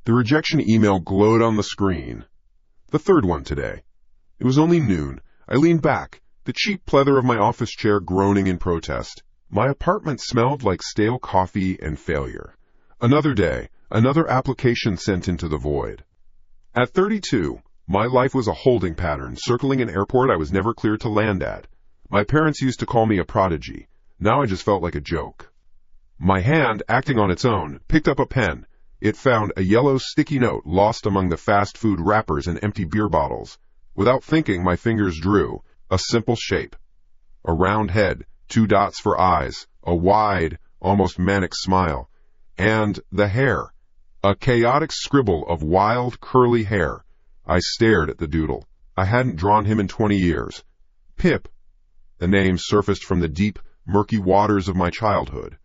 The rejection email glowed on the screen. The third one today. It was only noon. I leaned back, the cheap pleather of my office chair groaning in protest. My apartment smelled like stale coffee and failure. Another day, another application sent into the void. At 32, my life was a holding pattern, circling an airport I was never cleared to land at. My parents used to call me a prodigy. Now I just felt like a joke. My hand, acting on its own, picked up a pen. It found a yellow sticky note lost among the fast food wrappers and empty beer bottles. Without thinking, my fingers drew a simple shape. A round head, 2 dots for eyes, a wide, almost manic smile, and the hair. A chaotic scribble of wild, curly hair. I stared at the doodle. I hadn't drawn him in 20 years. Pip. The name surfaced from the deep, murky waters of my childhood.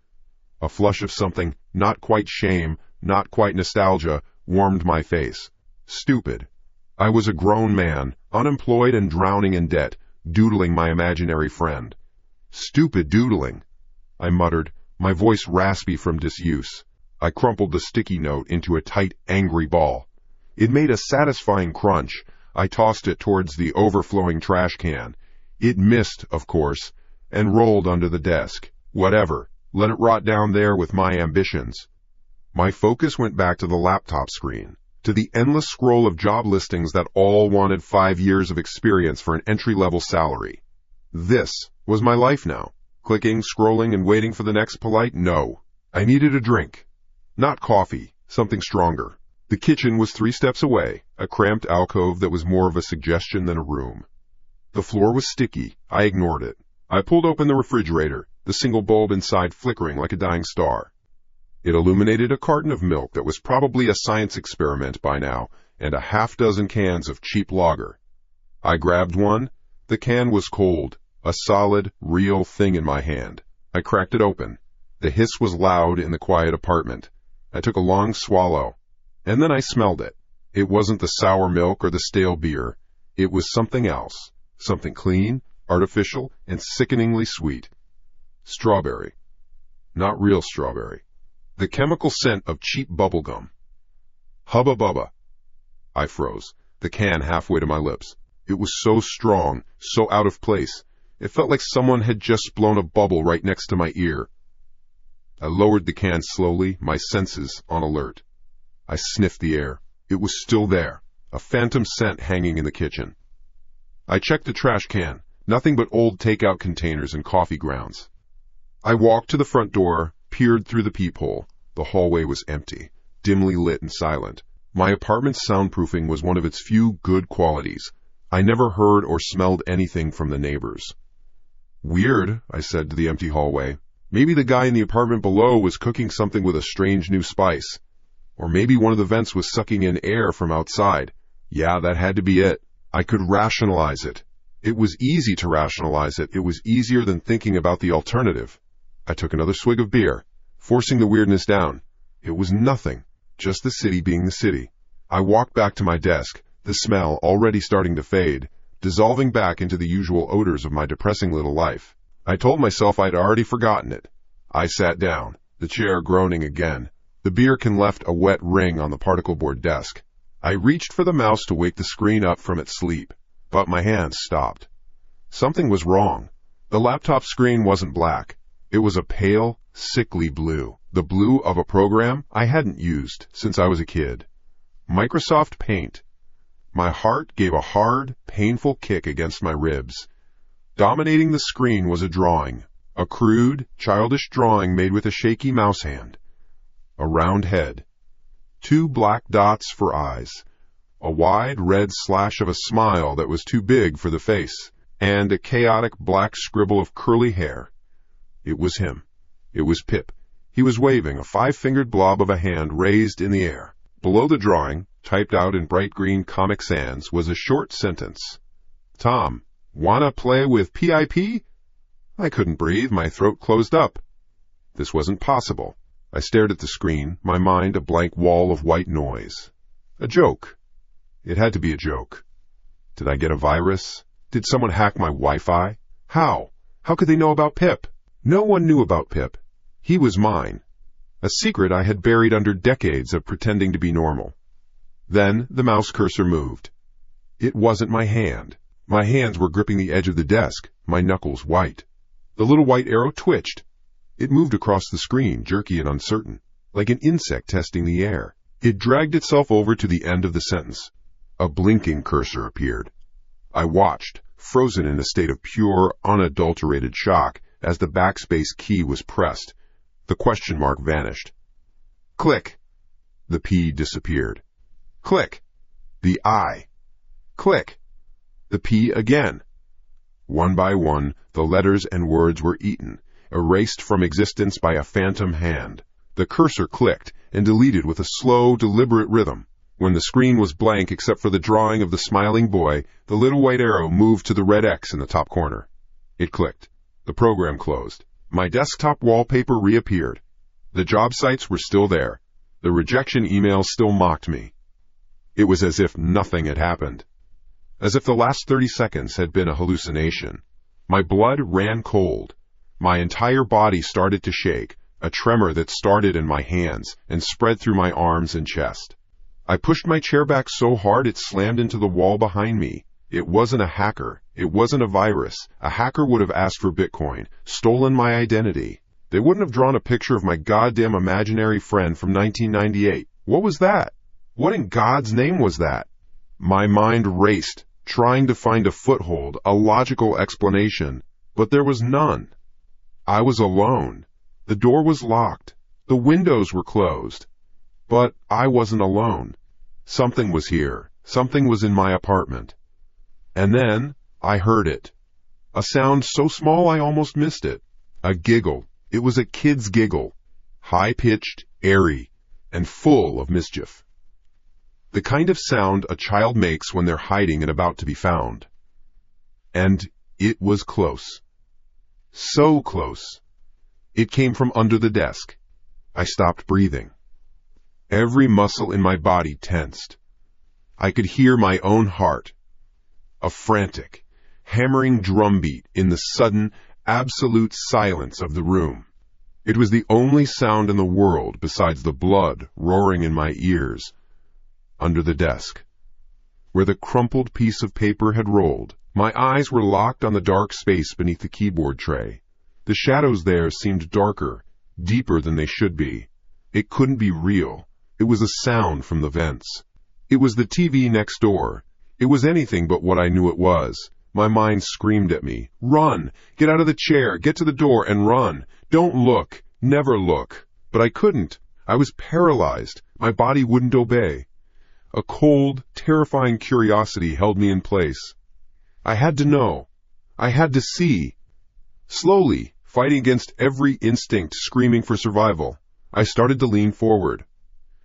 A flush of something, not quite shame, not quite nostalgia, warmed my face. Stupid. I was a grown man, unemployed and drowning in debt, doodling my imaginary friend. Stupid doodling, I muttered, my voice raspy from disuse. I crumpled the sticky note into a tight, angry ball. It made a satisfying crunch. I tossed it towards the overflowing trash can. It missed, of course, and rolled under the desk. Whatever. Let it rot down there with my ambitions. My focus went back to the laptop screen, to the endless scroll of job listings that all wanted 5 years of experience for an entry-level salary. This was my life now. Clicking, scrolling, and waiting for the next polite no. I needed a drink. Not coffee, something stronger. The kitchen was 3 steps away, a cramped alcove that was more of a suggestion than a room. The floor was sticky. I ignored it. I pulled open the refrigerator, the single bulb inside flickering like a dying star. It illuminated a carton of milk that was probably a science experiment by now, and a half-dozen cans of cheap lager. I grabbed one. The can was cold, a solid, real thing in my hand. I cracked it open. The hiss was loud in the quiet apartment. I took a long swallow, and then I smelled it. It wasn't the sour milk or the stale beer. It was something else, something clean, artificial, and sickeningly sweet. Strawberry. Not real strawberry. The chemical scent of cheap bubble gum. Hubba bubba. I froze, the can halfway to my lips. It was so strong, so out of place. It felt like someone had just blown a bubble right next to my ear. I lowered the can slowly, my senses on alert. I sniffed the air. It was still there, a phantom scent hanging in the kitchen. I checked the trash can. Nothing but old takeout containers and coffee grounds. I walked to the front door, peered through the peephole. The hallway was empty, dimly lit and silent. My apartment's soundproofing was one of its few good qualities. I never heard or smelled anything from the neighbors. Weird, I said to the empty hallway. Maybe the guy in the apartment below was cooking something with a strange new spice. Or maybe one of the vents was sucking in air from outside. Yeah, that had to be it. I could rationalize it. It was easy to rationalize it. It was easier than thinking about the alternative. I took another swig of beer, forcing the weirdness down. It was nothing, just the city being the city. I walked back to my desk, the smell already starting to fade, dissolving back into the usual odors of my depressing little life. I told myself I'd already forgotten it. I sat down, the chair groaning again. The beer can left a wet ring on the particle board desk. I reached for the mouse to wake the screen up from its sleep, but my hands stopped. Something was wrong. The laptop screen wasn't black. It was a pale, sickly blue, the blue of a program I hadn't used since I was a kid. Microsoft Paint. My heart gave a hard, painful kick against my ribs. Dominating the screen was a drawing, a crude, childish drawing made with a shaky mouse hand. A round head, 2 black dots for eyes, a wide red slash of a smile that was too big for the face, and a chaotic black scribble of curly hair. It was him. It was Pip. He was waving, a 5-fingered blob of a hand raised in the air. Below the drawing, typed out in bright green Comic Sans, was a short sentence. Tom, wanna play with PIP? I couldn't breathe. My throat closed up. This wasn't possible. I stared at the screen, my mind a blank wall of white noise. A joke. It had to be a joke. Did I get a virus? Did someone hack my Wi-Fi? How? How could they know about Pip? No one knew about Pip. He was mine. a secret I had buried under decades of pretending to be normal. Then the mouse cursor moved. It wasn't my hand. My hands were gripping the edge of the desk, my knuckles white. The little white arrow twitched. It moved across the screen, jerky and uncertain, like an insect testing the air. It dragged itself over to the end of the sentence. A blinking cursor appeared. I watched, frozen in a state of pure, unadulterated shock, as the backspace key was pressed. The question mark vanished. Click. The P disappeared. Click. The I. Click. The P again. One by one, the letters and words were eaten, erased from existence by a phantom hand. The cursor clicked and deleted with a slow, deliberate rhythm. When the screen was blank except for the drawing of the smiling boy, the little white arrow moved to the red X in the top corner. It clicked. The program closed. My desktop wallpaper reappeared. The job sites were still there. The rejection emails still mocked me. It was as if nothing had happened. As if the last 30 seconds had been a hallucination. My blood ran cold. My entire body started to shake, a tremor that started in my hands and spread through my arms and chest. I pushed my chair back so hard it slammed into the wall behind me. It wasn't a hacker. It wasn't a virus. A hacker would have asked for Bitcoin, stolen my identity. They wouldn't have drawn a picture of my goddamn imaginary friend from 1998. What was that? What in God's name was that? My mind raced, trying to find a foothold, a logical explanation, but there was none. I was alone. The door was locked. The windows were closed. But I wasn't alone. Something was here. Something was in my apartment. And then I heard it. A sound so small I almost missed it. A giggle. It was a kid's giggle. High-pitched, airy, and full of mischief. The kind of sound a child makes when they're hiding and about to be found. And it was close. So close. It came from under the desk. I stopped breathing. Every muscle in my body tensed. I could hear my own heart. A frantic, hammering drumbeat in the sudden, absolute silence of the room. It was the only sound in the world besides the blood roaring in my ears. Under the desk, where the crumpled piece of paper had rolled, my eyes were locked on the dark space beneath the keyboard tray. The shadows there seemed darker, deeper than they should be. It couldn't be real. It was a sound from the vents. It was the TV next door. It was anything but what I knew it was. My mind screamed at me, "Run! Get out of the chair! Get to the door and run! Don't look! Never look!" But I couldn't. I was paralyzed. My body wouldn't obey. A cold, terrifying curiosity held me in place. I had to know. I had to see. Slowly, fighting against every instinct screaming for survival, I started to lean forward.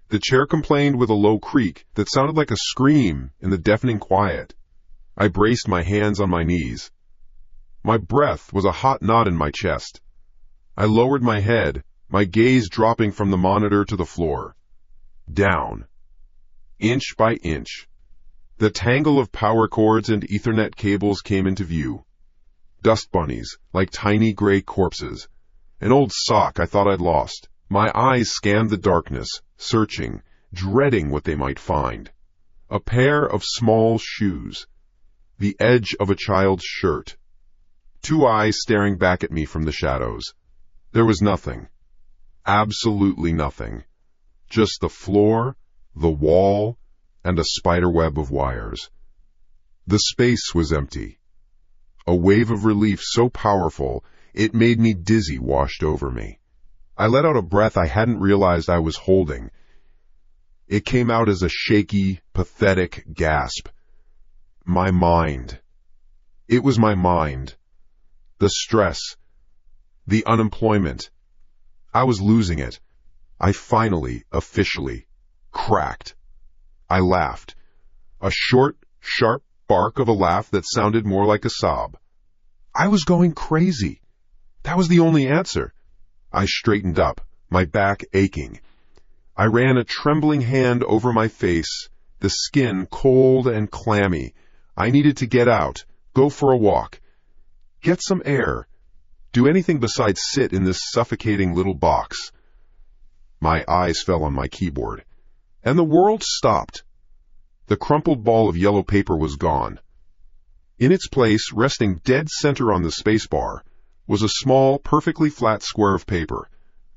The chair complained with a low creak that sounded like a scream in the deafening quiet. I braced my hands on my knees. My breath was a hot knot in my chest. I lowered my head, my gaze dropping from the monitor to the floor. Down. Inch by inch. The tangle of power cords and Ethernet cables came into view. Dust bunnies, like tiny gray corpses. An old sock I thought I'd lost. My eyes scanned the darkness, searching, dreading what they might find. A pair of small shoes. The edge of a child's shirt. Two eyes staring back at me from the shadows. There was nothing. Absolutely nothing. Just the floor, the wall, and a spiderweb of wires. The space was empty. A wave of relief so powerful, it made me dizzy washed over me. I let out a breath I hadn't realized I was holding. It came out as a shaky, pathetic gasp. My mind. It was my mind. The stress. The unemployment. I was losing it. I finally, officially, cracked. I laughed. A short, sharp bark of a laugh that sounded more like a sob. I was going crazy. That was the only answer. I straightened up, my back aching. I ran a trembling hand over my face, the skin cold and clammy. I needed to get out, go for a walk, get some air, do anything besides sit in this suffocating little box. My eyes fell on my keyboard, and the world stopped. The crumpled ball of yellow paper was gone. In its place, resting dead center on the spacebar, was a small, perfectly flat square of paper.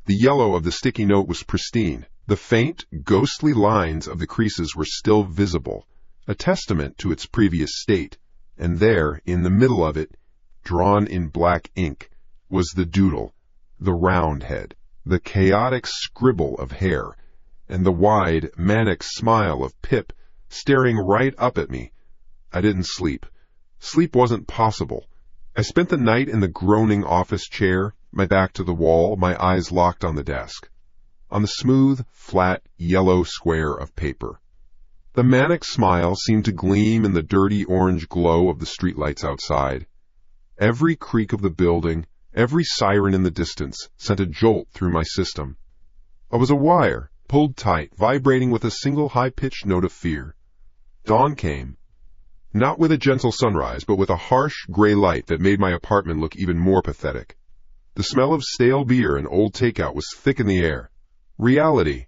The yellow of the sticky note was pristine. The faint, ghostly lines of the creases were still visible, a testament to its previous state. And there, in the middle of it, drawn in black ink, was the doodle, the round head, the chaotic scribble of hair, and the wide, manic smile of Pip staring right up at me. I didn't sleep. Sleep wasn't possible. I spent the night in the groaning office chair, my back to the wall, my eyes locked on the desk, on the smooth, flat, yellow square of paper. The manic smile seemed to gleam in the dirty orange glow of the streetlights outside. Every creak of the building, every siren in the distance sent a jolt through my system. I was a wire, pulled tight, vibrating with a single high-pitched note of fear. Dawn came. Not with a gentle sunrise, but with a harsh, gray light that made my apartment look even more pathetic. The smell of stale beer and old takeout was thick in the air. Reality.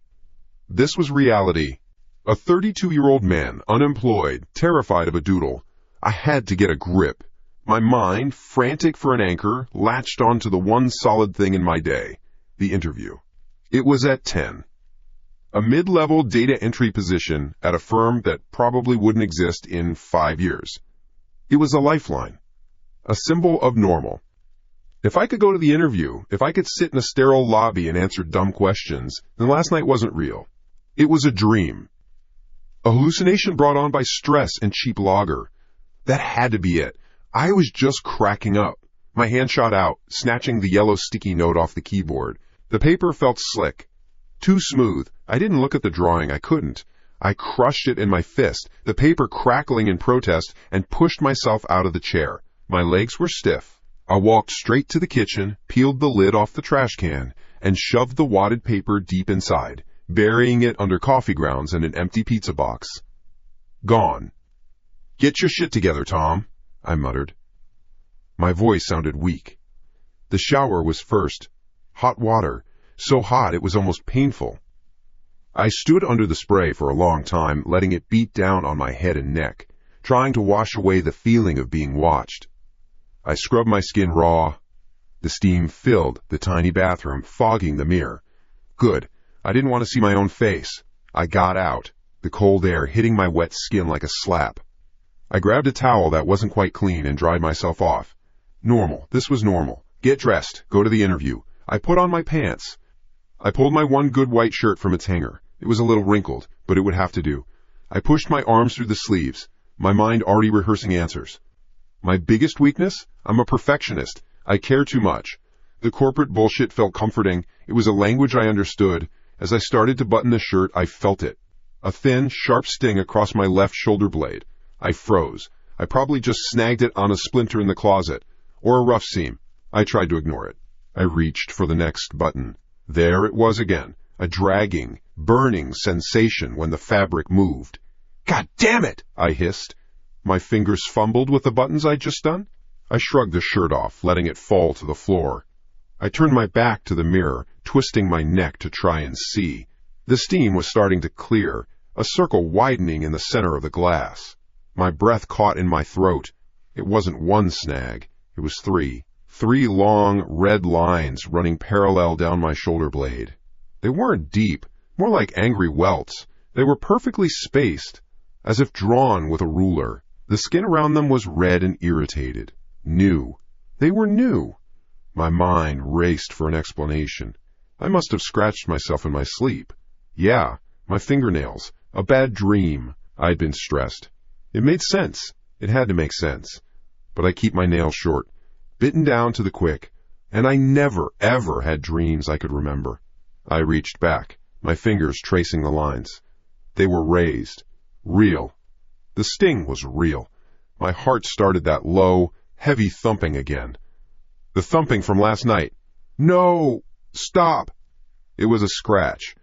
This was reality. A 32-year-old man, unemployed, terrified of a doodle. I had to get a grip. My mind, frantic for an anchor, latched onto the one solid thing in my day, the interview. It was at 10. A mid-level data entry position at a firm that probably wouldn't exist in 5 years. It was a lifeline, a symbol of normal. If I could go to the interview, if I could sit in a sterile lobby and answer dumb questions, then last night wasn't real. It was a dream. A hallucination brought on by stress and cheap lager. That had to be it. I was just cracking up. My hand shot out, snatching the yellow sticky note off the keyboard. The paper felt slick. Too smooth. I didn't look at the drawing. I couldn't. I crushed it in my fist, the paper crackling in protest, and pushed myself out of the chair. My legs were stiff. I walked straight to the kitchen, peeled the lid off the trash can, and shoved the wadded paper deep inside, burying it under coffee grounds and an empty pizza box. Gone. "Get your shit together, Tom," I muttered. My voice sounded weak. The shower was first. Hot water. So hot it was almost painful. I stood under the spray for a long time, letting it beat down on my head and neck, trying to wash away the feeling of being watched. I scrubbed my skin raw. The steam filled the tiny bathroom, fogging the mirror. Good. I didn't want to see my own face. I got out, the cold air hitting my wet skin like a slap. I grabbed a towel that wasn't quite clean and dried myself off. Normal. This was normal. Get dressed. Go to the interview. I put on my pants. I pulled my one good white shirt from its hanger. It was a little wrinkled, but it would have to do. I pushed my arms through the sleeves, my mind already rehearsing answers. My biggest weakness? I'm a perfectionist. I care too much. The corporate bullshit felt comforting. It was a language I understood. As I started to button the shirt, I felt it. A thin, sharp sting across my left shoulder blade. I froze. I probably just snagged it on a splinter in the closet, or a rough seam. I tried to ignore it. I reached for the next button. There it was again, a dragging, burning sensation when the fabric moved. "God damn it!" I hissed. My fingers fumbled with the buttons I'd just done. I shrugged the shirt off, letting it fall to the floor. I turned my back to the mirror, twisting my neck to try and see. The steam was starting to clear, a circle widening in the center of the glass. My breath caught in my throat. It wasn't one snag, it was three. 3 long, red lines running parallel down my shoulder blade. They weren't deep, more like angry welts. They were perfectly spaced, as if drawn with a ruler. The skin around them was red and irritated. New. They were new. My mind raced for an explanation. I must have scratched myself in my sleep. Yeah, my fingernails. A bad dream. I'd been stressed. It made sense. It had to make sense. But I keep my nails short, bitten down to the quick, and I never, ever had dreams I could remember. I reached back, my fingers tracing the lines. They were raised. Real. The sting was real. My heart started that low, heavy thumping again. The thumping from last night. No! Stop! It was a scratch.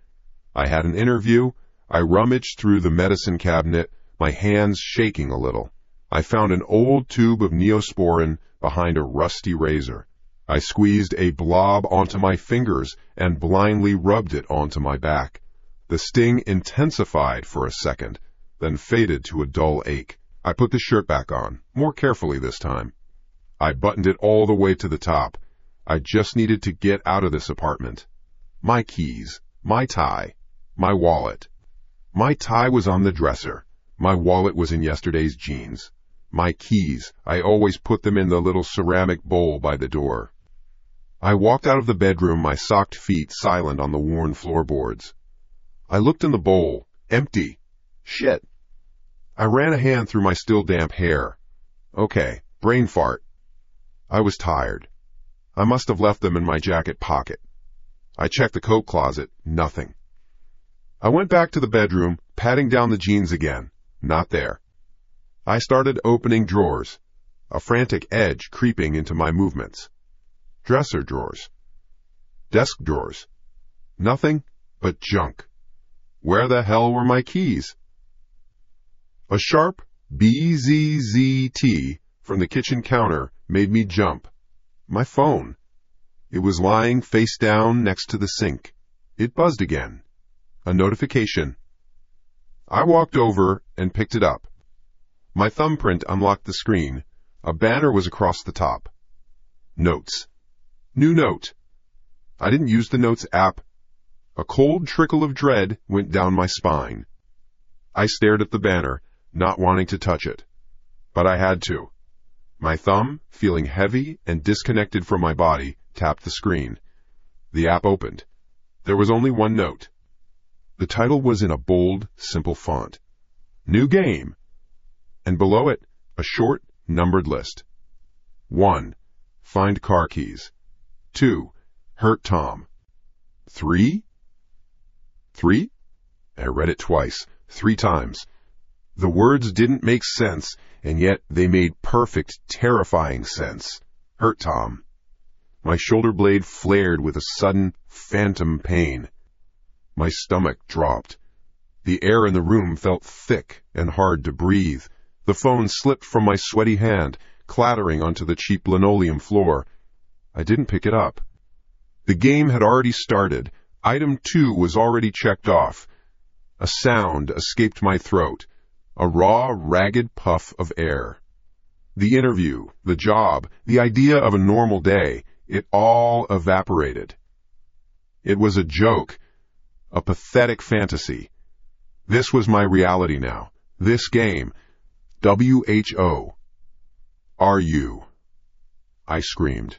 I had an interview. I rummaged through the medicine cabinet, my hands shaking a little. I found an old tube of Neosporin behind a rusty razor. I squeezed a blob onto my fingers and blindly rubbed it onto my back. The sting intensified for a second, then faded to a dull ache. I put the shirt back on, more carefully this time. I buttoned it all the way to the top. I just needed to get out of this apartment. My keys, my tie, my wallet. My tie was on the dresser. My wallet was in yesterday's jeans. My keys, I always put them in the little ceramic bowl by the door. I walked out of the bedroom, my socked feet silent on the worn floorboards. I looked in the bowl, empty. Shit. I ran a hand through my still damp hair. Okay, brain fart. I was tired. I must have left them in my jacket pocket. I checked the coat closet, nothing. I went back to the bedroom, patting down the jeans again. Not there. I started opening drawers, a frantic edge creeping into my movements. Dresser drawers. Desk drawers. Nothing but junk. Where the hell were my keys? A sharp BZZT from the kitchen counter made me jump. My phone. It was lying face down next to the sink. It buzzed again. A notification. I walked over and picked it up. My thumbprint unlocked the screen. A banner was across the top. Notes. New note. I didn't use the Notes app. A cold trickle of dread went down my spine. I stared at the banner, not wanting to touch it. But I had to. My thumb, feeling heavy and disconnected from my body, tapped the screen. The app opened. There was only one note. The title was in a bold, simple font. New game. And below it, a short, numbered list. 1. Find car keys. 2. Hurt Tom. 3? 3? I read it twice, 3 times. The words didn't make sense, and yet they made perfect, terrifying sense. Hurt Tom. My shoulder blade flared with a sudden, phantom pain. My stomach dropped. The air in the room felt thick and hard to breathe. The phone slipped from my sweaty hand, clattering onto the cheap linoleum floor. I didn't pick it up. The game had already started. Item 2 was already checked off. A sound escaped my throat, a raw, ragged puff of air. The interview, the job, the idea of a normal day, it all evaporated. It was a joke, a pathetic fantasy. This was my reality now. This game. WHO. Are you? I screamed.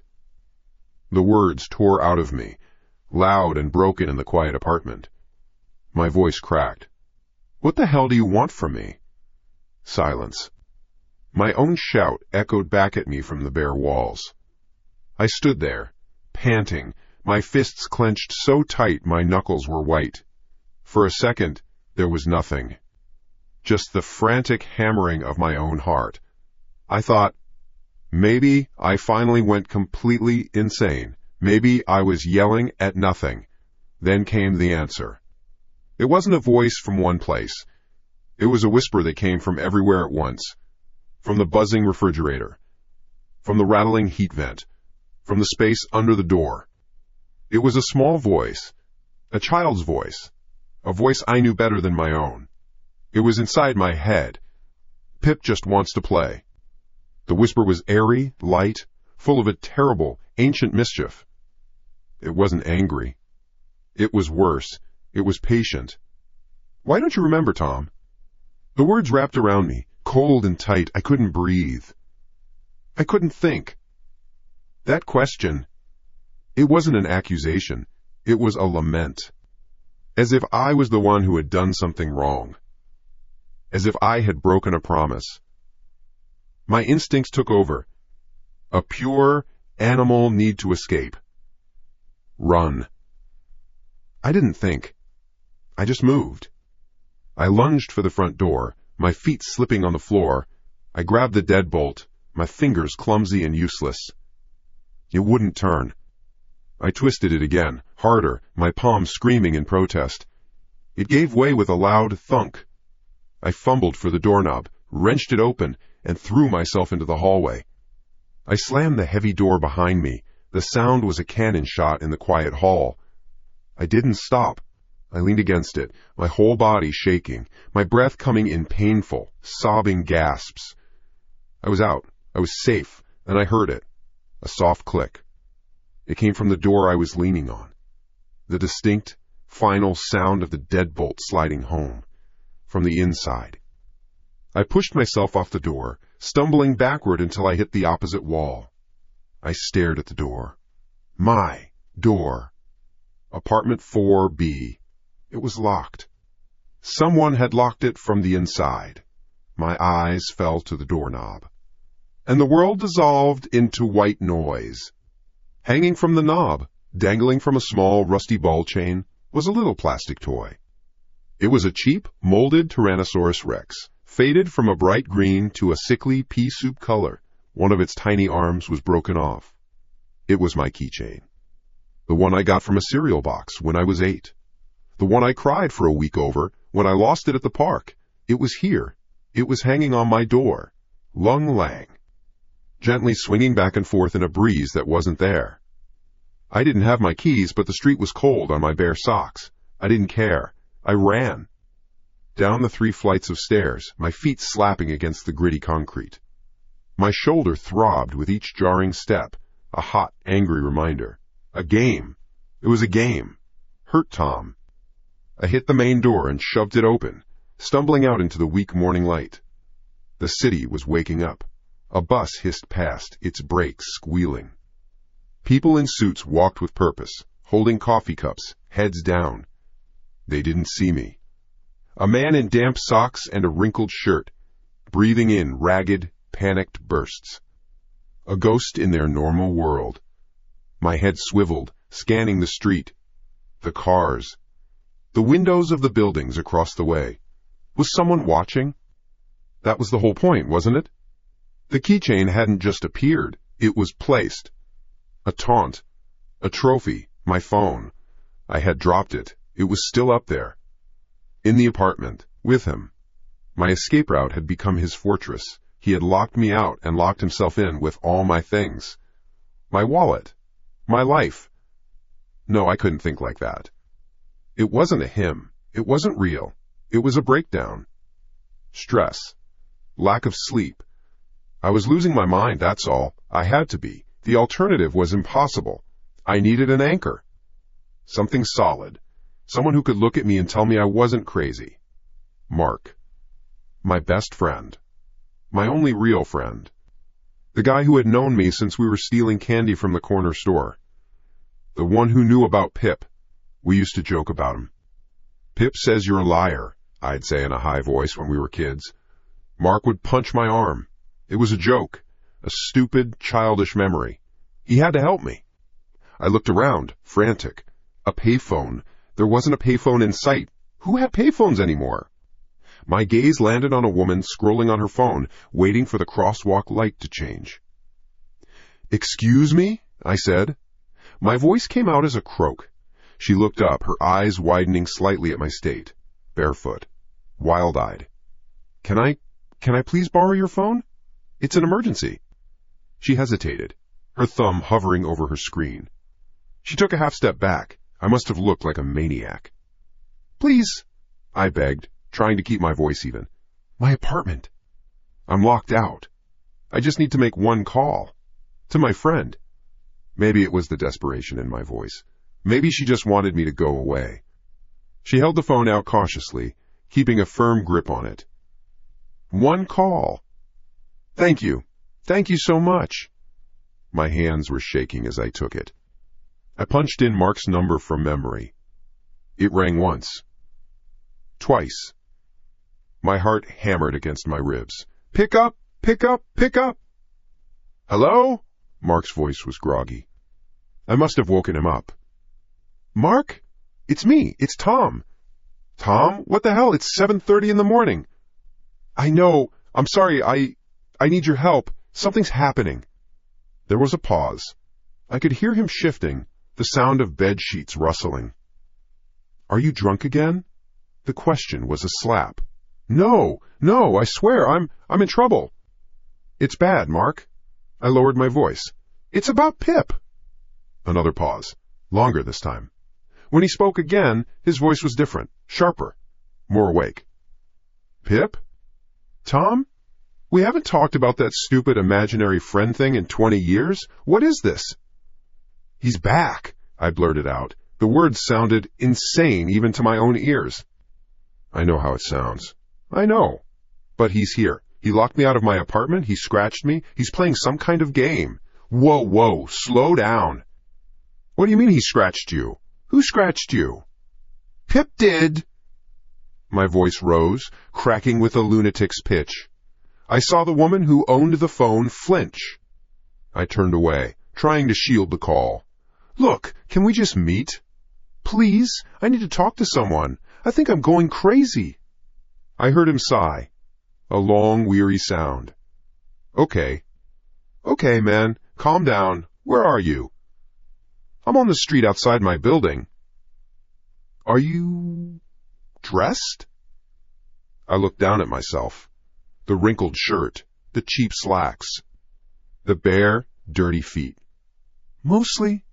The words tore out of me, loud and broken in the quiet apartment. My voice cracked. What the hell do you want from me? Silence. My own shout echoed back at me from the bare walls. I stood there, panting, my fists clenched so tight my knuckles were white. For a second, there was nothing. Just the frantic hammering of my own heart. I thought, maybe I finally went completely insane. Maybe I was yelling at nothing. Then came the answer. It wasn't a voice from one place. It was a whisper that came from everywhere at once. From the buzzing refrigerator. From the rattling heat vent. From the space under the door. It was a small voice. A child's voice. A voice I knew better than my own. It was inside my head. Pip just wants to play. The whisper was airy, light, full of a terrible, ancient mischief. It wasn't angry. It was worse. It was patient. Why don't you remember, Tom? The words wrapped around me, cold and tight. I couldn't breathe. I couldn't think. That question, it wasn't an accusation. It was a lament. As if I was the one who had done something wrong. As if I had broken a promise. My instincts took over. A pure, animal need to escape. Run. I didn't think. I just moved. I lunged for the front door, my feet slipping on the floor. I grabbed the deadbolt, my fingers clumsy and useless. It wouldn't turn. I twisted it again, harder, my palms screaming in protest. It gave way with a loud thunk. I fumbled for the doorknob, wrenched it open, and threw myself into the hallway. I slammed the heavy door behind me, The sound was a cannon shot in the quiet hall. I didn't stop. I leaned against it, my whole body shaking, my breath coming in painful, sobbing gasps. I was out. I was safe, and I heard it. A soft click. It came from the door I was leaning on. The distinct, final sound of the deadbolt sliding home. From the inside. I pushed myself off the door, stumbling backward until I hit the opposite wall. I stared at the door. My door. Apartment 4B. It was locked. Someone had locked it from the inside. My eyes fell to the doorknob. And the world dissolved into white noise. Hanging from the knob, dangling from a small rusty ball chain, was a little plastic toy. It was a cheap, molded Tyrannosaurus Rex, faded from a bright green to a sickly pea soup color. One of its tiny arms was broken off. It was my keychain. The one I got from a cereal box when I was 8. The one I cried for a week over when I lost it at the park. It was here. It was hanging on my door. Lung Lang. Gently swinging back and forth in a breeze that wasn't there. I didn't have my keys, but the street was cold on my bare socks. I didn't care. I ran. Down the 3 flights of stairs, my feet slapping against the gritty concrete. My shoulder throbbed with each jarring step, a hot, angry reminder. A game. It was a game. Hurt Tom. I hit the main door and shoved it open, stumbling out into the weak morning light. The city was waking up. A bus hissed past, its brakes squealing. People in suits walked with purpose, holding coffee cups, heads down. They didn't see me. A man in damp socks and a wrinkled shirt, breathing in ragged, panicked bursts. A ghost in their normal world. My head swiveled, scanning the street, the cars, the windows of the buildings across the way. Was someone watching? That was the whole point, wasn't it? The keychain hadn't just appeared, it was placed. A taunt, a trophy, my phone. I had dropped it. It was still up there. In the apartment, with him. My escape route had become his fortress. He had locked me out and locked himself in with all my things. My wallet. My life. No, I couldn't think like that. It wasn't a him. It wasn't real. It was a breakdown. Stress. Lack of sleep. I was losing my mind, that's all. I had to be. The alternative was impossible. I needed an anchor. Something solid. Someone who could look at me and tell me I wasn't crazy. Mark. My best friend. My only real friend. The guy who had known me since we were stealing candy from the corner store. The one who knew about Pip. We used to joke about him. Pip says you're a liar, I'd say in a high voice when we were kids. Mark would punch my arm. It was a joke, a stupid, childish memory. He had to help me. I looked around, frantic. A payphone. There wasn't a payphone in sight. Who had payphones anymore? My gaze landed on a woman scrolling on her phone, waiting for the crosswalk light to change. "Excuse me?" I said. My voice came out as a croak. She looked up, her eyes widening slightly at my state. Barefoot. Wild-eyed. Can I please borrow your phone? It's an emergency." She hesitated, her thumb hovering over her screen. She took a half step back. I must have looked like a maniac. "Please," I begged, trying to keep my voice even. "My apartment. I'm locked out. I just need to make one call. To my friend." Maybe it was the desperation in my voice. Maybe she just wanted me to go away. She held the phone out cautiously, keeping a firm grip on it. "One call." "Thank you. Thank you so much." My hands were shaking as I took it. I punched in Mark's number from memory. It rang once. Twice. My heart hammered against my ribs. "Pick up! Pick up! Pick up!" "Hello?" Mark's voice was groggy. I must have woken him up. "Mark? It's me. It's Tom." "Tom? What the hell? It's 7:30 in the morning." "I know. I'm sorry. I need your help. Something's happening." There was a pause. I could hear him shifting, the sound of bed sheets rustling. "Are you drunk again?" The question was a slap. No, I swear, I'm in trouble." "It's bad, Mark." I lowered my voice. "It's about Pip." Another pause. Longer this time. When he spoke again, his voice was different, sharper, more awake. Pip? Tom? We haven't talked about that stupid imaginary friend thing in 20 years. What is this? He's back, I blurted out. The words sounded insane even to my own ears. I know how it sounds. I know. But he's here. He locked me out of my apartment. He scratched me. He's playing some kind of game. Whoa, slow down. What do you mean he scratched you? Who scratched you? Pip did. My voice rose, cracking with a lunatic's pitch. I saw the woman who owned the phone flinch. I turned away, trying to shield the call. Look, can we just meet? Please, I need to talk to someone. I think I'm going crazy. I heard him sigh. A long, weary sound. Okay, man, calm down. Where are you? I'm on the street outside my building. Are you dressed? I looked down at myself. The wrinkled shirt, the cheap slacks, the bare, dirty feet. Mostly.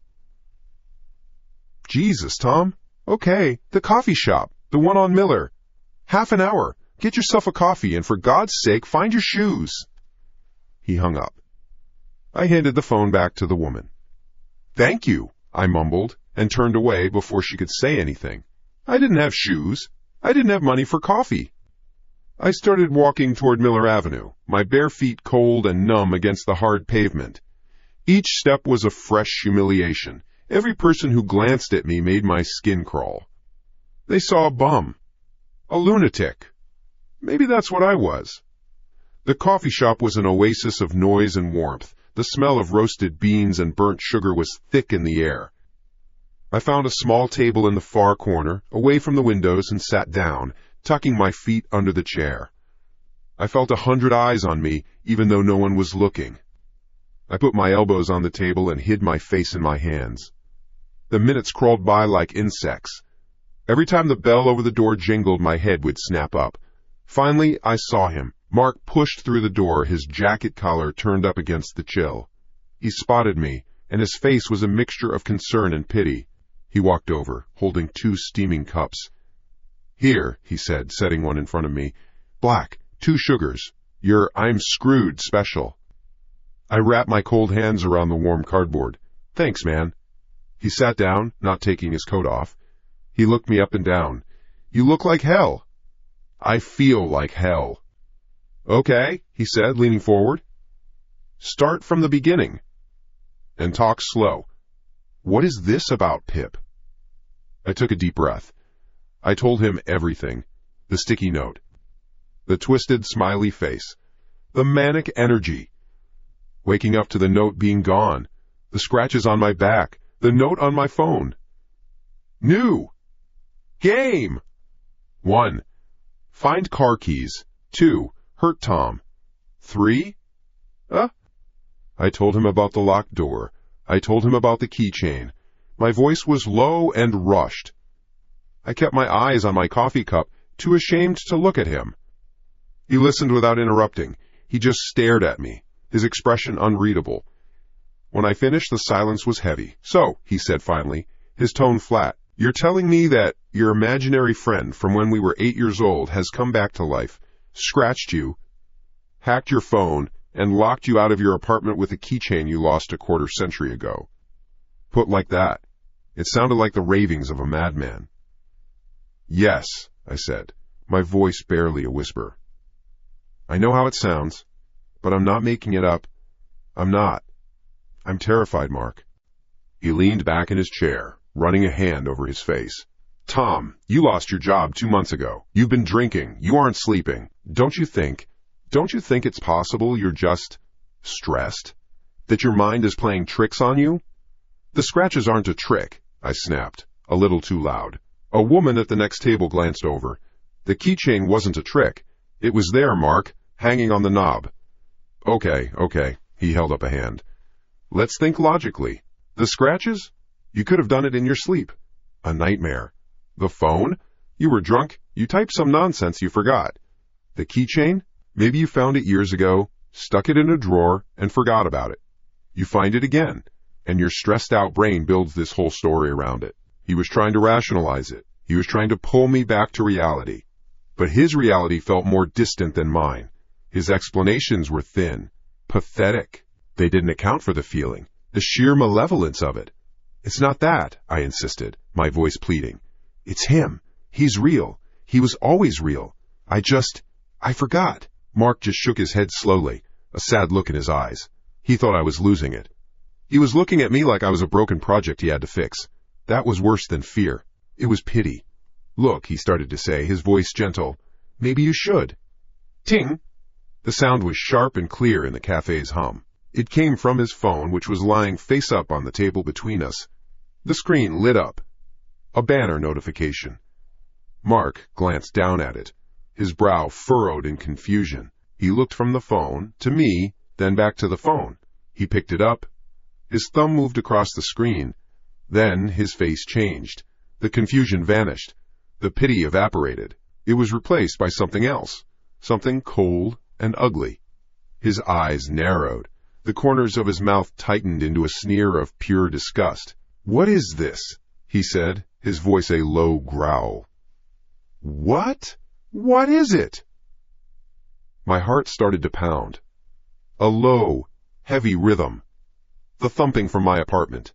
Jesus, Tom. Okay, the coffee shop, the one on Miller. Half an hour. Get yourself a coffee and for God's sake, find your shoes. He hung up. I handed the phone back to the woman. Thank you, I mumbled, and turned away before she could say anything. I didn't have shoes. I didn't have money for coffee. I started walking toward Miller Avenue, my bare feet cold and numb against the hard pavement. Each step was a fresh humiliation. Every person who glanced at me made my skin crawl. They saw a bum. A lunatic. Maybe that's what I was. The coffee shop was an oasis of noise and warmth. The smell of roasted beans and burnt sugar was thick in the air. I found a small table in the far corner, away from the windows, and sat down, tucking my feet under the chair. I felt 100 eyes on me, even though no one was looking. I put my elbows on the table and hid my face in my hands. The minutes crawled by like insects. Every time the bell over the door jingled, my head would snap up. Finally, I saw him. Mark pushed through the door, his jacket collar turned up against the chill. He spotted me, and his face was a mixture of concern and pity. He walked over, holding 2 steaming cups. Here, he said, setting one in front of me. Black, 2 sugars. Your I'm screwed special. I wrapped my cold hands around the warm cardboard. Thanks, man. He sat down, not taking his coat off. He looked me up and down. You look like hell. I feel like hell. Okay, he said, leaning forward. Start from the beginning. And talk slow. What is this about, Pip? I took a deep breath. I told him everything. The sticky note. The twisted, smiley face. The manic energy. Waking up to the note being gone. The scratches on my back. The note on my phone. New. Game. 1. Find car keys. 2. Hurt Tom. 3. I told him about the locked door. I told him about the keychain. My voice was low and rushed. I kept my eyes on my coffee cup, too ashamed to look at him. He listened without interrupting. He just stared at me, his expression unreadable. When I finished, the silence was heavy. So, he said finally, his tone flat, you're telling me that your imaginary friend from when we were 8 years old has come back to life, scratched you, hacked your phone, and locked you out of your apartment with a keychain you lost a quarter century ago. Put like that, it sounded like the ravings of a madman. Yes, I said, my voice barely a whisper. I know how it sounds, but I'm not making it up. I'm not. I'm terrified, Mark. He leaned back in his chair, running a hand over his face. Tom, you lost your job 2 months ago. You've been drinking. You aren't sleeping. Don't you think it's possible you're just stressed? That your mind is playing tricks on you? The scratches aren't a trick, I snapped, a little too loud. A woman at the next table glanced over. The keychain wasn't a trick. It was there, Mark, hanging on the knob. Okay, he held up a hand. Let's think logically. The scratches? You could have done it in your sleep. A nightmare. The phone? You were drunk. You typed some nonsense you forgot. The keychain? Maybe you found it years ago, stuck it in a drawer, and forgot about it. You find it again. and your stressed-out brain builds this whole story around it. He was trying to rationalize it. He was trying to pull me back to reality. But his reality felt more distant than mine. His explanations were thin, pathetic. They didn't account for the feeling, the sheer malevolence of it. "It's not that," I insisted, my voice pleading. "It's him. He's real. He was always real. I forgot." Mark just shook his head slowly, a sad look in his eyes. He thought I was losing it. He was looking at me like I was a broken project he had to fix. That was worse than fear. It was pity. "Look," he started to say, his voice gentle, "maybe you should." Ting! The sound was sharp and clear in the cafe's hum. It came from his phone, which was lying face up on the table between us. The screen lit up. A banner notification. Mark glanced down at it, his brow furrowed in confusion. He looked from the phone to me, then back to the phone. He picked it up. His thumb moved across the screen. Then his face changed. The confusion vanished. The pity evaporated. It was replaced by something else, something cold and ugly. His eyes narrowed. The corners of his mouth tightened into a sneer of pure disgust. "What is this?" he said, his voice a low growl. "What? What is it?" My heart started to pound. A low, heavy rhythm. The thumping from my apartment.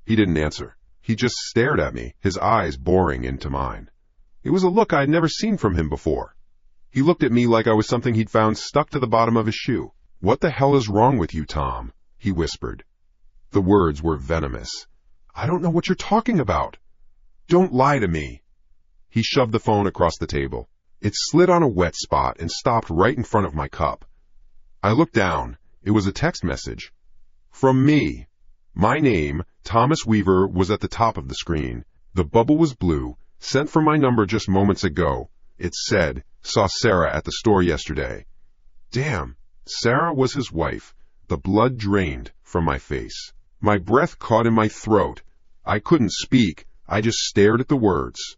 He didn't answer. He just stared at me, his eyes boring into mine. It was a look I had never seen from him before. He looked at me like I was something he'd found stuck to the bottom of his shoe. "What the hell is wrong with you, Tom?" he whispered. The words were venomous. "I don't know what you're talking about." "Don't lie to me." He shoved the phone across the table. It slid on a wet spot and stopped right in front of my cup. I looked down. It was a text message. From me. My name, Thomas Weaver, was at the top of the screen. The bubble was blue, sent from my number just moments ago. It said, "Saw Sarah at the store yesterday." Damn, Sarah was his wife. The blood drained from my face. My breath caught in my throat. I couldn't speak. I just stared at the words.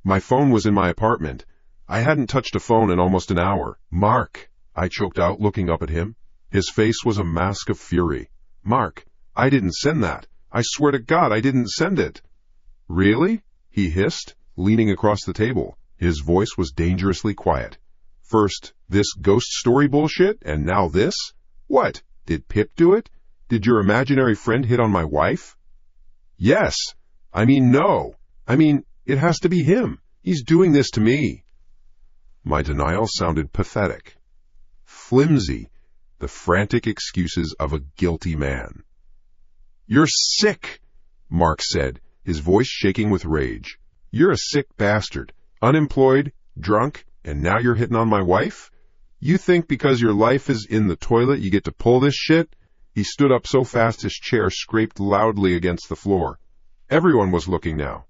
My phone was in my apartment. I hadn't touched a phone in almost an hour. "Mark," I choked out, looking up at him. His face was a mask of fury. "Mark, I didn't send that. I swear to God I didn't send it." "Really?" he hissed, leaning across the table. His voice was dangerously quiet. "First, this ghost story bullshit, and now this? What? Did Pip do it? Did your imaginary friend hit on my wife?" "Yes. No. It has to be him. He's doing this to me." My denial sounded pathetic. Flimsy. The frantic excuses of a guilty man. "You're sick," Mark said, his voice shaking with rage. "You're a sick bastard. Unemployed, drunk, and now you're hitting on my wife? You think because your life is in the toilet you get to pull this shit?" He stood up so fast his chair scraped loudly against the floor. Everyone was looking now.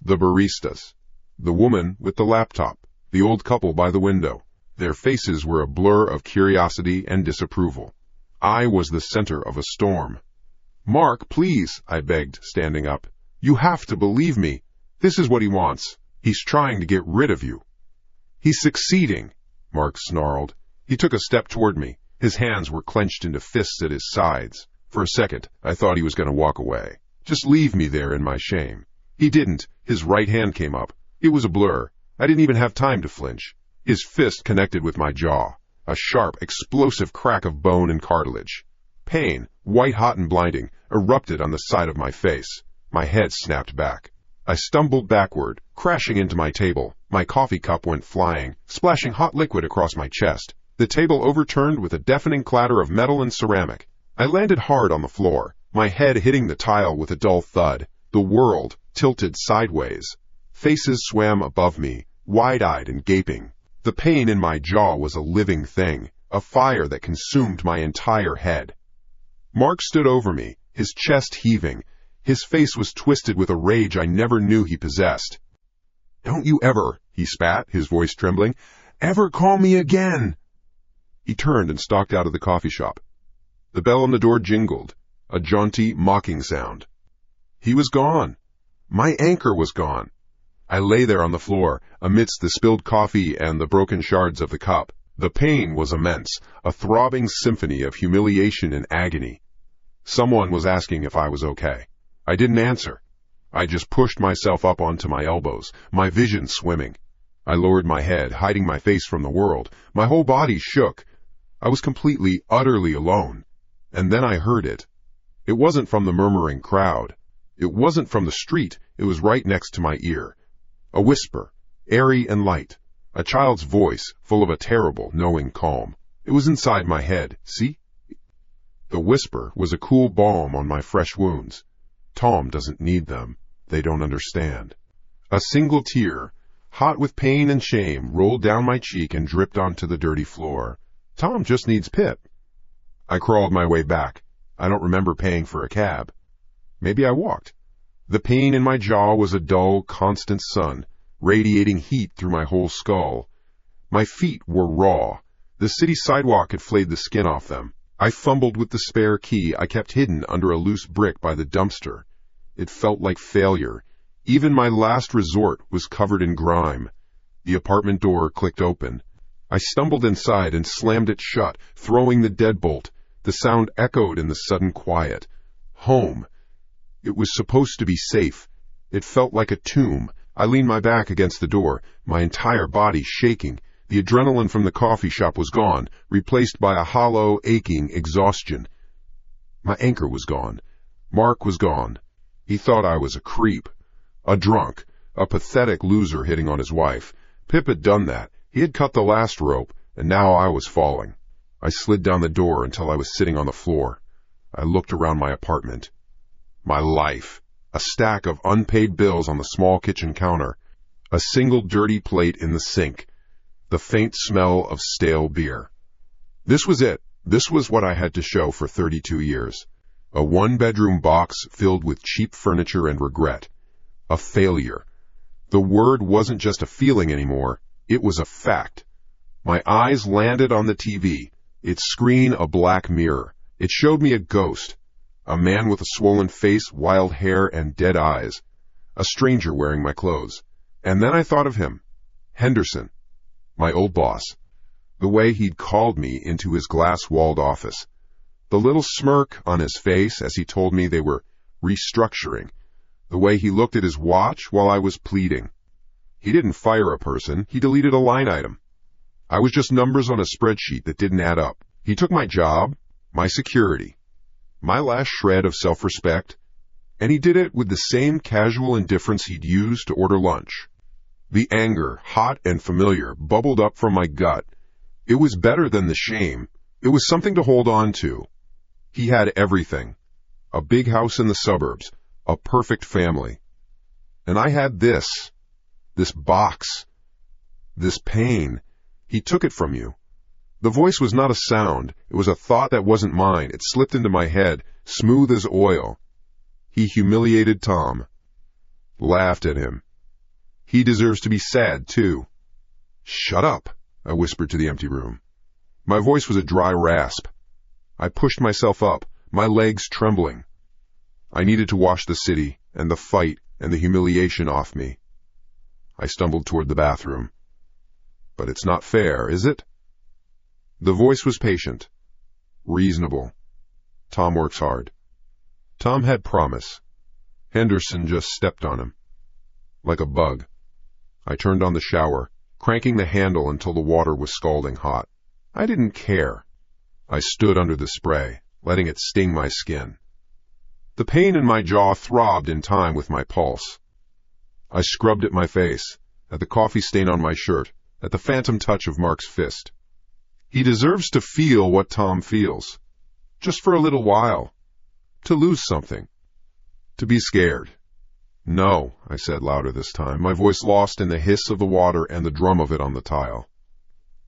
The baristas. The woman with the laptop. The old couple by the window. Their faces were a blur of curiosity and disapproval. I was the center of a storm. "Mark, please," I begged, standing up. "You have to believe me. This is what he wants. He's trying to get rid of you." "He's succeeding," Mark snarled. He took a step toward me. His hands were clenched into fists at his sides. For a second, I thought he was going to walk away. Just leave me there in my shame. He didn't. His right hand came up. It was a blur. I didn't even have time to flinch. His fist connected with my jaw. A sharp, explosive crack of bone and cartilage. Pain, white-hot and blinding, erupted on the side of my face. My head snapped back. I stumbled backward, crashing into my table. My coffee cup went flying, splashing hot liquid across my chest. The table overturned with a deafening clatter of metal and ceramic. I landed hard on the floor, my head hitting the tile with a dull thud. The world tilted sideways. Faces swam above me, wide-eyed and gaping. The pain in my jaw was a living thing, a fire that consumed my entire head. Mark stood over me, his chest heaving. His face was twisted with a rage I never knew he possessed. "Don't you ever," he spat, his voice trembling, "ever call me again." He turned and stalked out of the coffee shop. The bell on the door jingled, a jaunty, mocking sound. He was gone. My anchor was gone. I lay there on the floor, amidst the spilled coffee and the broken shards of the cup. The pain was immense, a throbbing symphony of humiliation and agony. Someone was asking if I was okay. I didn't answer. I just pushed myself up onto my elbows, my vision swimming. I lowered my head, hiding my face from the world. My whole body shook. I was completely, utterly alone. And then I heard it. It wasn't from the murmuring crowd. It wasn't from the street. It was right next to my ear. A whisper, airy and light. A child's voice, full of a terrible, knowing calm. It was inside my head. See? The whisper was a cool balm on my fresh wounds. Tom doesn't need them. They don't understand. A single tear, hot with pain and shame, rolled down my cheek and dripped onto the dirty floor. Tom just needs Pip. I crawled my way back. I don't remember paying for a cab. Maybe I walked. The pain in my jaw was a dull, constant sun, radiating heat through my whole skull. My feet were raw. The city sidewalk had flayed the skin off them. I fumbled with the spare key I kept hidden under a loose brick by the dumpster. It felt like failure. Even my last resort was covered in grime. The apartment door clicked open. I stumbled inside and slammed it shut, throwing the deadbolt. The sound echoed in the sudden quiet. Home. It was supposed to be safe. It felt like a tomb. I leaned my back against the door, my entire body shaking. The adrenaline from the coffee shop was gone, replaced by a hollow, aching exhaustion. My anchor was gone. Mark was gone. He thought I was a creep, a drunk, a pathetic loser hitting on his wife. Pip had done that. He had cut the last rope, and now I was falling. I slid down the door until I was sitting on the floor. I looked around my apartment. My life. A stack of unpaid bills on the small kitchen counter. A single dirty plate in the sink. The faint smell of stale beer. This was it. This was what I had to show for 32 years. A one-bedroom box filled with cheap furniture and regret. A failure. The word wasn't just a feeling anymore. It was a fact. My eyes landed on the TV. Its screen a black mirror. It showed me a ghost. A man with a swollen face, wild hair, and dead eyes. A stranger wearing my clothes. And then I thought of him. Henderson. My old boss. The way he'd called me into his glass-walled office. The little smirk on his face as he told me they were restructuring. The way he looked at his watch while I was pleading. He didn't fire a person. He deleted a line item. I was just numbers on a spreadsheet that didn't add up. He took my job, my security, my last shred of self-respect, and he did it with the same casual indifference he'd used to order lunch. The anger, hot and familiar, bubbled up from my gut. It was better than the shame. It was something to hold on to. He had everything. A big house in the suburbs, a perfect family. And I had this box, this pain. He took it from you. The voice was not a sound. It was a thought that wasn't mine. It slipped into my head, smooth as oil. He humiliated Tom. Laughed at him. He deserves to be sad, too. Shut up, I whispered to the empty room. My voice was a dry rasp. I pushed myself up, my legs trembling. I needed to wash the city, and the fight, and the humiliation off me. I stumbled toward the bathroom. But it's not fair, is it? The voice was patient. Reasonable. Tom works hard. Tom had promise. Henderson just stepped on him. Like a bug. I turned on the shower, cranking the handle until the water was scalding hot. I didn't care. I stood under the spray, letting it sting my skin. The pain in my jaw throbbed in time with my pulse. I scrubbed at my face, at the coffee stain on my shirt, at the phantom touch of Mark's fist. He deserves to feel what Tom feels. Just for a little while. To lose something. To be scared. No, I said louder this time, my voice lost in the hiss of the water and the drum of it on the tile.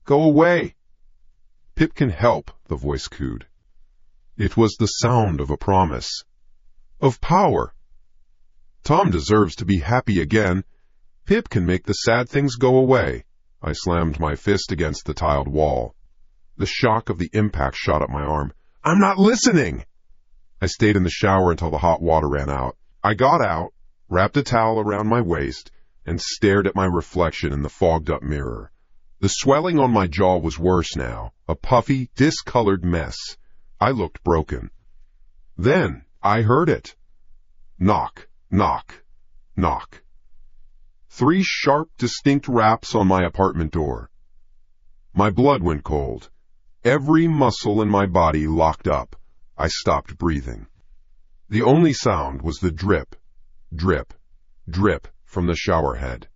Go away. Pip can help, the voice cooed. It was the sound of a promise. Of power. Tom deserves to be happy again. Pip can make the sad things go away. I slammed my fist against the tiled wall. The shock of the impact shot up my arm. I'm not listening! I stayed in the shower until the hot water ran out. I got out, wrapped a towel around my waist, and stared at my reflection in the fogged-up mirror. The swelling on my jaw was worse now, a puffy, discolored mess. I looked broken. Then I heard it. Knock, knock, knock. 3 sharp, distinct raps on my apartment door. My blood went cold. Every muscle in my body locked up. I stopped breathing. The only sound was the drip, drip, drip from the shower head.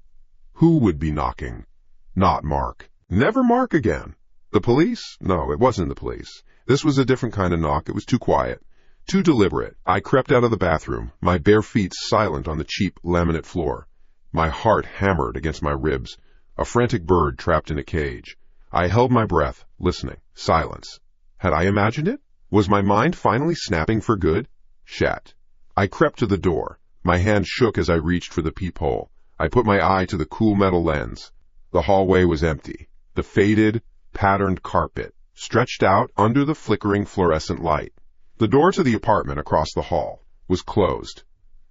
Who would be knocking? Not Mark. Never Mark again. The police? No, it wasn't the police. This was a different kind of knock. It was too quiet, too deliberate. I crept out of the bathroom, my bare feet silent on the cheap laminate floor. My heart hammered against my ribs, a frantic bird trapped in a cage. I held my breath, listening. Silence. Had I imagined it? Was my mind finally snapping for good? Shat. I crept to the door. My hand shook as I reached for the peephole. I put my eye to the cool metal lens. The hallway was empty. The faded, patterned carpet stretched out under the flickering fluorescent light. The door to the apartment across the hall was closed.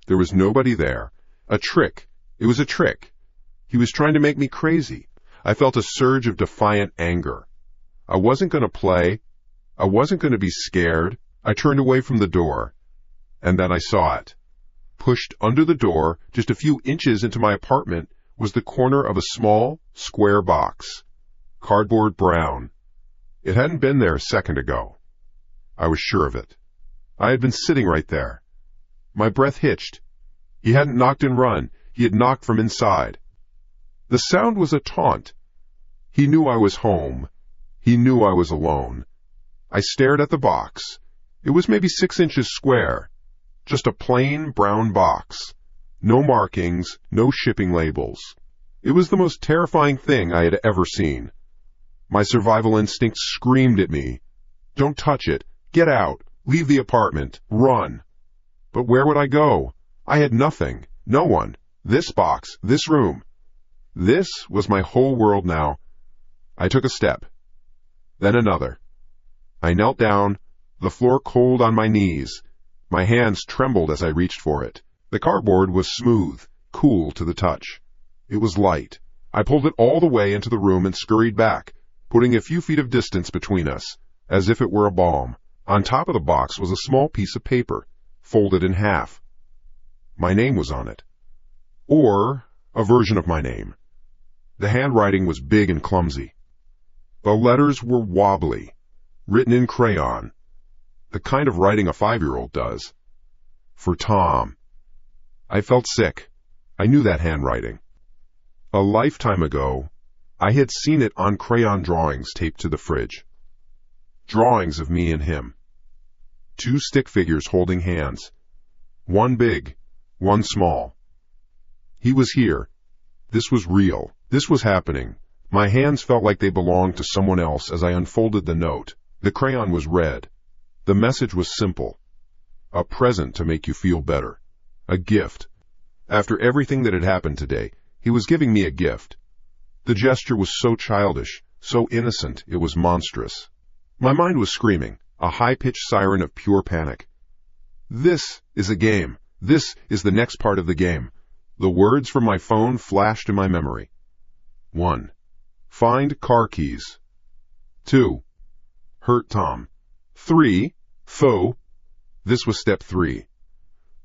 There was nobody there. A trick. It was a trick. He was trying to make me crazy. I felt a surge of defiant anger. I wasn't going to play. I wasn't going to be scared. I turned away from the door, and then I saw it. Pushed under the door, just a few inches into my apartment, was the corner of a small, square box. Cardboard brown. It hadn't been there a second ago. I was sure of it. I had been sitting right there. My breath hitched. He hadn't knocked and run. He had knocked from inside. The sound was a taunt. He knew I was home. He knew I was alone. I stared at the box. It was maybe 6 inches square. Just a plain brown box. No markings, no shipping labels. It was the most terrifying thing I had ever seen. My survival instinct screamed at me. Don't touch it. Get out. Leave the apartment. Run. But where would I go? I had nothing. No one. This box. This room. This was my whole world now. I took a step. Then another. I knelt down, the floor cold on my knees. My hands trembled as I reached for it. The cardboard was smooth, cool to the touch. It was light. I pulled it all the way into the room and scurried back, putting a few feet of distance between us, as if it were a bomb. On top of the box was a small piece of paper, folded in half. My name was on it. Or a version of my name. The handwriting was big and clumsy. The letters were wobbly, written in crayon, the kind of writing a 5-year-old does. For Tom. I felt sick. I knew that handwriting. A lifetime ago, I had seen it on crayon drawings taped to the fridge. Drawings of me and him. 2 stick figures holding hands. One big, one small. He was here. This was real. This was happening. My hands felt like they belonged to someone else as I unfolded the note. The crayon was red. The message was simple. A present to make you feel better. A gift. After everything that had happened today, he was giving me a gift. The gesture was so childish, so innocent, it was monstrous. My mind was screaming, a high-pitched siren of pure panic. This is a game. This is the next part of the game. The words from my phone flashed in my memory. 1. Find car keys. 2. Hurt Tom. 3. Faux. This was step 3.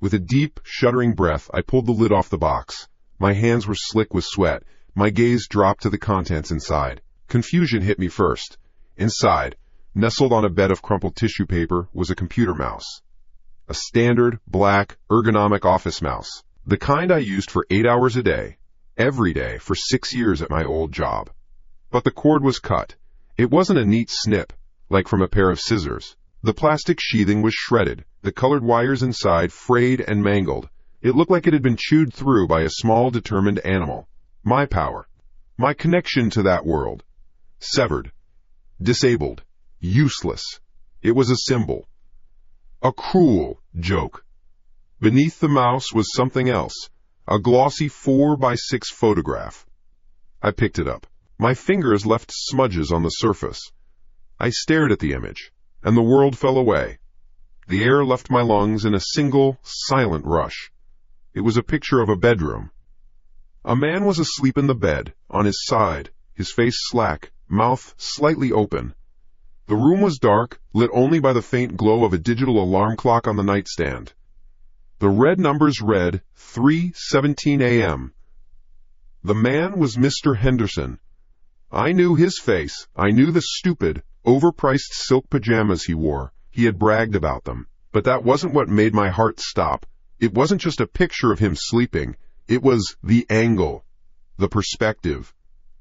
With a deep, shuddering breath, I pulled the lid off the box. My hands were slick with sweat. My gaze dropped to the contents inside. Confusion hit me first. Inside, nestled on a bed of crumpled tissue paper, was a computer mouse. A standard, black, ergonomic office mouse. The kind I used for 8 hours a day, every day for 6 years at my old job. But the cord was cut. It wasn't a neat snip, like from a pair of scissors. The plastic sheathing was shredded, the colored wires inside frayed and mangled. It looked like it had been chewed through by a small, determined animal. My power. My connection to that world. Severed. Disabled. Useless. It was a symbol. A cruel joke. Beneath the mouse was something else. A glossy 4x6 photograph. I picked it up. My fingers left smudges on the surface. I stared at the image, and the world fell away. The air left my lungs in a single, silent rush. It was a picture of a bedroom. A man was asleep in the bed, on his side, his face slack, mouth slightly open. The room was dark, lit only by the faint glow of a digital alarm clock on the nightstand. The red numbers read 3:17 a.m. The man was Mr. Henderson. I knew his face. I knew the stupid, overpriced silk pajamas he wore. He had bragged about them. But that wasn't what made my heart stop. It wasn't just a picture of him sleeping. It was the angle, the perspective.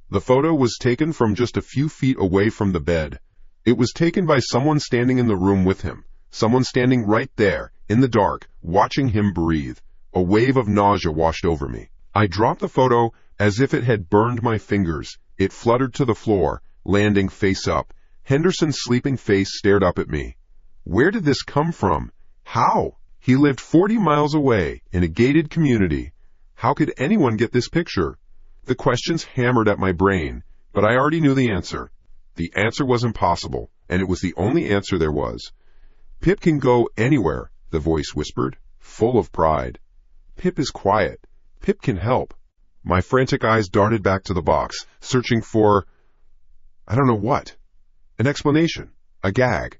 The photo was taken from just a few feet away from the bed. It was taken by someone standing in the room with him, someone standing right there, in the dark, watching him breathe. A wave of nausea washed over me. I dropped the photo as if it had burned my fingers. It fluttered to the floor, landing face up. Henderson's sleeping face stared up at me. Where did this come from? How? He lived 40 miles away, in a gated community. How could anyone get this picture? The questions hammered at my brain, but I already knew the answer. The answer was impossible, and it was the only answer there was. Pip can go anywhere, the voice whispered, full of pride. Pip is quiet. Pip can help. My frantic eyes darted back to the box, searching for, I don't know what. An explanation. A gag.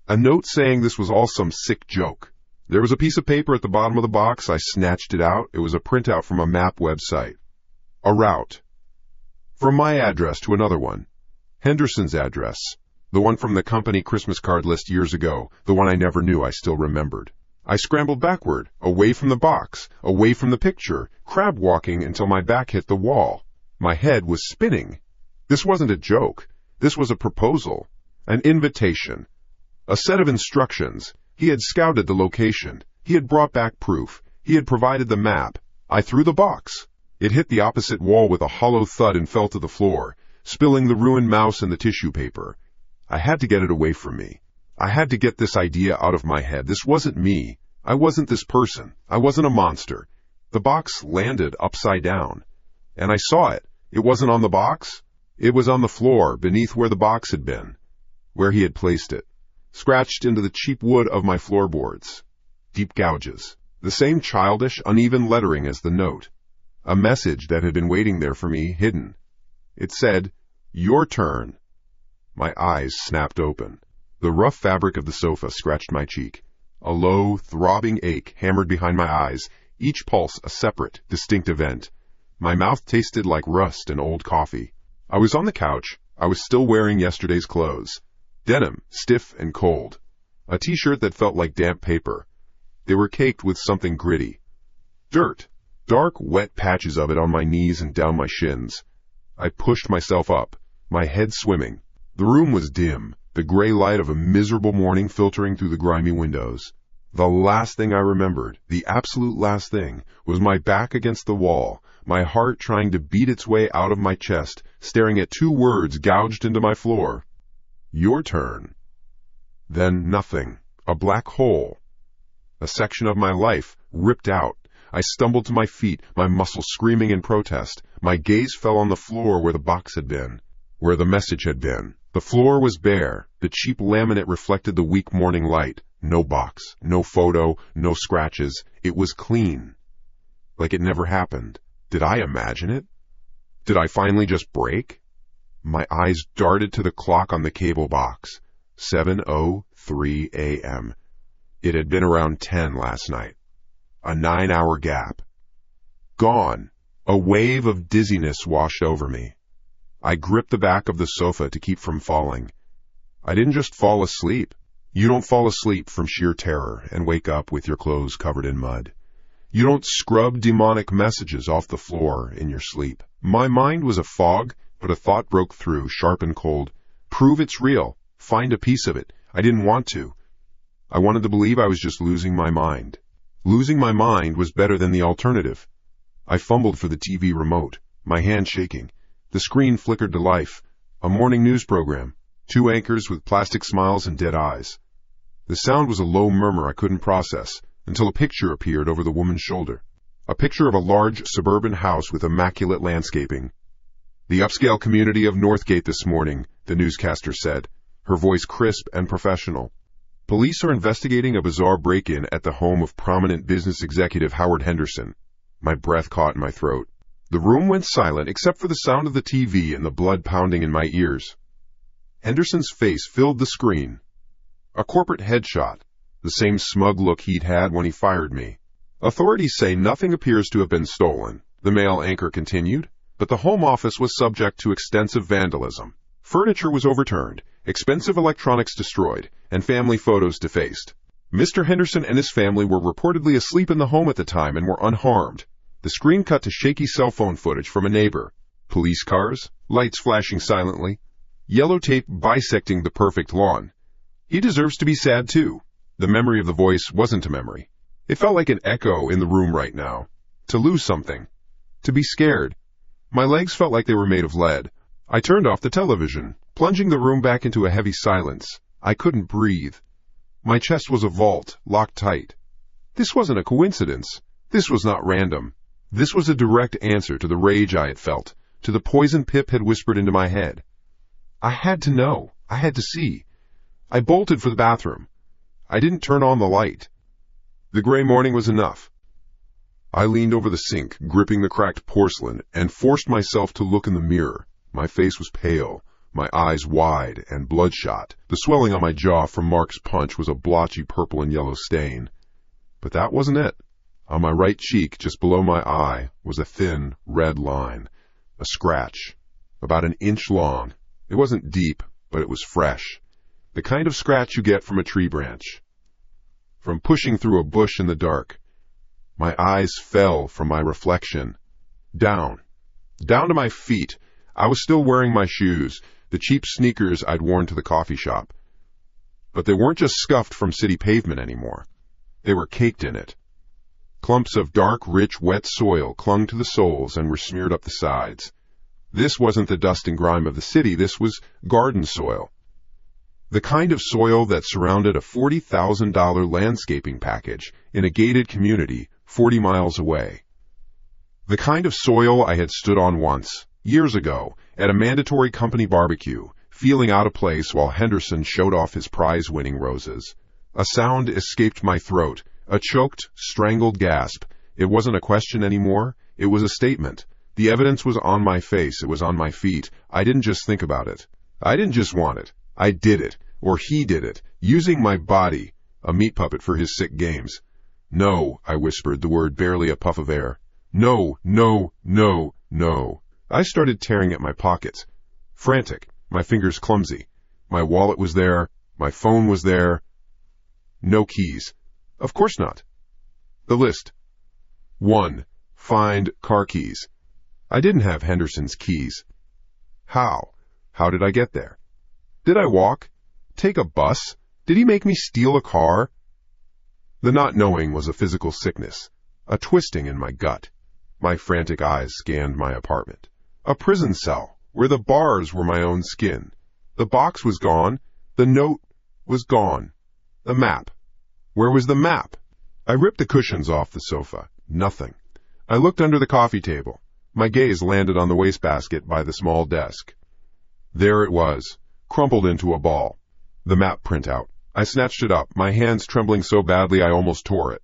A note saying this was all some sick joke. There was a piece of paper at the bottom of the box. I snatched it out. It was a printout from a map website. A route. From my address to another one. Henderson's address. The one from the company Christmas card list years ago. The one I never knew I still remembered. I scrambled backward, away from the box, away from the picture, crab walking until my back hit the wall. My head was spinning. This wasn't a joke. This was a proposal. An invitation. A set of instructions. He had scouted the location. He had brought back proof. He had provided the map. I threw the box. It hit the opposite wall with a hollow thud and fell to the floor, spilling the ruined mouse and the tissue paper. I had to get it away from me. I had to get this idea out of my head. This wasn't me. I wasn't this person. I wasn't a monster. The box landed upside down. And I saw it. It wasn't on the box. It was on the floor, beneath where the box had been, where he had placed it, scratched into the cheap wood of my floorboards. Deep gouges. The same childish, uneven lettering as the note. A message that had been waiting there for me, hidden. It said, "Your turn." My eyes snapped open. The rough fabric of the sofa scratched my cheek. A low, throbbing ache hammered behind my eyes, each pulse a separate, distinct event. My mouth tasted like rust and old coffee. I was on the couch. I was still wearing yesterday's clothes. Denim, stiff and cold. A t-shirt that felt like damp paper. They were caked with something gritty. Dirt. Dark, wet patches of it on my knees and down my shins. I pushed myself up, my head swimming. The room was dim, the gray light of a miserable morning filtering through the grimy windows. The last thing I remembered, the absolute last thing, was my back against the wall, my heart trying to beat its way out of my chest, staring at two words gouged into my floor. Your turn. Then nothing. A black hole. A section of my life ripped out. I stumbled to my feet, my muscles screaming in protest. My gaze fell on the floor where the box had been, where the message had been. The floor was bare. The cheap laminate reflected the weak morning light. No box, no photo, no scratches. It was clean. Like it never happened. Did I imagine it? Did I finally just break? My eyes darted to the clock on the cable box. 7:03 a.m. It had been around 10 last night. A 9-hour gap. Gone. A wave of dizziness washed over me. I gripped the back of the sofa to keep from falling. I didn't just fall asleep. You don't fall asleep from sheer terror and wake up with your clothes covered in mud. You don't scrub demonic messages off the floor in your sleep. My mind was a fog, but a thought broke through, sharp and cold. Prove it's real. Find a piece of it. I didn't want to. I wanted to believe I was just losing my mind. Losing my mind was better than the alternative. I fumbled for the TV remote, my hand shaking. The screen flickered to life. A morning news program. Two anchors with plastic smiles and dead eyes. The sound was a low murmur I couldn't process, until a picture appeared over the woman's shoulder. A picture of a large suburban house with immaculate landscaping. The upscale community of Northgate this morning, the newscaster said, her voice crisp and professional. Police are investigating a bizarre break-in at the home of prominent business executive Howard Henderson. My breath caught in my throat. The room went silent except for the sound of the TV and the blood pounding in my ears. Henderson's face filled the screen. A corporate headshot, the same smug look he'd had when he fired me. Authorities say nothing appears to have been stolen, the Mail anchor continued, but the Home Office was subject to extensive vandalism. Furniture was overturned, expensive electronics destroyed, and family photos defaced. Mr. Henderson and his family were reportedly asleep in the home at the time and were unharmed. The screen cut to shaky cell phone footage from a neighbor. Police cars, lights flashing silently, yellow tape bisecting the perfect lawn. He deserves to be sad too. The memory of the voice wasn't a memory. It felt like an echo in the room right now. To lose something. To be scared. My legs felt like they were made of lead. I turned off the television, plunging the room back into a heavy silence. I couldn't breathe. My chest was a vault, locked tight. This wasn't a coincidence. This was not random. This was a direct answer to the rage I had felt, to the poison Pip had whispered into my head. I had to know. I had to see. I bolted for the bathroom. I didn't turn on the light. The gray morning was enough. I leaned over the sink, gripping the cracked porcelain, and forced myself to look in the mirror. My face was pale, my eyes wide and bloodshot. The swelling on my jaw from Mark's punch was a blotchy purple and yellow stain. But that wasn't it. On my right cheek, just below my eye, was a thin, red line. A scratch. About an inch long. It wasn't deep, but it was fresh. The kind of scratch you get from a tree branch. From pushing through a bush in the dark. My eyes fell from my reflection. Down. Down to my feet. I was still wearing my shoes, the cheap sneakers I'd worn to the coffee shop. But they weren't just scuffed from city pavement anymore. They were caked in it. Clumps of dark, rich, wet soil clung to the soles and were smeared up the sides. This wasn't the dust and grime of the city, this was garden soil. The kind of soil that surrounded a $40,000 landscaping package in a gated community 40 miles away. The kind of soil I had stood on once, years ago, at a mandatory company barbecue, feeling out of place while Henderson showed off his prize-winning roses. A sound escaped my throat, a choked, strangled gasp. It wasn't a question anymore, it was a statement. The evidence was on my face, it was on my feet. I didn't just think about it. I didn't just want it. I did it, or he did it, using my body, a meat puppet for his sick games. No, I whispered, the word barely a puff of air. No, no, no, no. I started tearing at my pockets. Frantic, my fingers clumsy. My wallet was there, my phone was there. No keys. Of course not. The list. 1. Find car keys. I didn't have Henderson's keys. How? How did I get there? Did I walk? Take a bus? Did he make me steal a car? The not knowing was a physical sickness, a twisting in my gut. My frantic eyes scanned my apartment. A prison cell, where the bars were my own skin. The box was gone. The note was gone. The map. Where was the map? I ripped the cushions off the sofa. Nothing. I looked under the coffee table. My gaze landed on the wastebasket by the small desk. There it was, crumpled into a ball. The map printout. I snatched it up, my hands trembling so badly I almost tore it.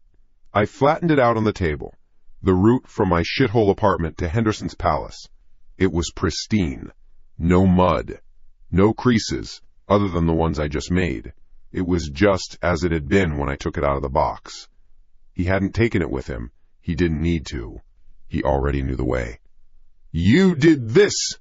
I flattened it out on the table. The route from my shithole apartment to Henderson's palace. It was pristine. No mud. No creases, other than the ones I just made. It was just as it had been when I took it out of the box. He hadn't taken it with him. He didn't need to. He already knew the way. You did this!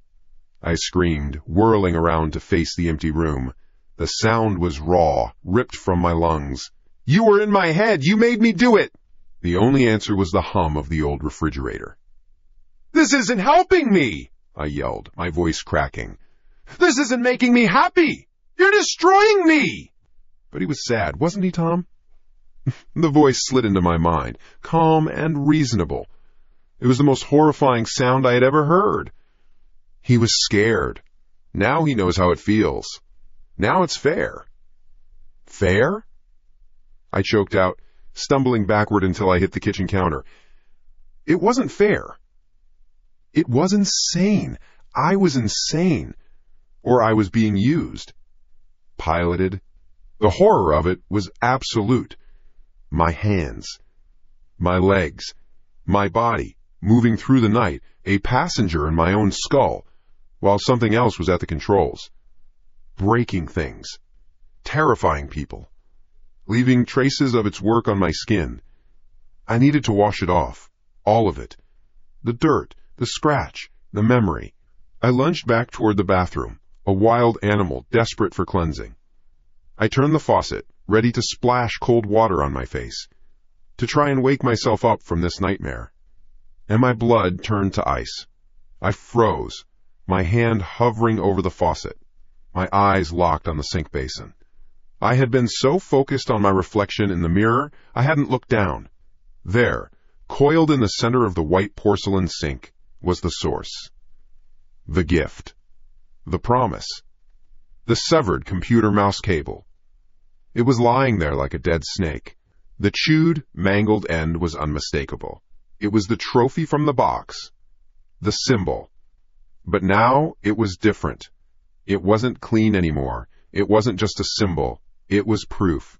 I screamed, whirling around to face the empty room. The sound was raw, ripped from my lungs. You were in my head! You made me do it! The only answer was the hum of the old refrigerator. This isn't helping me! I yelled, my voice cracking. This isn't making me happy! You're destroying me! But he was sad, wasn't he, Tom? The voice slid into my mind, calm and reasonable. It was the most horrifying sound I had ever heard. He was scared. Now he knows how it feels. Now it's fair. Fair? I choked out, stumbling backward until I hit the kitchen counter. It wasn't fair. It was insane. I was insane. Or I was being used. Piloted. The horror of it was absolute. My hands. My legs. My body. Moving through the night. A passenger in my own skull. While something else was at the controls. breaking things, terrifying people, leaving traces of its work on my skin. I needed to wash it off, all of it. The dirt, the scratch, the memory. I lunged back toward the bathroom, a wild animal desperate for cleansing. I turned the faucet, ready to splash cold water on my face, to try and wake myself up from this nightmare. And my blood turned to ice. I froze, my hand hovering over the faucet, my eyes locked on the sink basin. I had been so focused on my reflection in the mirror, I hadn't looked down. There, coiled in the center of the white porcelain sink, was the source. The gift. The promise. The severed computer mouse cable. It was lying there like a dead snake. The chewed, mangled end was unmistakable. It was the trophy from the box. The symbol. But now it was different. It wasn't clean anymore. It wasn't just a symbol. It was proof.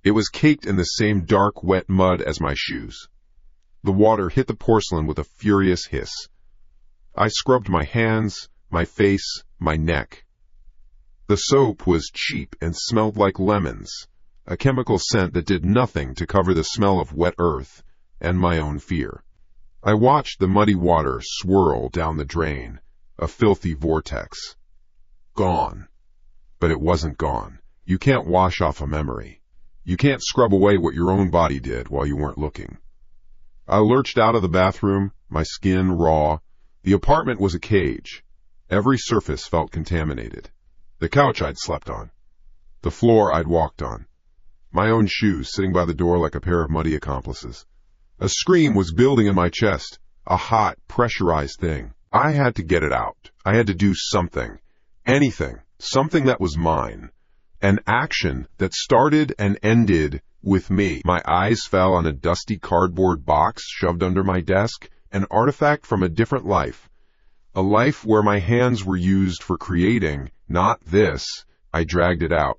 It was caked in the same dark, wet mud as my shoes. The water hit the porcelain with a furious hiss. I scrubbed my hands, my face, my neck. The soap was cheap and smelled like lemons, a chemical scent that did nothing to cover the smell of wet earth and my own fear. I watched the muddy water swirl down the drain, a filthy vortex. Gone. But it wasn't gone. You can't wash off a memory. You can't scrub away what your own body did while you weren't looking. I lurched out of the bathroom, my skin raw. The apartment was a cage. Every surface felt contaminated. The couch I'd slept on. The floor I'd walked on. My own shoes sitting by the door like a pair of muddy accomplices. A scream was building in my chest, a hot, pressurized thing. I had to get it out. I had to do something. Anything. Something that was mine. An action that started and ended with me. My eyes fell on a dusty cardboard box shoved under my desk, an artifact from a different life. A life where my hands were used for creating, not this. I dragged it out.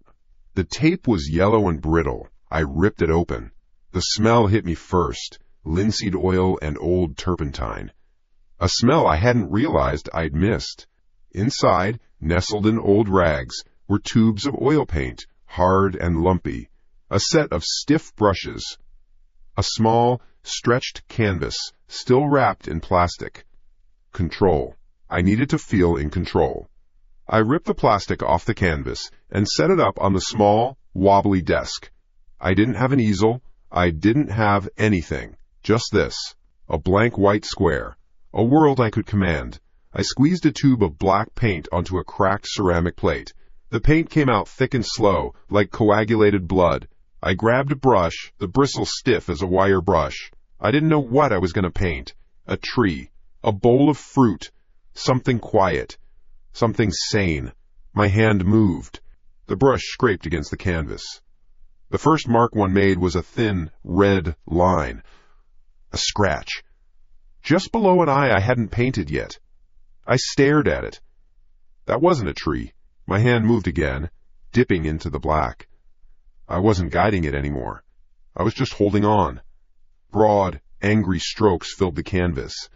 The tape was yellow and brittle. I ripped it open. The smell hit me first, linseed oil and old turpentine. A smell I hadn't realized I'd missed. Inside, nestled in old rags, were tubes of oil paint, hard and lumpy, a set of stiff brushes, a small, stretched canvas, still wrapped in plastic. Control. I needed to feel in control. I ripped the plastic off the canvas and set it up on the small, wobbly desk. I didn't have an easel. I didn't have anything. Just this. A blank white square. A world I could command. I squeezed a tube of black paint onto a cracked ceramic plate. The paint came out thick and slow, like coagulated blood. I grabbed a brush, the bristle stiff as a wire brush. I didn't know what I was going to paint. A tree. A bowl of fruit. Something quiet. Something sane. My hand moved. The brush scraped against the canvas. The first mark one made was a thin, red line. A scratch. Just below an eye I hadn't painted yet. I stared at it. That wasn't a tree. My hand moved again, dipping into the black. I wasn't guiding it anymore. I was just holding on. Broad, angry strokes filled the canvas.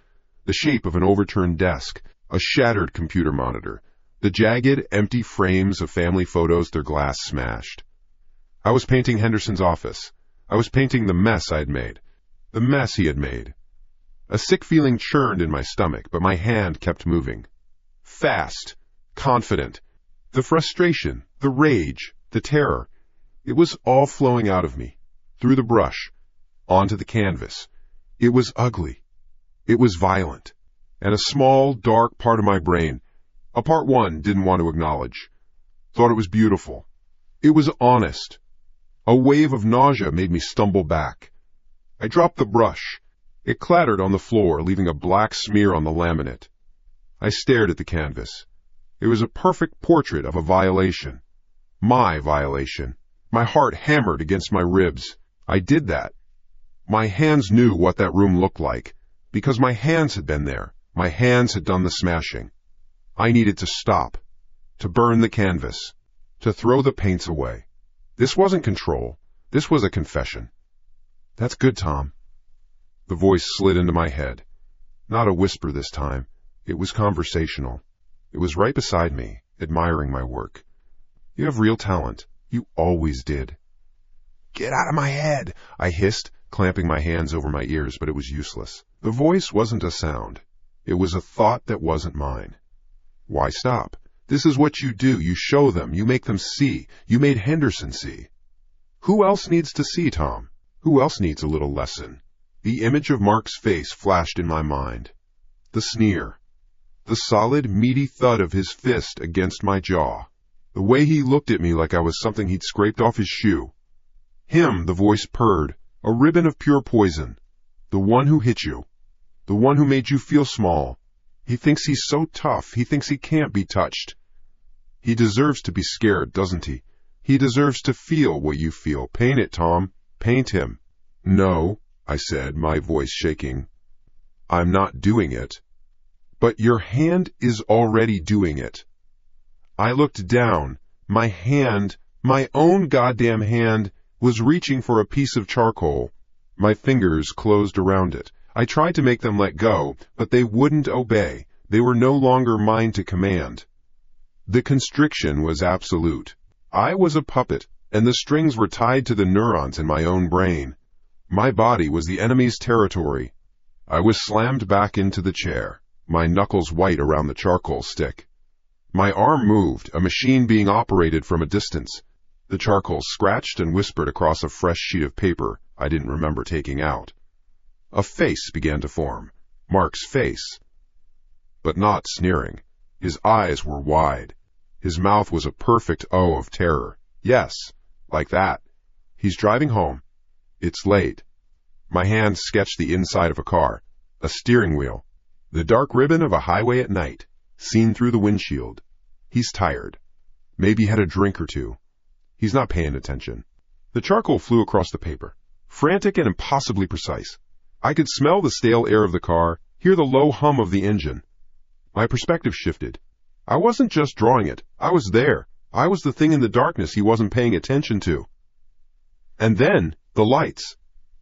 The shape of an overturned desk, a shattered computer monitor, the jagged, empty frames of family photos, their glass smashed. I was painting Henderson's office. I was painting the mess I'd made. The mess he had made. A sick feeling churned in my stomach, but my hand kept moving. Fast, confident. The frustration, the rage, the terror. It was all flowing out of me, through the brush, onto the canvas. It was ugly. It was violent. And a small, dark part of my brain, a part one didn't want to acknowledge, thought it was beautiful. It was honest. A wave of nausea made me stumble back. I dropped the brush. It clattered on the floor, leaving a black smear on the laminate. I stared at the canvas. It was a perfect portrait of a violation. My violation. My heart hammered against my ribs. I did that. My hands knew what that room looked like, because my hands had been there. My hands had done the smashing. I needed to stop, to burn the canvas, to throw the paints away. This wasn't control. This was a confession. That's good, Tom. The voice slid into my head. Not a whisper this time. It was conversational. It was right beside me, admiring my work. You have real talent. You always did. Get out of my head, I hissed, clamping my hands over my ears, but it was useless. The voice wasn't a sound. It was a thought that wasn't mine. Why stop? This is what you do. You show them. You make them see. You made Henderson see. Who else needs to see, Tom? Who else needs a little lesson? The image of Mark's face flashed in my mind. The sneer. The solid, meaty thud of his fist against my jaw. The way he looked at me like I was something he'd scraped off his shoe. Him, the voice purred, a ribbon of pure poison. The one who hit you. The one who made you feel small. He thinks he's so tough. He thinks he can't be touched. He deserves to be scared, doesn't he? He deserves to feel what you feel. Paint it, Tom. Paint him. No, I said, my voice shaking. I'm not doing it. But your hand is already doing it. I looked down. My hand, my own goddamn hand, was reaching for a piece of charcoal. My fingers closed around it. I tried to make them let go, but they wouldn't obey. They were no longer mine to command. The constriction was absolute. I was a puppet, and the strings were tied to the neurons in my own brain. My body was the enemy's territory. I was slammed back into the chair, my knuckles white around the charcoal stick. My arm moved, a machine being operated from a distance. The charcoal scratched and whispered across a fresh sheet of paper I didn't remember taking out. A face began to form, Mark's face. But not sneering. His eyes were wide. His mouth was a perfect O of terror. Yes, like that. He's driving home. It's late. My hand sketched the inside of a car, a steering wheel, the dark ribbon of a highway at night, seen through the windshield. He's tired. Maybe had a drink or two. He's not paying attention. The charcoal flew across the paper, frantic and impossibly precise. I could smell the stale air of the car, hear the low hum of the engine. My perspective shifted. I wasn't just drawing it. I was there. I was the thing in the darkness he wasn't paying attention to. And then, the lights.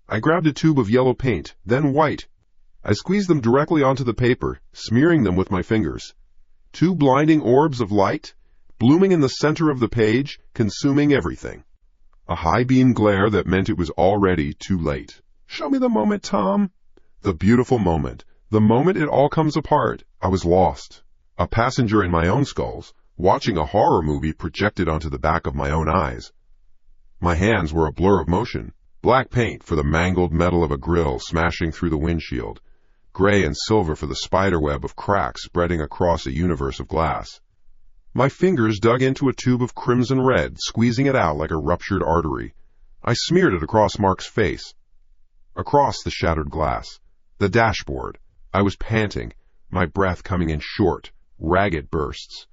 I grabbed a tube of yellow paint, then white. I squeezed them directly onto the paper, smearing them with my fingers. 2 blinding orbs of light, blooming in the center of the page, consuming everything. A high beam glare that meant it was already too late. Show me the moment, Tom. The beautiful moment. The moment it all comes apart. I was lost. A passenger in my own skulls, watching a horror movie projected onto the back of my own eyes. My hands were a blur of motion. Black paint for the mangled metal of a grill smashing through the windshield. Gray and silver for the spiderweb of cracks spreading across a universe of glass. My fingers dug into a tube of crimson red, squeezing it out like a ruptured artery. I smeared it across Mark's face. Across the shattered glass. The dashboard. I was panting, my breath coming in short, ragged bursts.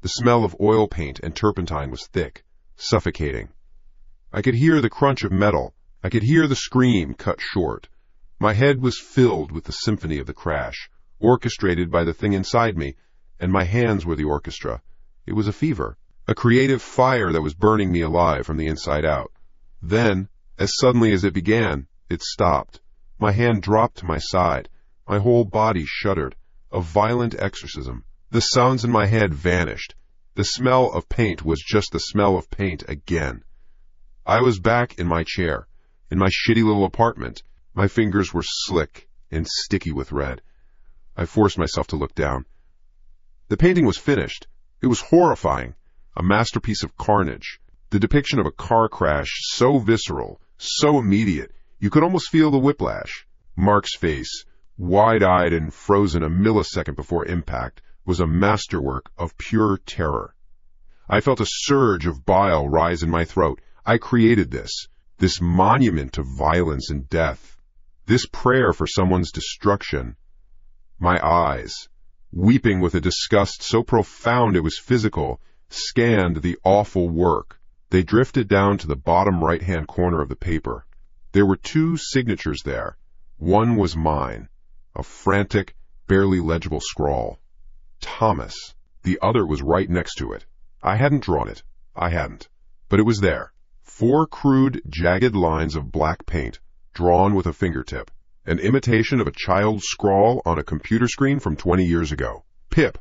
The smell of oil paint and turpentine was thick, suffocating. I could hear the crunch of metal. I could hear the scream cut short. My head was filled with the symphony of the crash, orchestrated by the thing inside me, and my hands were the orchestra. It was a fever, a creative fire that was burning me alive from the inside out. Then, as suddenly as it began, it stopped. My hand dropped to my side. My whole body shuddered. A violent exorcism. The sounds in my head vanished. The smell of paint was just the smell of paint again. I was back in my chair, in my shitty little apartment. My fingers were slick and sticky with red. I forced myself to look down. The painting was finished. It was horrifying. A masterpiece of carnage. The depiction of a car crash so visceral, so immediate, you could almost feel the whiplash. Mark's face, wide-eyed and frozen a millisecond before impact, was a masterwork of pure terror. I felt a surge of bile rise in my throat. I created this monument to violence and death, this prayer for someone's destruction. My eyes, weeping with a disgust so profound it was physical, scanned the awful work. They drifted down to the bottom right-hand corner of the paper. There were 2 signatures there. One was mine, a frantic, barely legible scrawl. Thomas. The other was right next to it. I hadn't drawn it. I hadn't. But it was there. 4 crude, jagged lines of black paint, drawn with a fingertip. An imitation of a child's scrawl on a computer screen from 20 years ago. Pip.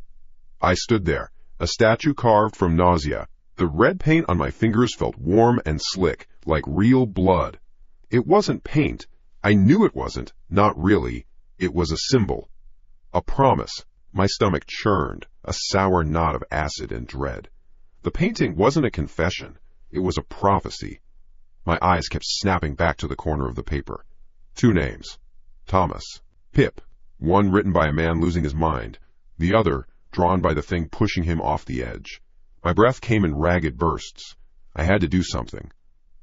I stood there, a statue carved from nausea, The red paint on my fingers felt warm and slick, like real blood. It wasn't paint. I knew it wasn't. Not really. It was a symbol. A promise. My stomach churned, a sour knot of acid and dread. The painting wasn't a confession. It was a prophecy. My eyes kept snapping back to the corner of the paper. 2 names. Thomas. Pip. One written by a man losing his mind. The other drawn by the thing pushing him off the edge. My breath came in ragged bursts. I had to do something.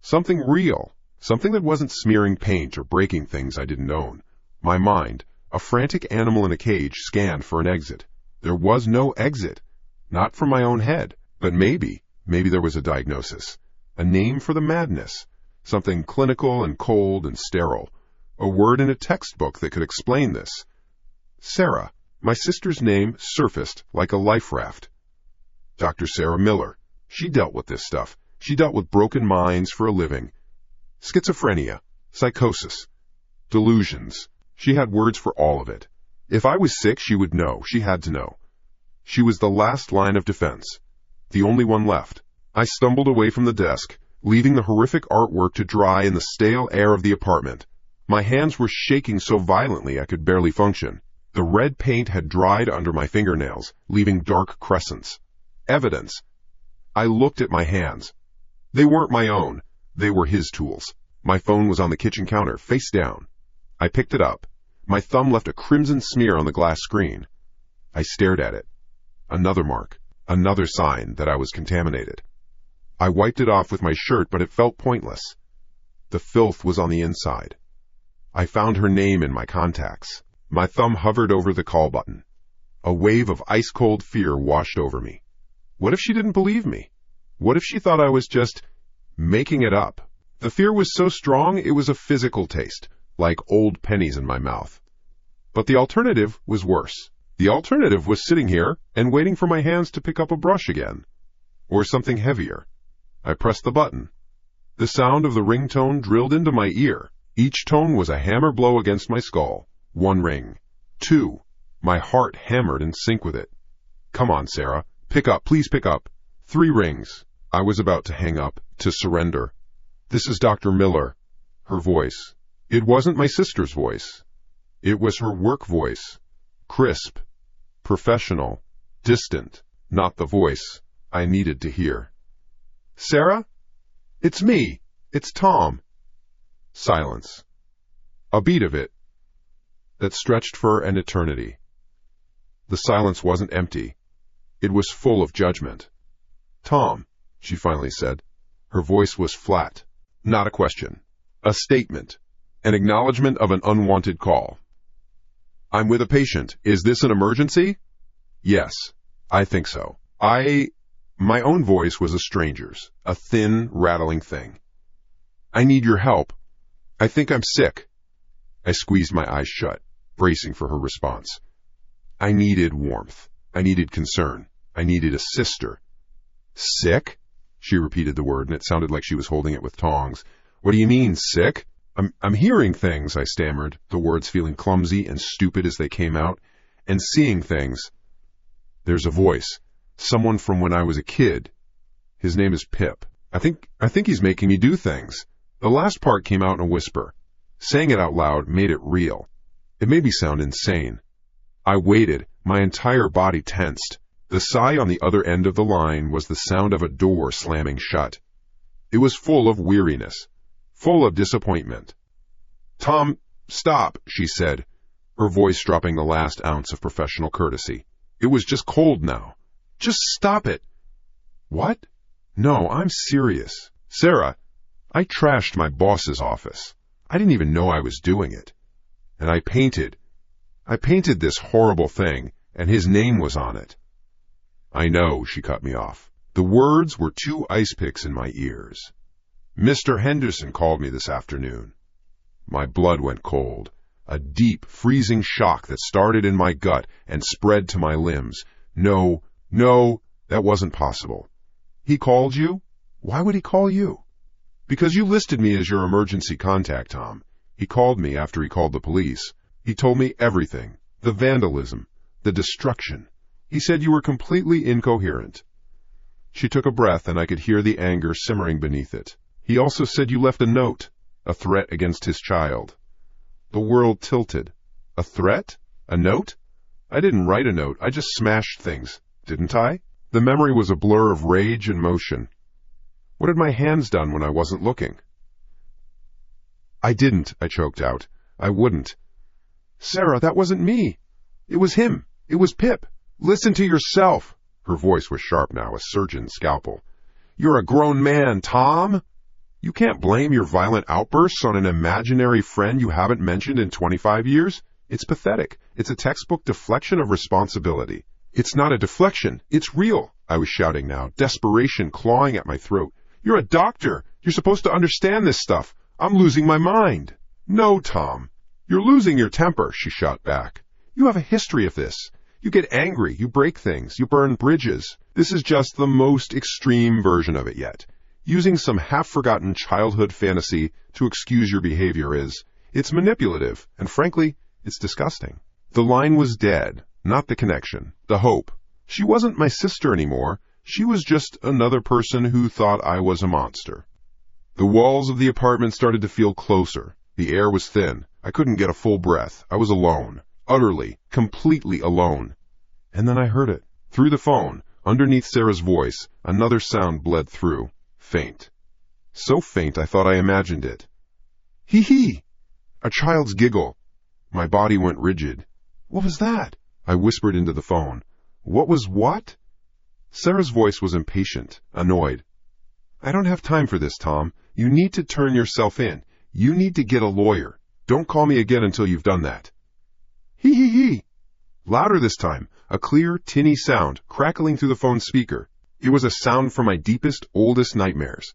Something real. Something that wasn't smearing paint or breaking things I didn't own. My mind, a frantic animal in a cage, scanned for an exit. There was no exit. Not from my own head. But maybe there was a diagnosis. A name for the madness. Something clinical and cold and sterile. A word in a textbook that could explain this. Sarah. My sister's name surfaced like a life raft. Dr. Sarah Miller. She dealt with this stuff. She dealt with broken minds for a living. Schizophrenia. Psychosis. Delusions. She had words for all of it. If I was sick, she would know. She had to know. She was the last line of defense. The only one left. I stumbled away from the desk, leaving the horrific artwork to dry in the stale air of the apartment. My hands were shaking so violently I could barely function. The red paint had dried under my fingernails, leaving dark crescents. Evidence. I looked at my hands. They weren't my own. They were his tools. My phone was on the kitchen counter, face down. I picked it up. My thumb left a crimson smear on the glass screen. I stared at it. Another mark. Another sign that I was contaminated. I wiped it off with my shirt, but it felt pointless. The filth was on the inside. I found her name in my contacts. My thumb hovered over the call button. A wave of ice-cold fear washed over me. What if she didn't believe me? What if she thought I was just making it up? The fear was so strong it was a physical taste, like old pennies in my mouth. But the alternative was worse. The alternative was sitting here and waiting for my hands to pick up a brush again. Or something heavier. I pressed the button. The sound of the ringtone drilled into my ear. Each tone was a hammer blow against my skull. 1 ring. 2. My heart hammered in sync with it. Come on, Sarah. Pick up, please pick up. 3 rings. I was about to hang up, to surrender. This is Dr. Miller. Her voice. It wasn't my sister's voice. It was her work voice. Crisp. Professional. Distant. Not the voice I needed to hear. Sarah? It's me. It's Tom. Silence. A beat of it that stretched for an eternity. The silence wasn't empty. It was full of judgment. Tom, she finally said. Her voice was flat. Not a question. A statement. An acknowledgement of an unwanted call. I'm with a patient. Is this an emergency? Yes, I think so. My own voice was a stranger's, a thin, rattling thing. I need your help. I think I'm sick. I squeezed my eyes shut, bracing for her response. I needed warmth. I needed concern. I needed a sister. Sick? She repeated the word, and it sounded like she was holding it with tongs. What do you mean, sick? I'm hearing things, I stammered, the words feeling clumsy and stupid as they came out, and seeing things. There's a voice. Someone from when I was a kid. His name is Pip. I think he's making me do things. The last part came out in a whisper. Saying it out loud made it real. It made me sound insane. I waited, my entire body tensed. The sigh on the other end of the line was the sound of a door slamming shut. It was full of weariness, full of disappointment. Tom, stop, she said, her voice dropping the last ounce of professional courtesy. It was just cold now. Just stop it. What? No, I'm serious. Sarah, I trashed my boss's office. I didn't even know I was doing it. And I painted this horrible thing, and his name was on it. I know, she cut me off. The words were 2 ice picks in my ears. Mr. Henderson called me this afternoon. My blood went cold. A deep, freezing shock that started in my gut and spread to my limbs. No, that wasn't possible. He called you? Why would he call you? Because you listed me as your emergency contact, Tom. He called me after he called the police. He told me everything. The vandalism. The destruction. He said you were completely incoherent. She took a breath, and I could hear the anger simmering beneath it. He also said you left a note, a threat against his child. The world tilted. A threat? A note? I didn't write a note. I just smashed things, didn't I? The memory was a blur of rage and motion. What had my hands done when I wasn't looking? I didn't, I choked out. I wouldn't. Sarah, that wasn't me. It was him. It was Pip. Listen to yourself. Her voice was sharp now, a surgeon's scalpel. You're a grown man, Tom. You can't blame your violent outbursts on an imaginary friend you haven't mentioned in 25 years. It's pathetic. It's a textbook deflection of responsibility. It's not a deflection. It's real. I was shouting now, desperation clawing at my throat. You're a doctor. You're supposed to understand this stuff. I'm losing my mind. No, Tom. You're losing your temper, she shot back. You have a history of this. You get angry, you break things, you burn bridges. This is just the most extreme version of it yet. Using some half-forgotten childhood fantasy to excuse your behavior it's manipulative, and frankly, it's disgusting. The line was dead, not the connection, the hope. She wasn't my sister anymore. She was just another person who thought I was a monster. The walls of the apartment started to feel closer. The air was thin. I couldn't get a full breath. I was alone. Utterly, completely alone. And then I heard it. Through the phone, underneath Sarah's voice, another sound bled through. Faint. So faint I thought I imagined it. Hee-hee! A child's giggle. My body went rigid. What was that? I whispered into the phone. What was what? Sarah's voice was impatient, annoyed. I don't have time for this, Tom. You need to turn yourself in. You need to get a lawyer. Don't call me again until you've done that. Hee-hee-hee! Louder this time, a clear, tinny sound crackling through the phone's speaker. It was a sound from my deepest, oldest nightmares.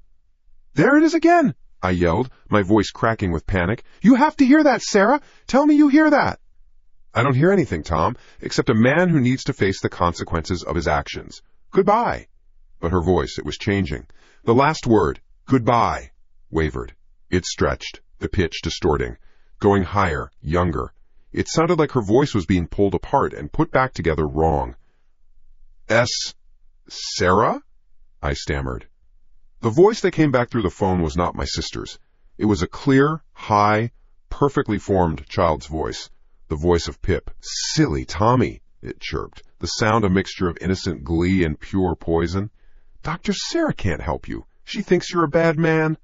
There it is again! I yelled, my voice cracking with panic. You have to hear that, Sarah! Tell me you hear that! I don't hear anything, Tom, except a man who needs to face the consequences of his actions. Goodbye! But her voice, it was changing. The last word, goodbye, wavered. It stretched, the pitch distorting, going higher, younger. It sounded like her voice was being pulled apart and put back together wrong. Sarah? I stammered. The voice that came back through the phone was not my sister's. It was a clear, high, perfectly formed child's voice. The voice of Pip. Silly Tommy, it chirped, the sound a mixture of innocent glee and pure poison. Dr. Sarah can't help you. She thinks you're a bad man.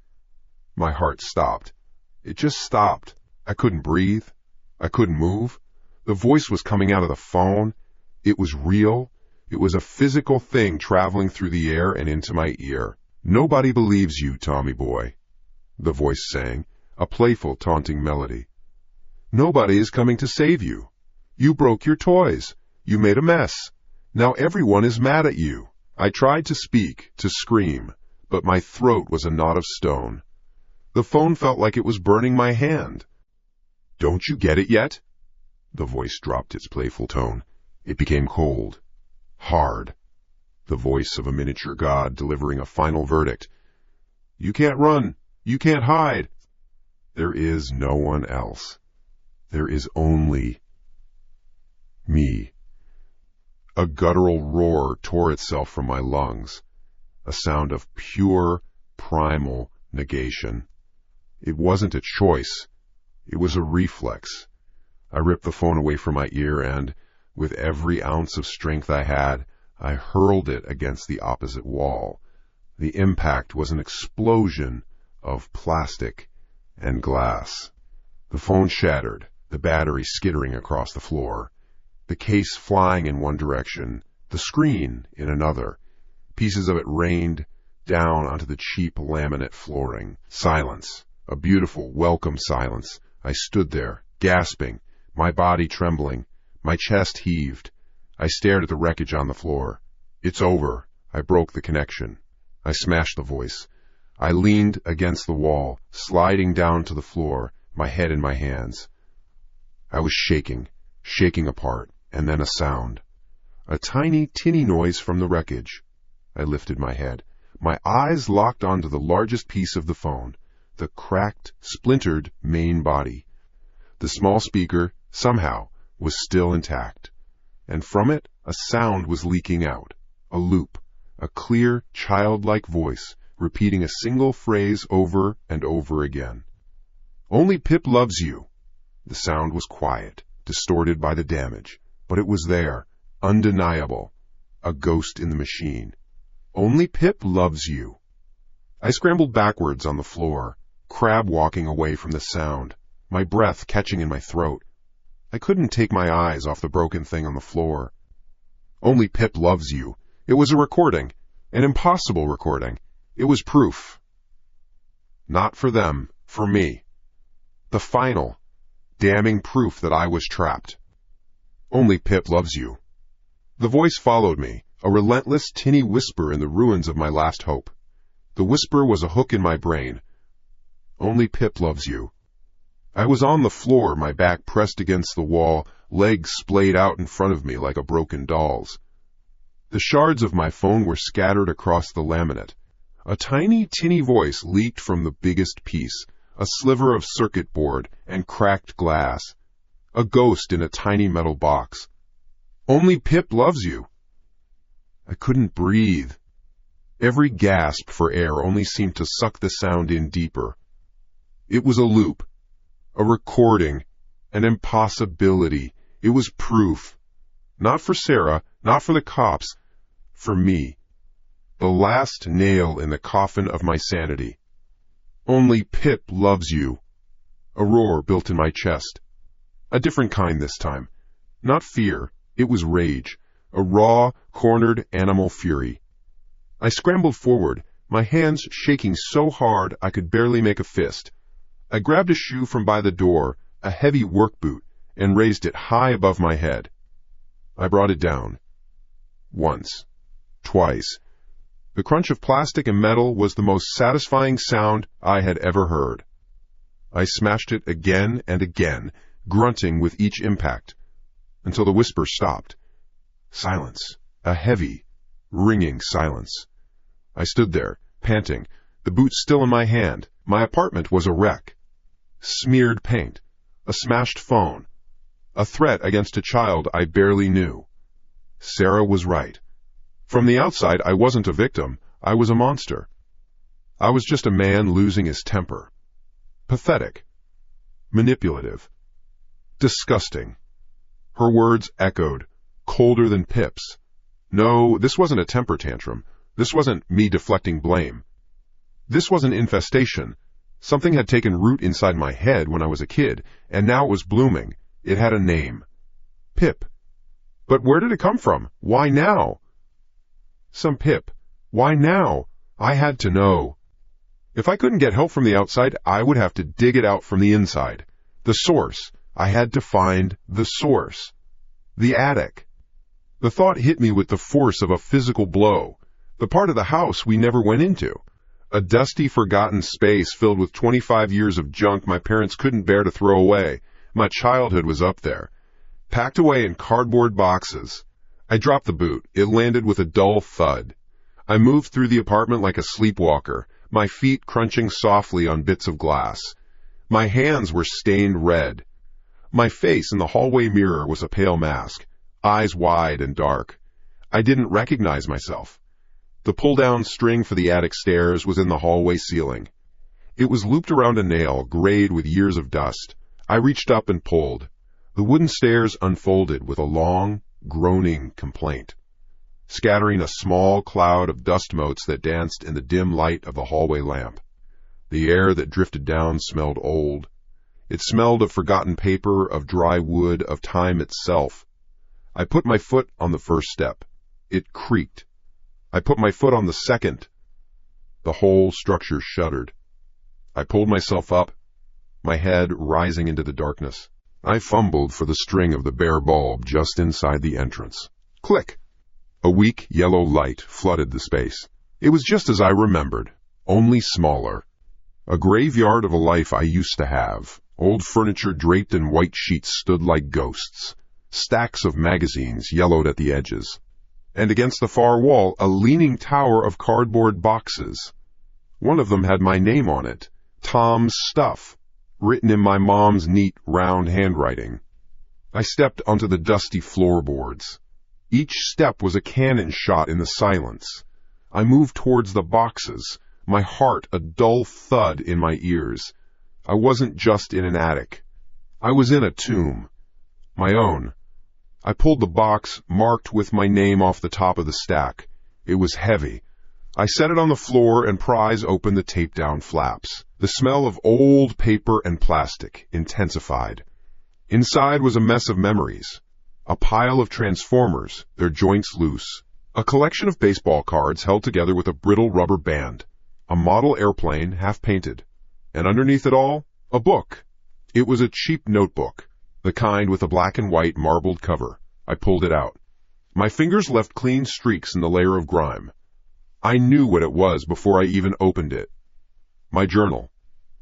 My heart stopped. It just stopped. I couldn't breathe. I couldn't move. The voice was coming out of the phone. It was real. It was a physical thing traveling through the air and into my ear. Nobody believes you, Tommy boy, the voice sang, a playful, taunting melody. Nobody is coming to save you. You broke your toys. You made a mess. Now everyone is mad at you. I tried to speak, to scream, but my throat was a knot of stone. The phone felt like it was burning my hand. Don't you get it yet? The voice dropped its playful tone. It became cold, hard. The voice of a miniature god delivering a final verdict. You can't run. You can't hide. There is no one else. There is only me. A guttural roar tore itself from my lungs, a sound of pure, primal negation. It wasn't a choice. It was a reflex. I ripped the phone away from my ear and, with every ounce of strength I had, I hurled it against the opposite wall. The impact was an explosion of plastic and glass. The phone shattered, the battery skittering across the floor, the case flying in one direction, the screen in another. Pieces of it rained down onto the cheap laminate flooring. Silence, a beautiful, welcome silence. I stood there, gasping, my body trembling, my chest heaved. I stared at the wreckage on the floor. It's over. I broke the connection. I smashed the voice. I leaned against the wall, sliding down to the floor, my head in my hands. I was shaking apart, and then a sound. A tiny, tinny noise from the wreckage. I lifted my head. My eyes locked onto the largest piece of the phone, the cracked, splintered main body. The small speaker, somehow, was still intact, and from it a sound was leaking out, a loop, a clear, childlike voice repeating a single phrase over and over again. "Only Pip loves you." The sound was quiet, distorted by the damage, but it was there, undeniable, a ghost in the machine. "Only Pip loves you." I scrambled backwards on the floor, crab walking away from the sound, my breath catching in my throat. I couldn't take my eyes off the broken thing on the floor. "Only Pip loves you." It was a recording, an impossible recording. It was proof. Not for them, for me. The final, damning proof that I was trapped. "Only Pip loves you." The voice followed me, a relentless, tinny whisper in the ruins of my last hope. The whisper was a hook in my brain. "Only Pip loves you." I was on the floor, my back pressed against the wall, legs splayed out in front of me like a broken doll's. The shards of my phone were scattered across the laminate. A tiny, tinny voice leaked from the biggest piece, a sliver of circuit board and cracked glass. A ghost in a tiny metal box. "Only Pip loves you." I couldn't breathe. Every gasp for air only seemed to suck the sound in deeper. It was a loop, a recording, an impossibility. It was proof. Not for Sarah, not for the cops, for me. The last nail in the coffin of my sanity. "Only Pip loves you." A roar built in my chest. A different kind this time. Not fear, it was rage. A raw, cornered animal fury. I scrambled forward, my hands shaking so hard I could barely make a fist. I grabbed a shoe from by the door, a heavy work boot, and raised it high above my head. I brought it down. Once. Twice. The crunch of plastic and metal was the most satisfying sound I had ever heard. I smashed it again and again, grunting with each impact, until the whisper stopped. Silence. A heavy, ringing silence. I stood there, panting, the boot still in my hand. My apartment was a wreck. Smeared paint, a smashed phone, a threat against a child I barely knew. Sarah was right. From the outside, I wasn't a victim. I was a monster. I was just a man losing his temper. Pathetic. Manipulative. Disgusting. Her words echoed, colder than Pip's. No, this wasn't a temper tantrum. This wasn't me deflecting blame. This was an infestation. Something had taken root inside my head when I was a kid, and now it was blooming. It had a name. Pip. But where did it come from? Why now? Some Pip. Why now? I had to know. If I couldn't get help from the outside, I would have to dig it out from the inside. The source. I had to find the source. The attic. The thought hit me with the force of a physical blow. The part of the house we never went into. A dusty, forgotten space filled with 25 years of junk my parents couldn't bear to throw away. My childhood was up there, packed away in cardboard boxes. I dropped the boot. It landed with a dull thud. I moved through the apartment like a sleepwalker, my feet crunching softly on bits of glass. My hands were stained red. My face in the hallway mirror was a pale mask, eyes wide and dark. I didn't recognize myself. The pull-down string for the attic stairs was in the hallway ceiling. It was looped around a nail, grayed with years of dust. I reached up and pulled. The wooden stairs unfolded with a long, groaning complaint, scattering a small cloud of dust motes that danced in the dim light of the hallway lamp. The air that drifted down smelled old. It smelled of forgotten paper, of dry wood, of time itself. I put my foot on the first step. It creaked. I put my foot on the second. The whole structure shuddered. I pulled myself up, my head rising into the darkness. I fumbled for the string of the bare bulb just inside the entrance. Click! A weak yellow light flooded the space. It was just as I remembered, only smaller. A graveyard of a life I used to have. Old furniture draped in white sheets stood like ghosts. Stacks of magazines yellowed at the edges. And against the far wall, a leaning tower of cardboard boxes. One of them had my name on it, Tom's Stuff, written in my mom's neat, round handwriting. I stepped onto the dusty floorboards. Each step was a cannon shot in the silence. I moved towards the boxes, my heart a dull thud in my ears. I wasn't just in an attic. I was in a tomb. My own. I pulled the box marked with my name off the top of the stack. It was heavy. I set it on the floor and prized open the tape-down flaps. The smell of old paper and plastic intensified. Inside was a mess of memories. A pile of transformers, their joints loose. A collection of baseball cards held together with a brittle rubber band. A model airplane half-painted. And underneath it all, a book. It was a cheap notebook, the kind with a black and white marbled cover. I pulled it out. My fingers left clean streaks in the layer of grime. I knew what it was before I even opened it. My journal,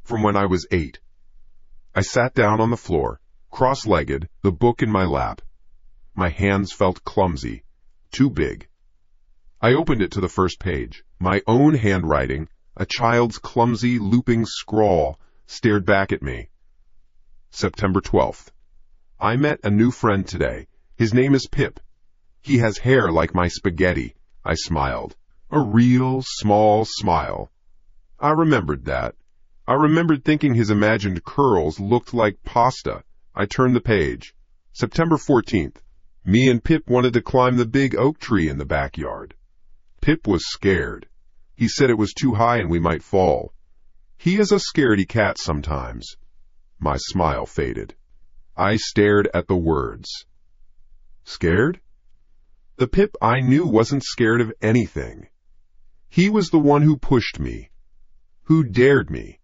from when I was 8. I sat down on the floor, cross-legged, the book in my lap. My hands felt clumsy, too big. I opened it to the first page. My own handwriting, a child's clumsy, looping scrawl, stared back at me. September 12th. I met a new friend today. His name is Pip. He has hair like my spaghetti. I smiled. A real, small smile. I remembered that. I remembered thinking his imagined curls looked like pasta. I turned the page. September 14th. Me and Pip wanted to climb the big oak tree in the backyard. Pip was scared. He said it was too high and we might fall. He is a scaredy cat sometimes. My smile faded. I stared at the words. Scared? The Pip I knew wasn't scared of anything. He was the one who pushed me, who dared me.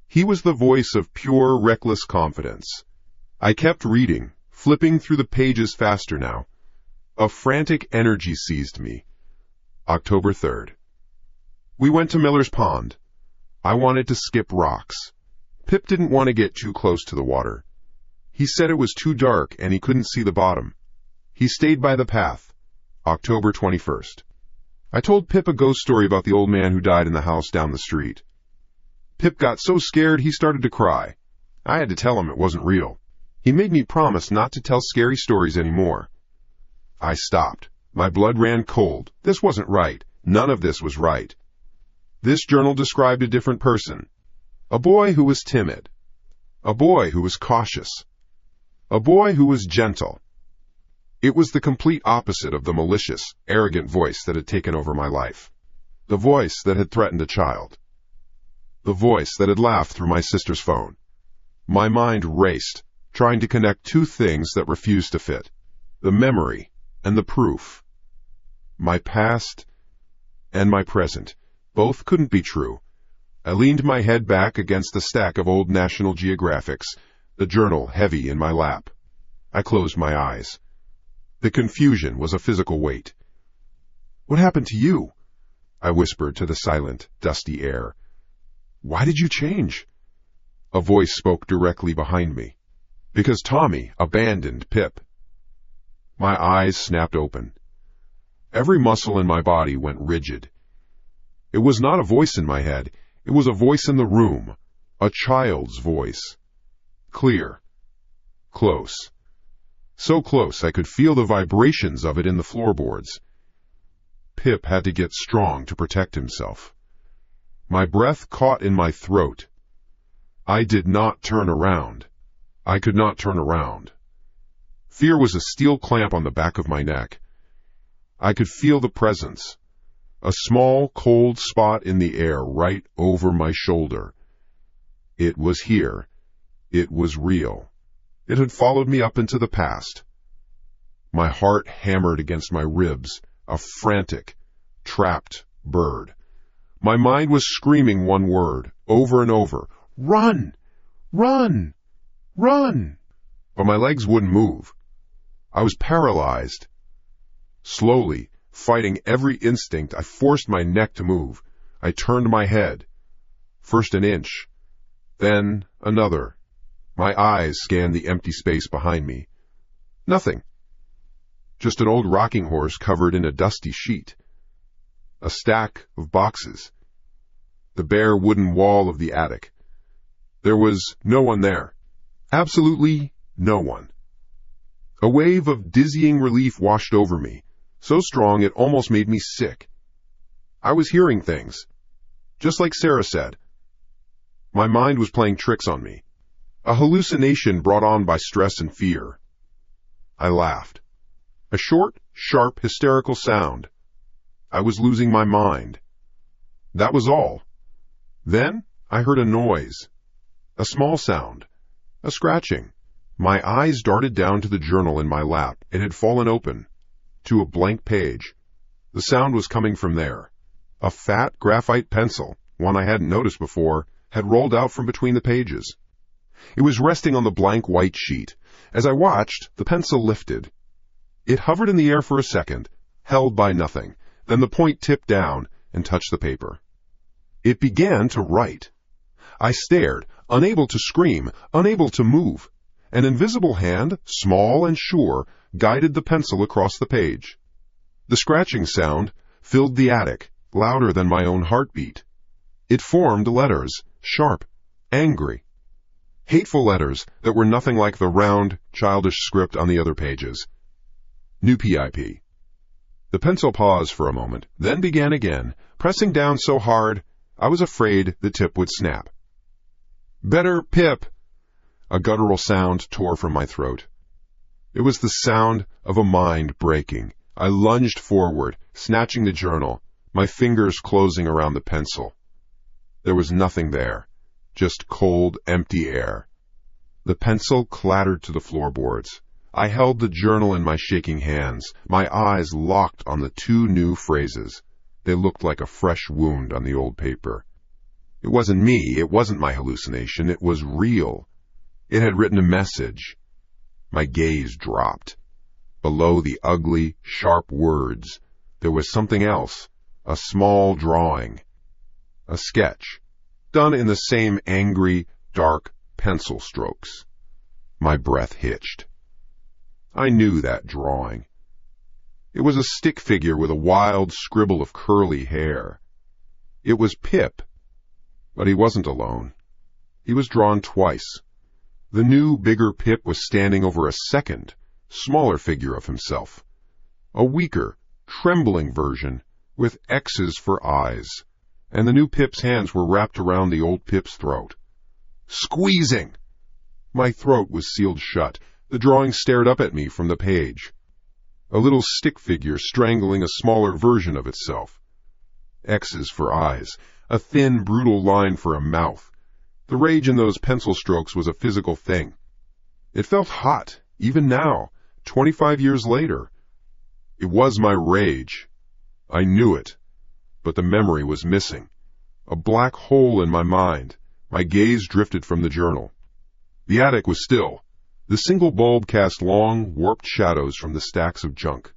He was the voice of pure, reckless confidence. I kept reading, flipping through the pages faster now. A frantic energy seized me. October 3rd. We went to Miller's Pond. I wanted to skip rocks. Pip didn't want to get too close to the water. He said it was too dark and he couldn't see the bottom. He stayed by the path. October 21st. I told Pip a ghost story about the old man who died in the house down the street. Pip got so scared he started to cry. I had to tell him it wasn't real. He made me promise not to tell scary stories anymore. I stopped. My blood ran cold. This wasn't right. None of this was right. This journal described a different person. A boy who was timid. A boy who was cautious. A boy who was gentle. It was the complete opposite of the malicious, arrogant voice that had taken over my life. The voice that had threatened a child. The voice that had laughed through my sister's phone. My mind raced, trying to connect two things that refused to fit. The memory and the proof. My past and my present. Both couldn't be true. I leaned my head back against the stack of old National Geographics, the journal heavy in my lap. I closed my eyes. The confusion was a physical weight. What happened to you? I whispered to the silent, dusty air. Why did you change? A voice spoke directly behind me. Because Tommy abandoned Pip. My eyes snapped open. Every muscle in my body went rigid. It was not a voice in my head. It was a voice in the room. A child's voice. Clear. Close. So close I could feel the vibrations of it in the floorboards. Pip had to get strong to protect himself. My breath caught in my throat. I did not turn around. I could not turn around. Fear was a steel clamp on the back of my neck. I could feel the presence. A small, cold spot in the air right over my shoulder. It was here. It was real. It had followed me up into the past. My heart hammered against my ribs, a frantic, trapped bird. My mind was screaming one word, over and over. Run! Run! Run! But my legs wouldn't move. I was paralyzed. Slowly, fighting every instinct, I forced my neck to move. I turned my head. First an inch, then another. My eyes scanned the empty space behind me. Nothing. Just an old rocking horse covered in a dusty sheet. A stack of boxes. The bare wooden wall of the attic. There was no one there. Absolutely no one. A wave of dizzying relief washed over me, so strong it almost made me sick. I was hearing things. Just like Sarah said. My mind was playing tricks on me. A hallucination brought on by stress and fear. I laughed. A short, sharp, hysterical sound. I was losing my mind. That was all. Then I heard a noise. A small sound. A scratching. My eyes darted down to the journal in my lap. It had fallen open. To a blank page. The sound was coming from there. A fat graphite pencil, one I hadn't noticed before, had rolled out from between the pages. It was resting on the blank white sheet. As I watched, the pencil lifted. It hovered in the air for a second, held by nothing. Then the point tipped down and touched the paper. It began to write. I stared, unable to scream, unable to move. An invisible hand, small and sure, guided the pencil across the page. The scratching sound filled the attic, louder than my own heartbeat. It formed letters, sharp, angry. Hateful letters that were nothing like the round, childish script on the other pages. New PIP. The pencil paused for a moment, then began again, pressing down so hard I was afraid the tip would snap. Better Pip! A guttural sound tore from my throat. It was the sound of a mind breaking. I lunged forward, snatching the journal, my fingers closing around the pencil. There was nothing there, just cold, empty air. The pencil clattered to the floorboards. I held the journal in my shaking hands, my eyes locked on the two new phrases. They looked like a fresh wound on the old paper. It wasn't me, it wasn't my hallucination, it was real. It had written a message. My gaze dropped. Below the ugly, sharp words, there was something else, a small drawing. A sketch, done in the same angry, dark pencil strokes. My breath hitched. I knew that drawing. It was a stick figure with a wild scribble of curly hair. It was Pip. But he wasn't alone. He was drawn twice. The new, bigger Pip was standing over a second, smaller figure of himself. A weaker, trembling version, with X's for eyes. And the new Pip's hands were wrapped around the old Pip's throat. Squeezing! My throat was sealed shut. The drawing stared up at me from the page. A little stick figure strangling a smaller version of itself. X's for eyes. A thin, brutal line for a mouth. The rage in those pencil strokes was a physical thing. It felt hot, even now, 25 years later. It was my rage. I knew it. But the memory was missing. A black hole in my mind. My gaze drifted from the journal. The attic was still. The single bulb cast long, warped shadows from the stacks of junk.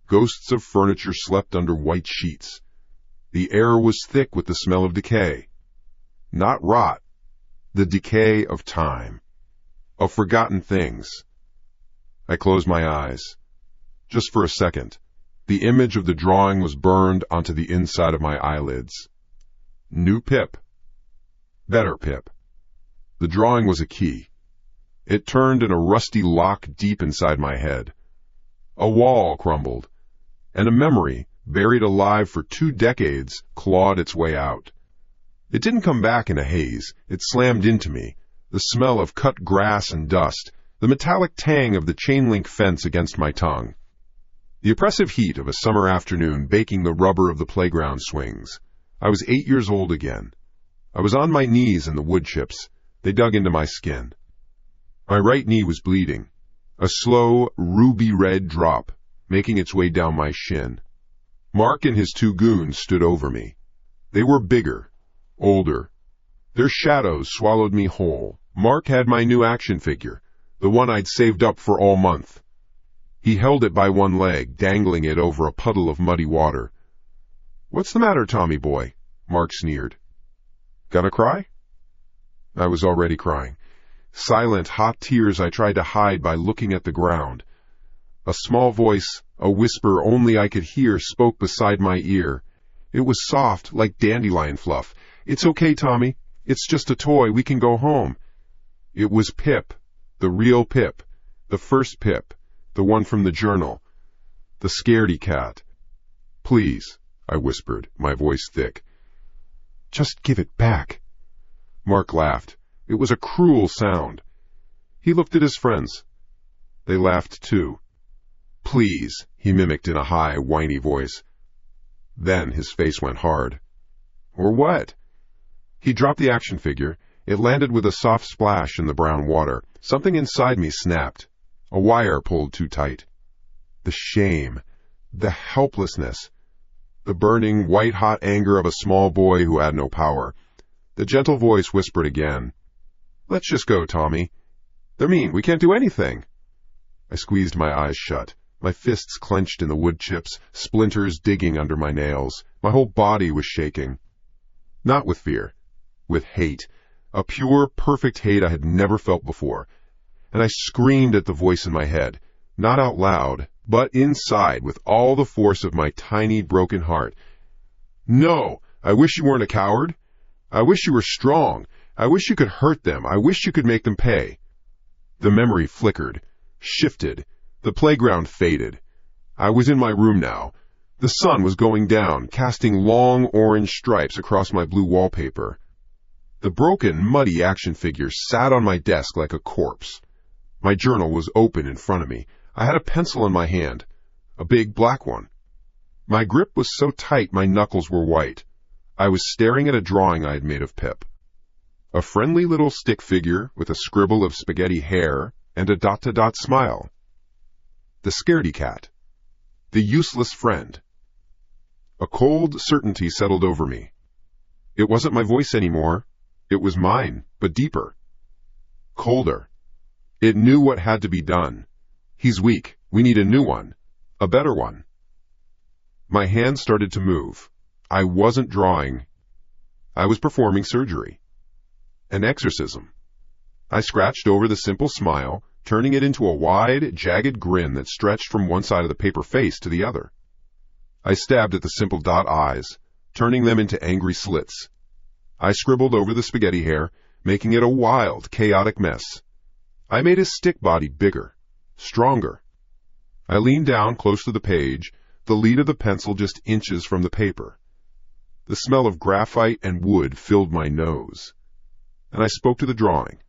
Ghosts of furniture slept under white sheets. The air was thick with the smell of decay. Not rot. The decay of time. Of forgotten things. I closed my eyes. Just for a second. The image of the drawing was burned onto the inside of my eyelids. New Pip. Better Pip. The drawing was a key. It turned in a rusty lock deep inside my head. A wall crumbled, and a memory, buried alive for 2 decades, clawed its way out. It didn't come back in a haze. It slammed into me, the smell of cut grass and dust, the metallic tang of the chain-link fence against my tongue. The oppressive heat of a summer afternoon baking the rubber of the playground swings. I was 8 years old again. I was on my knees in the wood chips. They dug into my skin. My right knee was bleeding, a slow, ruby-red drop making its way down my shin. Mark and his 2 goons stood over me. They were bigger, older. Their shadows swallowed me whole. Mark had my new action figure, the one I'd saved up for all month. He held it by one leg, dangling it over a puddle of muddy water. "What's the matter, Tommy boy?" Mark sneered. "Gonna cry?" I was already crying. Silent, hot tears I tried to hide by looking at the ground. A small voice, a whisper only I could hear, spoke beside my ear. It was soft, like dandelion fluff. "It's okay, Tommy. It's just a toy. We can go home." It was Pip, the real Pip, the first Pip, the one from the journal, the scaredy cat. "Please," I whispered, my voice thick. Just give it back. Mark laughed. It was a cruel sound. He looked at his friends. They laughed too. Please, he mimicked in a high, whiny voice. Then his face went hard. Or what? He dropped the action figure. It landed with a soft splash in the brown water. Something inside me snapped. A wire pulled too tight. The shame, the helplessness, the burning, white-hot anger of a small boy who had no power. The gentle voice whispered again. Let's just go, Tommy. They're mean. We can't do anything. I squeezed my eyes shut. My fists clenched in the wood chips, splinters digging under my nails. My whole body was shaking. Not with fear, with hate. A pure, perfect hate I had never felt before. And I screamed at the voice in my head, not out loud, but inside with all the force of my tiny, broken heart. No! I wish you weren't a coward. I wish you were strong. I wish you could hurt them. I wish you could make them pay. The memory flickered, shifted. The playground faded. I was in my room now. The sun was going down, casting long orange stripes across my blue wallpaper. The broken, muddy action figure sat on my desk like a corpse. My journal was open in front of me. I had a pencil in my hand, a big black one. My grip was so tight my knuckles were white. I was staring at a drawing I had made of Pip. A friendly little stick figure with a scribble of spaghetti hair and a dot-to-dot smile. The scaredy cat. The useless friend. A cold certainty settled over me. It wasn't my voice anymore. It was mine, but deeper. Colder. It knew what had to be done. He's weak. We need a new one. A better one. My hand started to move. I wasn't drawing. I was performing surgery. An exorcism. I scratched over the simple smile, turning it into a wide, jagged grin that stretched from one side of the paper face to the other. I stabbed at the simple dot eyes, turning them into angry slits. I scribbled over the spaghetti hair, making it a wild, chaotic mess. I made his stick body bigger, stronger. I leaned down close to the page, the lead of the pencil just inches from the paper. The smell of graphite and wood filled my nose. And I spoke to the drawing.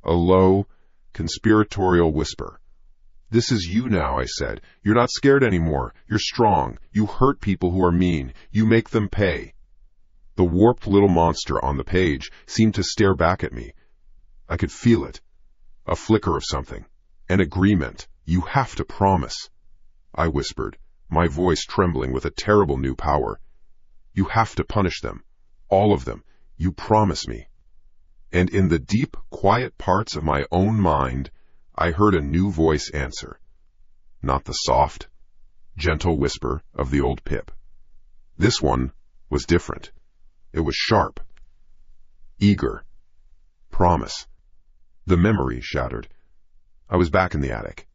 A low, conspiratorial whisper. This is you now, I said. You're not scared anymore. You're strong. You hurt people who are mean. You make them pay. The warped little monster on the page seemed to stare back at me. I could feel it. A flicker of something. An agreement. You have to promise. I whispered, my voice trembling with a terrible new power. You have to punish them. All of them. You promise me. And in the deep, quiet parts of my own mind, I heard a new voice answer. Not the soft, gentle whisper of the old Pip. This one was different. It was sharp. Eager. Promise. The memory shattered. I was back in the attic.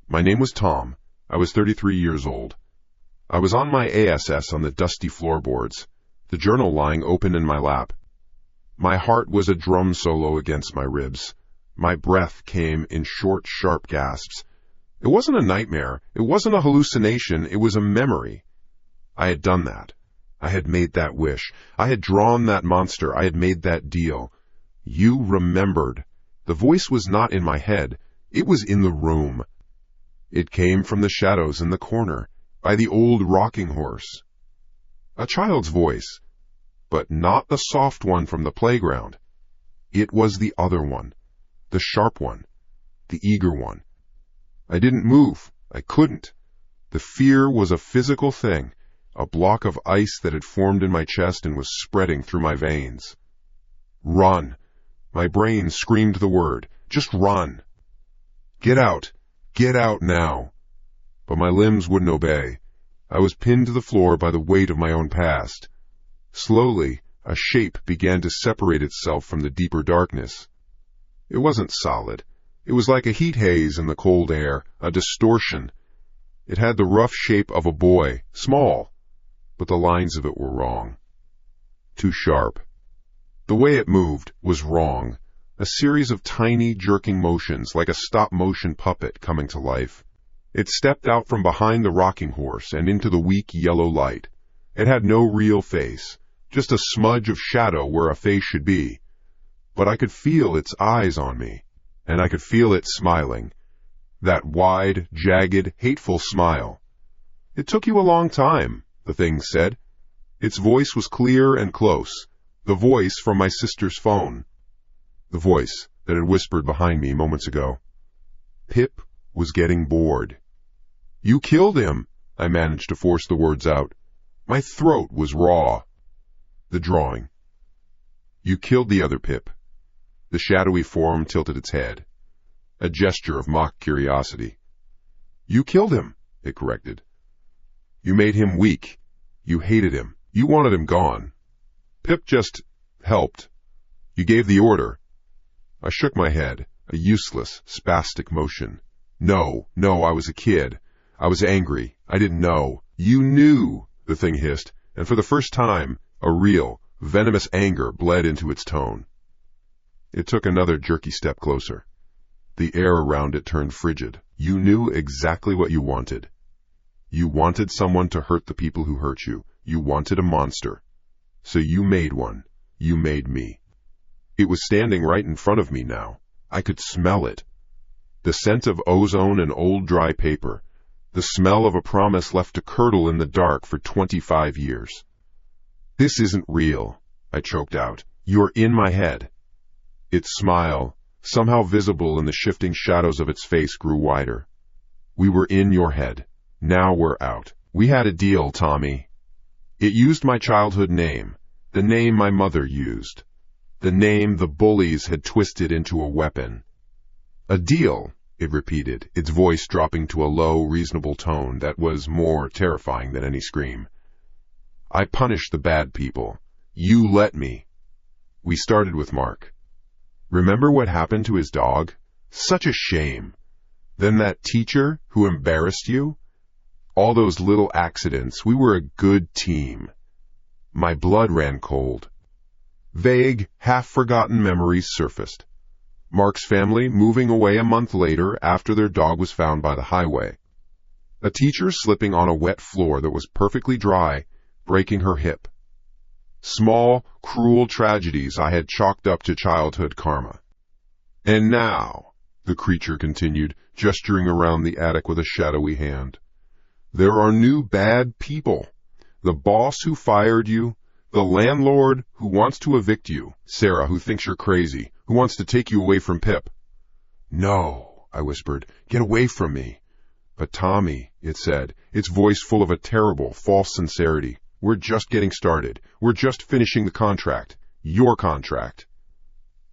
My name was Tom. I was 33 years old. I was on my ASS on the dusty floorboards, the journal lying open in my lap. My heart was a drum solo against my ribs. My breath came in short, sharp gasps. It wasn't a nightmare. It wasn't a hallucination. It was a memory. I had done that. I had made that wish. I had drawn that monster. I had made that deal. You remembered. The voice was not in my head. It was in the room. It came from the shadows in the corner, by the old rocking horse. A child's voice, but not the soft one from the playground. It was the other one, the sharp one, the eager one. I didn't move. I couldn't. The fear was a physical thing, a block of ice that had formed in my chest and was spreading through my veins. Run! My brain screamed the word. Just run! Get out! Get out now! But my limbs wouldn't obey. I was pinned to the floor by the weight of my own past. Slowly, a shape began to separate itself from the deeper darkness. It wasn't solid. It was like a heat haze in the cold air, a distortion. It had the rough shape of a boy, small, but the lines of it were wrong. Too sharp. The way it moved was wrong. A series of tiny, jerking motions, like a stop-motion puppet coming to life. It stepped out from behind the rocking horse and into the weak yellow light. It had no real face, just a smudge of shadow where a face should be. But I could feel its eyes on me, and I could feel it smiling. That wide, jagged, hateful smile. "It took you a long time," the thing said. Its voice was clear and close, the voice from my sister's phone. The voice that had whispered behind me moments ago. Pip was getting bored. "You killed him," I managed to force the words out. My throat was raw. The drawing. "You killed the other Pip." The shadowy form tilted its head. A gesture of mock curiosity. "You killed him," it corrected. "You made him weak. You hated him. You wanted him gone. Pip just helped. You gave the order." I shook my head, a useless, spastic motion. No, I was a kid. I was angry. I didn't know. "You knew," the thing hissed, and for the first time, a real, venomous anger bled into its tone. It took another jerky step closer. The air around it turned frigid. "You knew exactly what you wanted. You wanted someone to hurt the people who hurt you. You wanted a monster. So you made one. You made me." It was standing right in front of me now. I could smell it. The scent of ozone and old dry paper. The smell of a promise left to curdle in the dark for 25 years. "This isn't real," I choked out. "You're in my head." Its smile, somehow visible in the shifting shadows of its face, grew wider. "We were in your head. Now we're out. We had a deal, Tommy." It used my childhood name, the name my mother used, the name the bullies had twisted into a weapon. "A deal," it repeated, its voice dropping to a low, reasonable tone that was more terrifying than any scream. "I punished the bad people. You let me." We started with Mark. Remember what happened to his dog? Such a shame. Then that teacher who embarrassed you? All those little accidents. We were a good team. My blood ran cold. Vague, half-forgotten memories surfaced. Mark's family moving away a month later after their dog was found by the highway. A teacher slipping on a wet floor that was perfectly dry, breaking her hip. Small, cruel tragedies I had chalked up to childhood karma. "And now," the creature continued, gesturing around the attic with a shadowy hand, "there are new bad people. The boss who fired you, the landlord who wants to evict you, Sarah who thinks you're crazy, who wants to take you away from Pip." "No," I whispered, "get away from me." "But Tommy," it said, its voice full of a terrible, false sincerity, "we're just getting started. We're just finishing the contract. Your contract."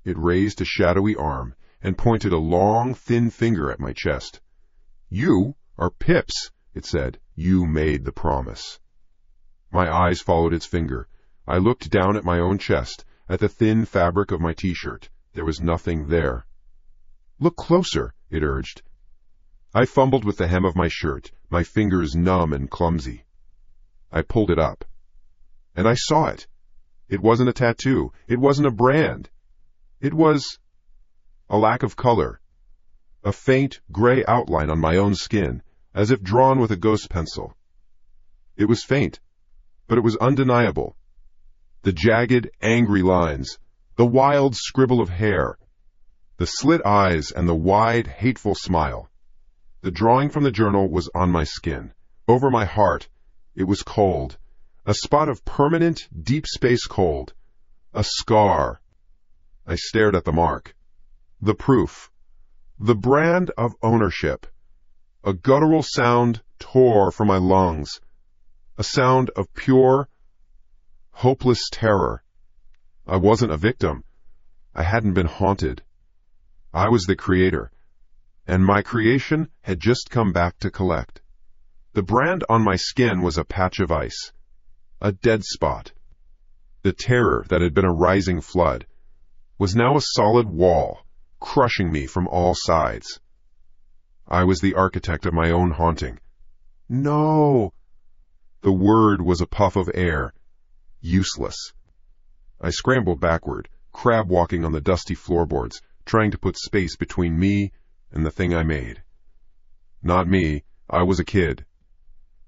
It raised a shadowy arm and pointed a long, thin finger at my chest. "You are Pip's," it said. "You made the promise." My eyes followed its finger. I looked down at my own chest, at the thin fabric of my t-shirt. There was nothing there. "Look closer," it urged. I fumbled with the hem of my shirt, my fingers numb and clumsy. I pulled it up. And I saw it. It wasn't a tattoo. It wasn't a brand. It was a lack of color. A faint, gray outline on my own skin, as if drawn with a ghost pencil. It was faint, but it was undeniable. The jagged, angry lines, the wild scribble of hair, the slit eyes and the wide, hateful smile. The drawing from the journal was on my skin, over my heart. It was cold, a spot of permanent, deep space cold, a scar. I stared at the mark. The proof, the brand of ownership. A guttural sound tore from my lungs, a sound of pure, hopeless terror. I wasn't a victim. I hadn't been haunted. I was the creator, and my creation had just come back to collect. The brand on my skin was a patch of ice, a dead spot. The terror that had been a rising flood was now a solid wall, crushing me from all sides. I was the architect of my own haunting. No! The word was a puff of air. Useless. I scrambled backward, crab-walking on the dusty floorboards, trying to put space between me and the thing I made. Not me. I was a kid.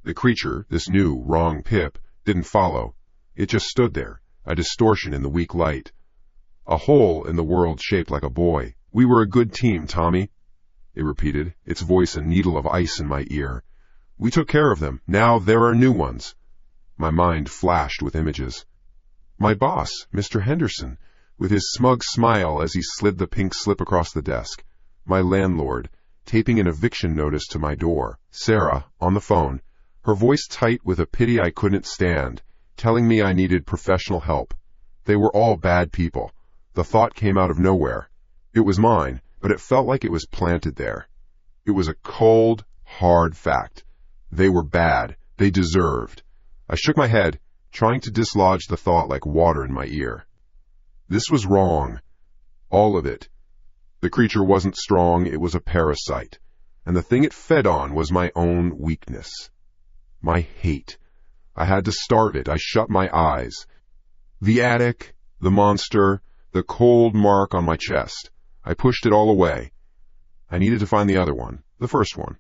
The creature, this new, wrong Pip, didn't follow. It just stood there, a distortion in the weak light. A hole in the world shaped like a boy. "We were a good team, Tommy," it repeated, its voice a needle of ice in my ear. "We took care of them. Now there are new ones." My mind flashed with images. My boss, Mr. Henderson, with his smug smile as he slid the pink slip across the desk. My landlord, taping an eviction notice to my door. Sarah, on the phone, her voice tight with a pity I couldn't stand, telling me I needed professional help. They were all bad people. The thought came out of nowhere. It was mine, but it felt like it was planted there. It was a cold, hard fact. They were bad. They deserved. I shook my head, trying to dislodge the thought like water in my ear. This was wrong. All of it. The creature wasn't strong, it was a parasite. And the thing it fed on was my own weakness. My hate. I had to starve it. I shut my eyes. The attic, the monster, the cold mark on my chest. I pushed it all away. I needed to find the other one, the first one.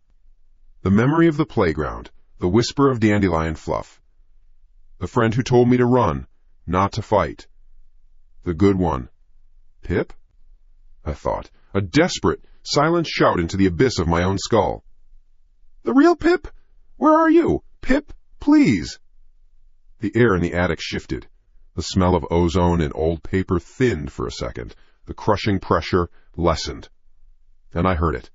The memory of the playground, the whisper of dandelion fluff. The friend who told me to run, not to fight. The good one. Pip? I thought, a desperate, silent shout into the abyss of my own skull. The real Pip? Where are you? Pip, please. The air in the attic shifted. The smell of ozone and old paper thinned for a second. The crushing pressure lessened. And I heard it.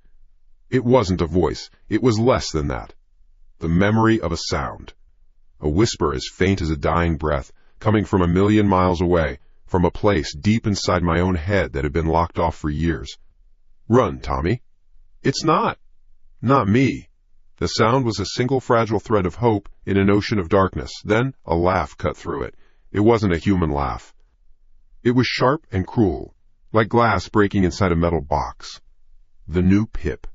It wasn't a voice. It was less than that. The memory of a sound. A whisper as faint as a dying breath, coming from a million miles away, from a place deep inside my own head that had been locked off for years. Run, Tommy. It's not me. The sound was a single fragile thread of hope in an ocean of darkness. Then a laugh cut through it. It wasn't a human laugh. It was sharp and cruel, like glass breaking inside a metal box. The new Pip.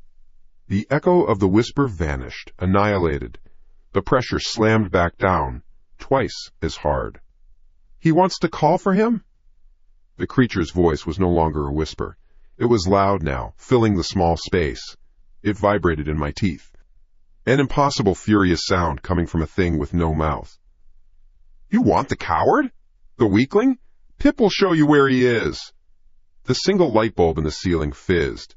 The echo of the whisper vanished, annihilated. The pressure slammed back down, twice as hard. He wants to call for him? The creature's voice was no longer a whisper. It was loud now, filling the small space. It vibrated in my teeth. An impossible, furious sound coming from a thing with no mouth. You want the coward? The weakling? Pip will show you where he is. The single light bulb in the ceiling fizzed.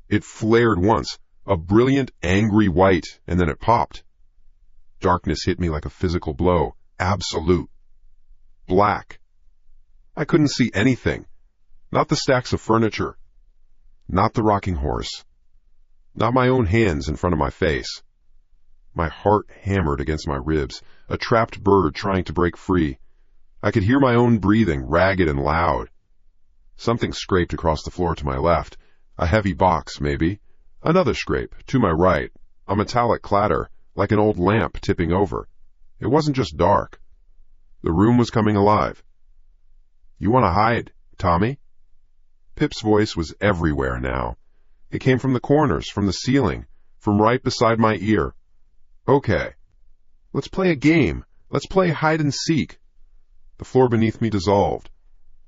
It flared once, a brilliant, angry white, and then it popped. Darkness hit me like a physical blow, absolute. Black. I couldn't see anything. Not the stacks of furniture. Not the rocking horse. Not my own hands in front of my face. My heart hammered against my ribs, a trapped bird trying to break free. I could hear my own breathing, ragged and loud. Something scraped across the floor to my left. A heavy box, maybe. Another scrape, to my right. A metallic clatter, like an old lamp tipping over. It wasn't just dark. The room was coming alive. You want to hide, Tommy? Pip's voice was everywhere now. It came from the corners, from the ceiling, from right beside my ear. Okay. Let's play a game. Let's play hide and seek. The floor beneath me dissolved.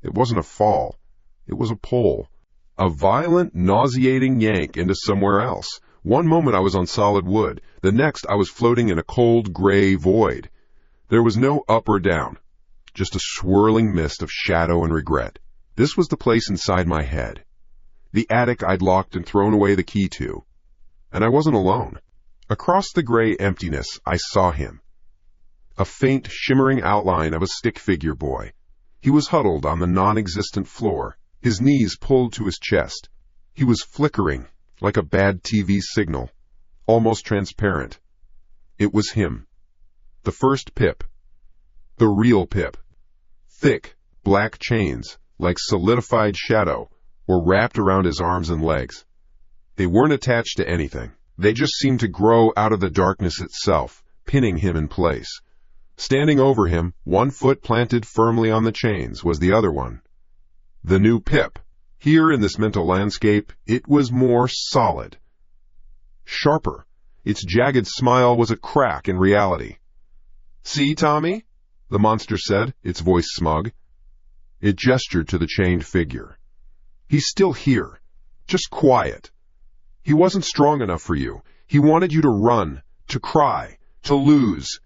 It wasn't a fall. It was a pull. A violent, nauseating yank into somewhere else. One moment I was on solid wood. The next I was floating in a cold, gray void. There was no up or down. Just a swirling mist of shadow and regret. This was the place inside my head. The attic I'd locked and thrown away the key to. And I wasn't alone. Across the gray emptiness, I saw him. A faint, shimmering outline of a stick figure boy. He was huddled on the non-existent floor, his knees pulled to his chest. He was flickering, like a bad TV signal, almost transparent. It was him. The first Pip. The real Pip. Thick, black chains, like solidified shadow, were wrapped around his arms and legs. They weren't attached to anything. They just seemed to grow out of the darkness itself, pinning him in place. Standing over him, one foot planted firmly on the chains, was the other one. The new Pip. Here in this mental landscape, it was more solid. Sharper. Its jagged smile was a crack in reality. See, Tommy? The monster said, its voice smug. It gestured to the chained figure. He's still here. Just quiet. He wasn't strong enough for you. He wanted you to run, to cry, to lose.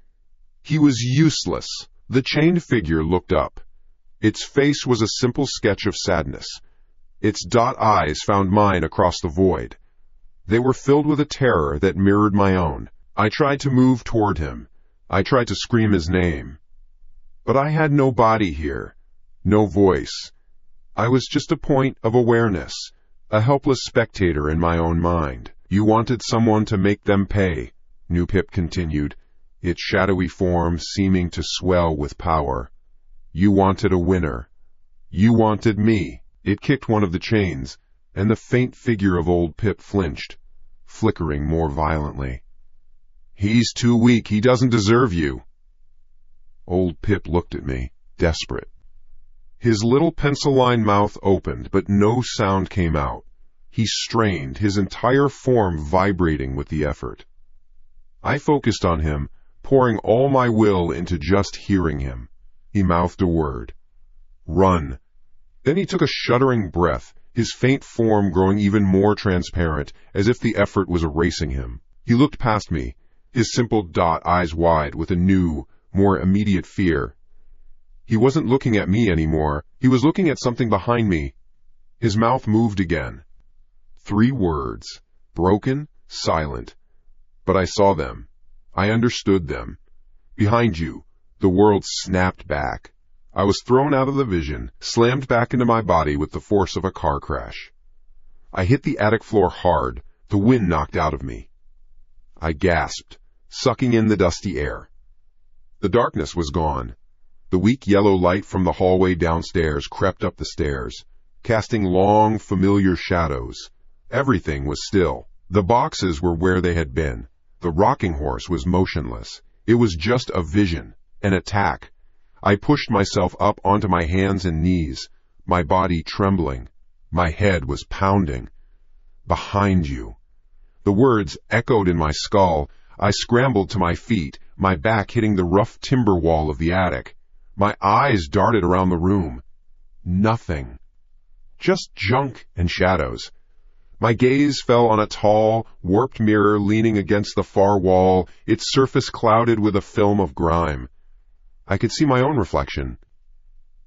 He was useless. The chained figure looked up. Its face was a simple sketch of sadness. Its dot eyes found mine across the void. They were filled with a terror that mirrored my own. I tried to move toward him. I tried to scream his name. But I had no body here, no voice. I was just a point of awareness, a helpless spectator in my own mind. You wanted someone to make them pay, New Pip continued, its shadowy form seeming to swell with power. You wanted a winner. You wanted me. It kicked one of the chains, and the faint figure of old Pip flinched, flickering more violently. He's too weak. He doesn't deserve you. Old Pip looked at me, desperate. His little pencil-lined mouth opened, but no sound came out. He strained, his entire form vibrating with the effort. I focused on him, pouring all my will into just hearing him. He mouthed a word. Run. Then he took a shuddering breath, his faint form growing even more transparent, as if the effort was erasing him. He looked past me, his simple dot eyes wide with a new, more immediate fear. He wasn't looking at me anymore. He was looking at something behind me. His mouth moved again. 3 words, broken, silent. But I saw them. I understood them. Behind you, the world snapped back. I was thrown out of the vision, slammed back into my body with the force of a car crash. I hit the attic floor hard, the wind knocked out of me. I gasped, sucking in the dusty air. The darkness was gone. The weak yellow light from the hallway downstairs crept up the stairs, casting long, familiar shadows. Everything was still. The boxes were where they had been. The rocking horse was motionless. It was just a vision, an attack. I pushed myself up onto my hands and knees, my body trembling. My head was pounding. Behind you. The words echoed in my skull. I scrambled to my feet, my back hitting the rough timber wall of the attic. My eyes darted around the room. Nothing. Just junk and shadows. My gaze fell on a tall, warped mirror leaning against the far wall, its surface clouded with a film of grime. I could see my own reflection.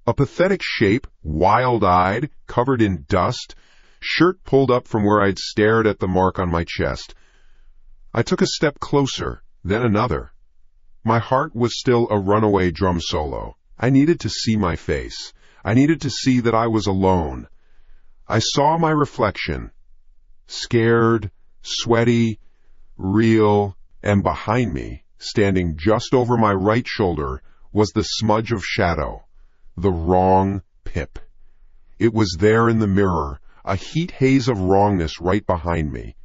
A pathetic shape, wild-eyed, covered in dust, shirt pulled up from where I'd stared at the mark on my chest. I took a step closer, then another. My heart was still a runaway drum solo. I needed to see my face. I needed to see that I was alone. I saw my reflection. Scared, sweaty, real, and behind me, standing just over my right shoulder, was the smudge of shadow, the wrong Pip. It was there in the mirror, a heat haze of wrongness right behind me.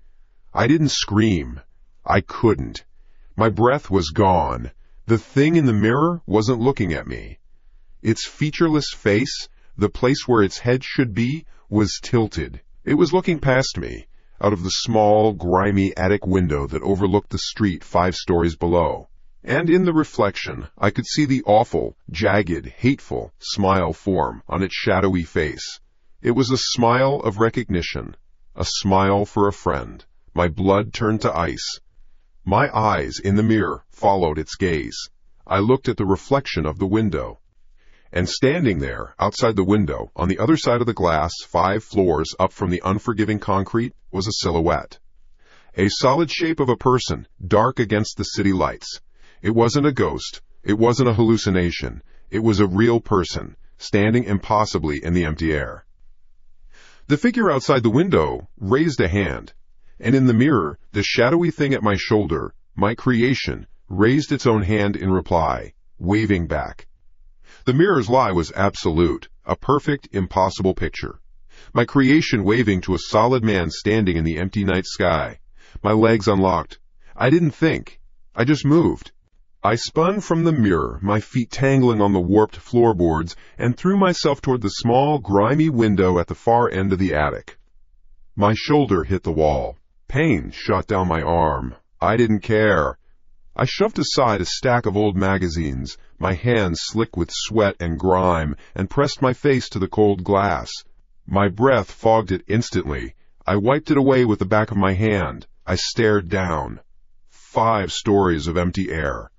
I didn't scream. I couldn't. My breath was gone. The thing in the mirror wasn't looking at me. Its featureless face, the place where its head should be, was tilted. It was looking past me, out of the small, grimy attic window that overlooked the street 5 stories below. And in the reflection, I could see the awful, jagged, hateful smile form on its shadowy face. It was a smile of recognition, a smile for a friend. My blood turned to ice. My eyes, in the mirror, followed its gaze. I looked at the reflection of the window. And standing there, outside the window, on the other side of the glass, 5 floors up from the unforgiving concrete, was a silhouette. A solid shape of a person, dark against the city lights. It wasn't a ghost. It wasn't a hallucination. It was a real person, standing impossibly in the empty air. The figure outside the window raised a hand, and in the mirror, the shadowy thing at my shoulder, my creation, raised its own hand in reply, waving back. The mirror's lie was absolute, a perfect, impossible picture. My creation waving to a solid man standing in the empty night sky. My legs unlocked. I didn't think. I just moved. I spun from the mirror, my feet tangling on the warped floorboards, and threw myself toward the small, grimy window at the far end of the attic. My shoulder hit the wall. Pain shot down my arm. I didn't care. I shoved aside a stack of old magazines, my hands slick with sweat and grime, and pressed my face to the cold glass. My breath fogged it instantly. I wiped it away with the back of my hand. I stared down. 5 stories of empty air.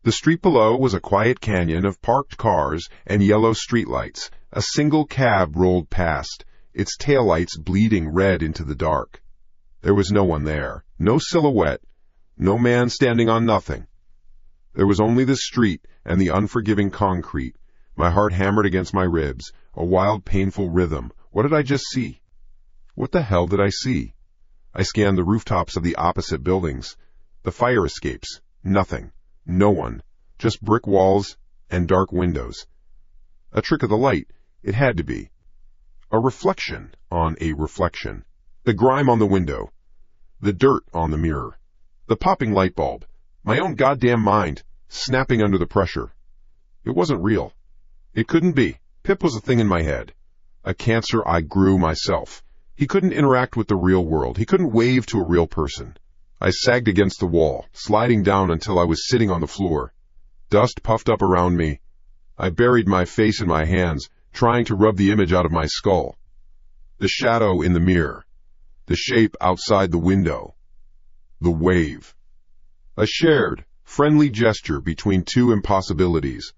The street below was a quiet canyon of parked cars and yellow streetlights. A single cab rolled past, its taillights bleeding red into the dark. There was no one there, no silhouette, no man standing on nothing. There was only the street and the unforgiving concrete. My heart hammered against my ribs, a wild, painful rhythm. What did I just see? What the hell did I see? I scanned the rooftops of the opposite buildings. The fire escapes. Nothing. No one. Just brick walls and dark windows. A trick of the light. It had to be. A reflection on a reflection. The grime on the window. The dirt on the mirror. The popping light bulb. My own goddamn mind, snapping under the pressure. It wasn't real. It couldn't be. Pip was a thing in my head. A cancer I grew myself. He couldn't interact with the real world. He couldn't wave to a real person. I sagged against the wall, sliding down until I was sitting on the floor. Dust puffed up around me. I buried my face in my hands, trying to rub the image out of my skull. The shadow in the mirror. The shape outside the window. The wave. A shared, friendly gesture between two impossibilities.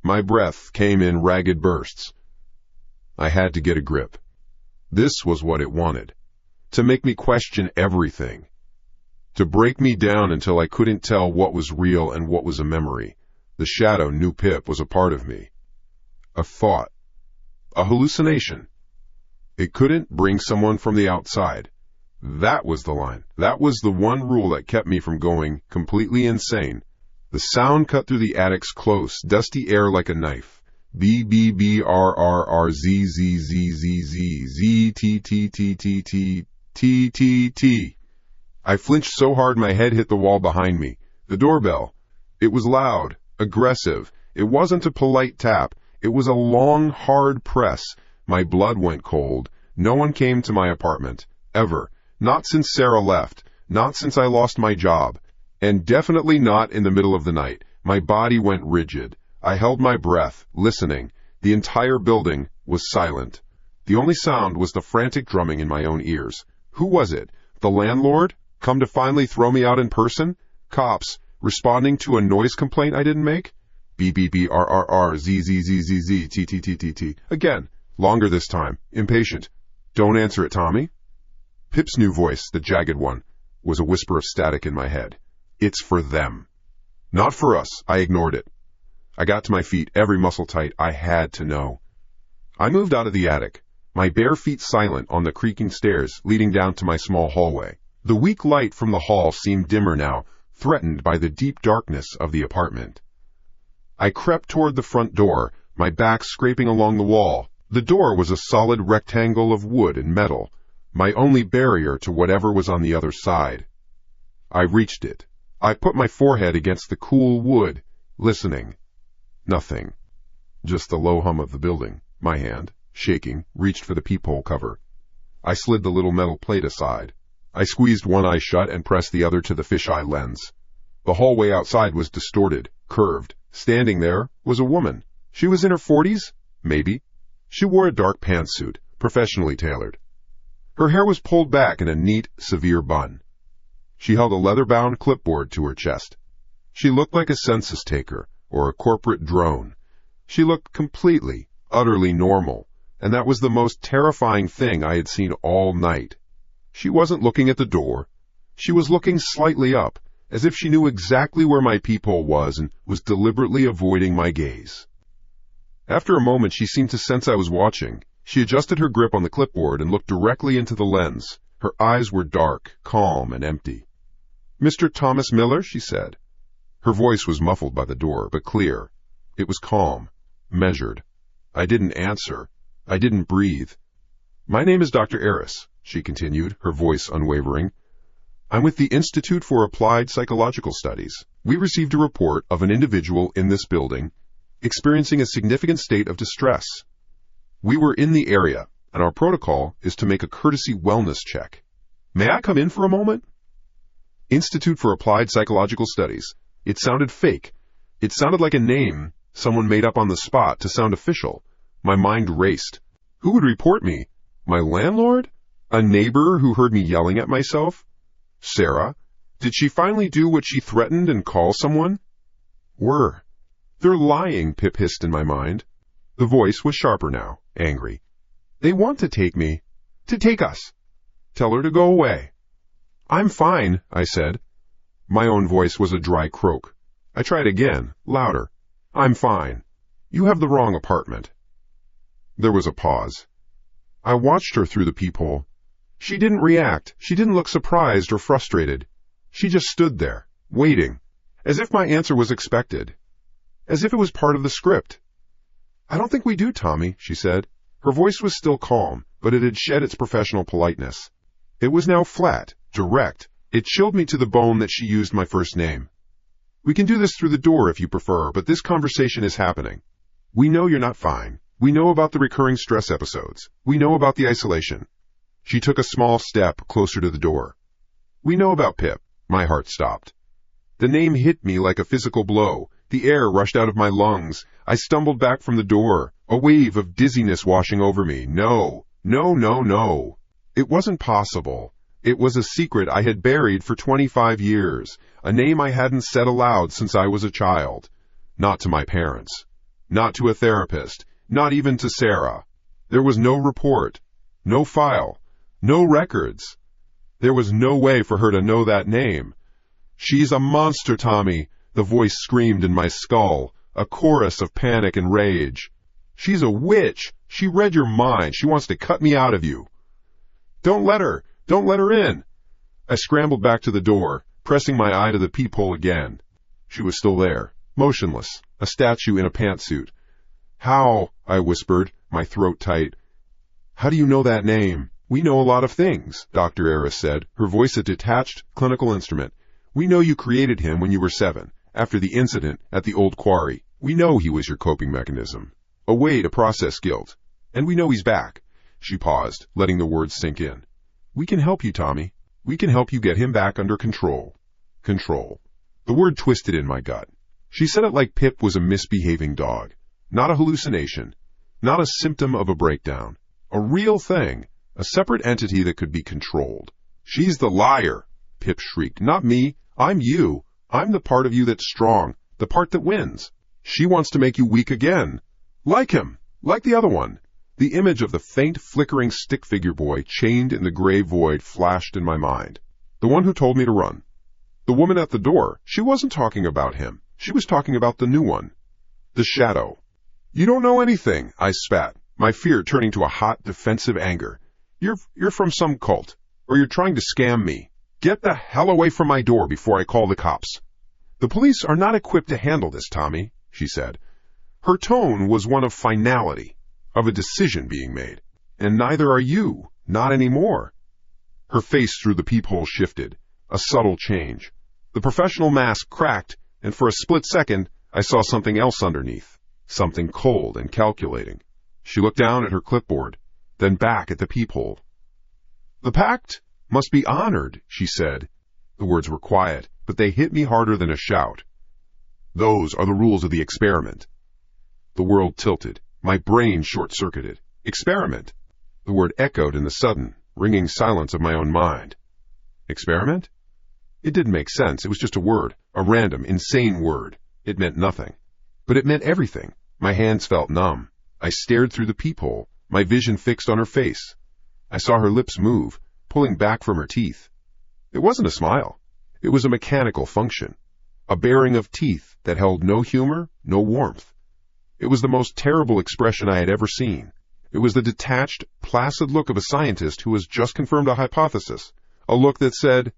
My breath came in ragged bursts. I had to get a grip. This was what it wanted. To make me question everything. To break me down until I couldn't tell what was real and what was a memory. The shadow knew Pip was a part of me. A thought. A hallucination. It couldn't bring someone from the outside. That was the line. That was the one rule that kept me from going completely insane. The sound cut through the attic's close, dusty air like a knife. B B B R R R Z Z Z Z Z Z T T T T T T T T. I flinched so hard my head hit the wall behind me. The doorbell. It was loud, aggressive. It wasn't a polite tap. It was a long, hard press. My blood went cold. No one came to my apartment. Ever. Not since Sarah left. Not since I lost my job. And definitely not in the middle of the night. My body went rigid. I held my breath, listening. The entire building was silent. The only sound was the frantic drumming in my own ears. Who was it? The landlord? Come to finally throw me out in person? Cops, responding to a noise complaint I didn't make? B B B R R R Z Z Z Z Z T T T T T. Again, longer this time, impatient. Don't answer it, Tommy. Pip's new voice, the jagged one, was a whisper of static in my head. It's for them. Not for us. I ignored it. I got to my feet, every muscle tight. I had to know. I moved out of the attic, my bare feet silent on the creaking stairs leading down to my small hallway. The weak light from the hall seemed dimmer now, threatened by the deep darkness of the apartment. I crept toward the front door, my back scraping along the wall. The door was a solid rectangle of wood and metal, my only barrier to whatever was on the other side. I reached it. I put my forehead against the cool wood, listening. Nothing. Just the low hum of the building. My hand, shaking, reached for the peephole cover. I slid the little metal plate aside. I squeezed one eye shut and pressed the other to the fisheye lens. The hallway outside was distorted, curved. Standing there was a woman. She was in her 40s? Maybe. She wore a dark pantsuit, professionally tailored. Her hair was pulled back in a neat, severe bun. She held a leather-bound clipboard to her chest. She looked like a census taker or a corporate drone. She looked completely, utterly normal, and that was the most terrifying thing I had seen all night. She wasn't looking at the door. She was looking slightly up, as if she knew exactly where my peephole was and was deliberately avoiding my gaze. After a moment, she seemed to sense I was watching. She adjusted her grip on the clipboard and looked directly into the lens. Her eyes were dark, calm, and empty. "Mr. Thomas Miller," she said. Her voice was muffled by the door, but clear. It was calm, measured. I didn't answer. I didn't breathe. "My name is Dr. Eris," she continued, her voice unwavering. "I'm with the Institute for Applied Psychological Studies. We received a report of an individual in this building experiencing a significant state of distress. We were in the area, and our protocol is to make a courtesy wellness check. May I come in for a moment?" Institute for Applied Psychological Studies. It sounded fake. It sounded like a name someone made up on the spot to sound official. My mind raced. Who would report me? My landlord? A neighbor who heard me yelling at myself? Sarah? Did she finally do what she threatened and call someone? They're lying, Pip hissed in my mind. The voice was sharper now, angry. They want to take me. To take us. Tell her to go away. I'm fine, I said. My own voice was a dry croak. I tried again, louder. I'm fine. You have the wrong apartment. There was a pause. I watched her through the peephole. She didn't react. She didn't look surprised or frustrated. She just stood there, waiting, as if my answer was expected, as if it was part of the script. I don't think we do, Tommy, she said. Her voice was still calm, but it had shed its professional politeness. It was now flat, direct. It chilled me to the bone that she used my first name. We can do this through the door if you prefer, but this conversation is happening. We know you're not fine. We know about the recurring stress episodes. We know about the isolation. She took a small step closer to the door. We know about Pip. My heart stopped. The name hit me like a physical blow. The air rushed out of my lungs. I stumbled back from the door, a wave of dizziness washing over me. No. It wasn't possible. It was a secret I had buried for 25 years, a name I hadn't said aloud since I was a child. Not to my parents. Not to a therapist. Not even to Sarah. There was no report. No file. No records. There was no way for her to know that name. She's a monster, Tommy, the voice screamed in my skull, a chorus of panic and rage. She's a witch. She read your mind. She wants to cut me out of you. Don't let her in. I scrambled back to the door, pressing my eye to the peephole again. She was still there, motionless, a statue in a pantsuit. How? I whispered, my throat tight. How do you know that name? We know a lot of things, Dr. Eris said, her voice a detached, clinical instrument. We know you created him when you were 7, after the incident at the old quarry. We know he was your coping mechanism, a way to process guilt. And we know he's back. She paused, letting the words sink in. We can help you, Tommy. We can help you get him back under control. Control. The word twisted in my gut. She said it like Pip was a misbehaving dog. Not a hallucination. Not a symptom of a breakdown. A real thing. A separate entity that could be controlled. She's the liar, Pip shrieked. Not me. I'm you. I'm the part of you that's strong. The part that wins. She wants to make you weak again. Like him. Like the other one. The image of the faint, flickering stick figure boy chained in the gray void flashed in my mind. The one who told me to run. The woman at the door. She wasn't talking about him. She was talking about the new one. The shadow. You don't know anything, I spat, my fear turning to a hot, defensive anger. You're from some cult, or you're trying to scam me. Get the hell away from my door before I call the cops. The police are not equipped to handle this, Tommy, she said. Her tone was one of finality, of a decision being made. And neither are you, not anymore. Her face through the peephole shifted, a subtle change. The professional mask cracked, and for a split second, I saw something else underneath, something cold and calculating. She looked down at her clipboard, then back at the peephole. The pact must be honored, she said. The words were quiet, but they hit me harder than a shout. Those are the rules of the experiment. The world tilted. My brain short-circuited. Experiment. The word echoed in the sudden, ringing silence of my own mind. Experiment? It didn't make sense. It was just a word, a random, insane word. It meant nothing. But it meant everything. My hands felt numb. I stared through the peephole, my vision fixed on her face. I saw her lips move, pulling back from her teeth. It wasn't a smile. It was a mechanical function, a baring of teeth that held no humor, no warmth. It was the most terrible expression I had ever seen. It was the detached, placid look of a scientist who has just confirmed a hypothesis, a look that said,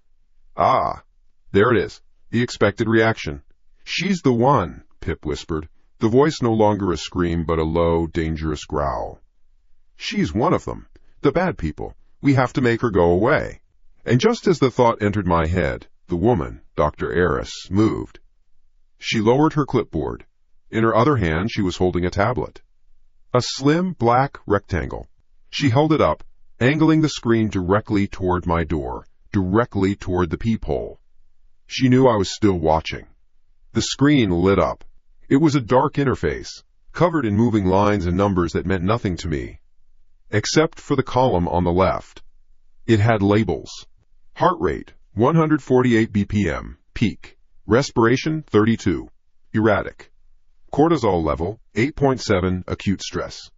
ah, there it is, the expected reaction. She's the one, Pip whispered, the voice no longer a scream but a low, dangerous growl. She's one of them, the bad people. We have to make her go away. And just as the thought entered my head, the woman, Dr. Eris, moved. She lowered her clipboard. In her other hand, she was holding a tablet. A slim, black rectangle. She held it up, angling the screen directly toward my door, directly toward the peephole. She knew I was still watching. The screen lit up. It was a dark interface, covered in moving lines and numbers that meant nothing to me, except for the column on the left. It had labels. Heart rate, 148 BPM, peak. Respiration, 32. erratic. Cortisol level, 8.7, acute stress.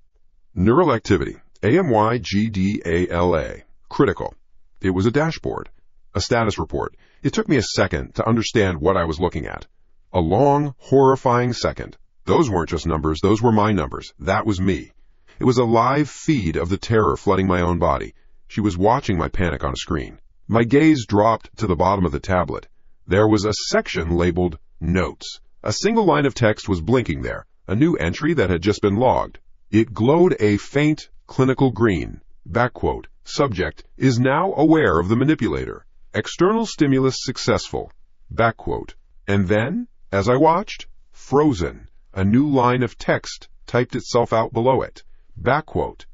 Neural activity, AMYGDALA, critical. It was a dashboard, a status report. It took me a second to understand what I was looking at. A long, horrifying second. Those weren't just numbers, those were my numbers. That was me. It was a live feed of the terror flooding my own body. She was watching my panic on a screen. My gaze dropped to the bottom of the tablet. There was a section labeled Notes. A single line of text was blinking there, a new entry that had just been logged. It glowed a faint, clinical green. Backquote, subject is now aware of the manipulator. External stimulus successful. Backquote. And then, as I watched, frozen, a new line of text typed itself out below it. Backquote.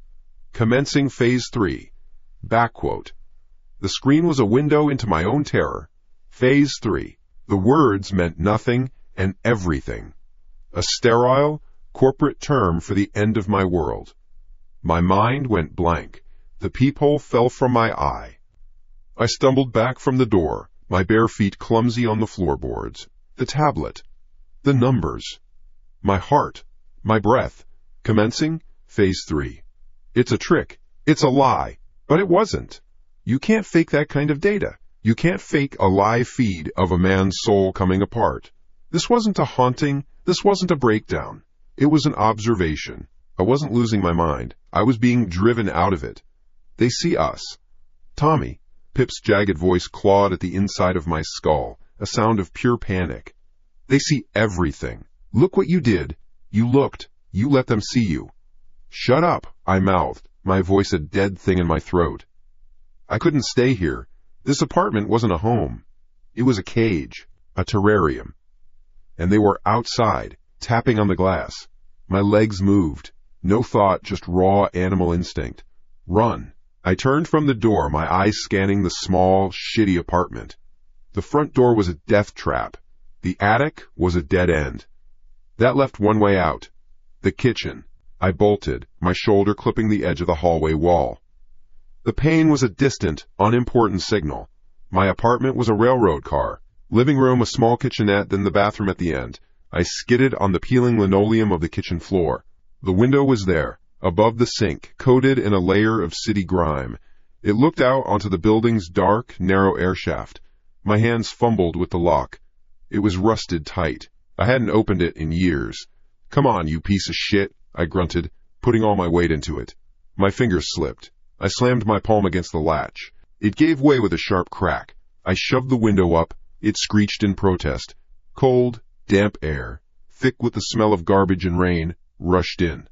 Commencing phase 3. Backquote. The screen was a window into my own terror. Phase 3. The words meant nothing and everything. A sterile, corporate term for the end of my world. My mind went blank. The peephole fell from my eye. I stumbled back from the door, my bare feet clumsy on the floorboards. The tablet. The numbers. My heart. My breath. Commencing phase 3. It's a trick. It's a lie. But it wasn't. You can't fake that kind of data. You can't fake a live feed of a man's soul coming apart. This wasn't a haunting. This wasn't a breakdown. It was an observation. I wasn't losing my mind. I was being driven out of it. They see us. Tommy. Pip's jagged voice clawed at the inside of my skull, a sound of pure panic. They see everything. Look what you did. You looked. You let them see you. Shut up, I mouthed, my voice a dead thing in my throat. I couldn't stay here. This apartment wasn't a home. It was a cage, a terrarium. And they were outside, tapping on the glass. My legs moved. No thought, just raw animal instinct. Run. I turned from the door, my eyes scanning the small, shitty apartment. The front door was a death trap. The attic was a dead end. That left one way out. The kitchen. I bolted, my shoulder clipping the edge of the hallway wall. The pain was a distant, unimportant signal. My apartment was a railroad car. Living room, a small kitchenette, then the bathroom at the end. I skidded on the peeling linoleum of the kitchen floor. The window was there, above the sink, coated in a layer of city grime. It looked out onto the building's dark, narrow air shaft. My hands fumbled with the lock. It was rusted tight. I hadn't opened it in years. Come on, you piece of shit, I grunted, putting all my weight into it. My fingers slipped. I slammed my palm against the latch. It gave way with a sharp crack. I shoved the window up. It screeched in protest. Cold, damp air, thick with the smell of garbage and rain, rushed in.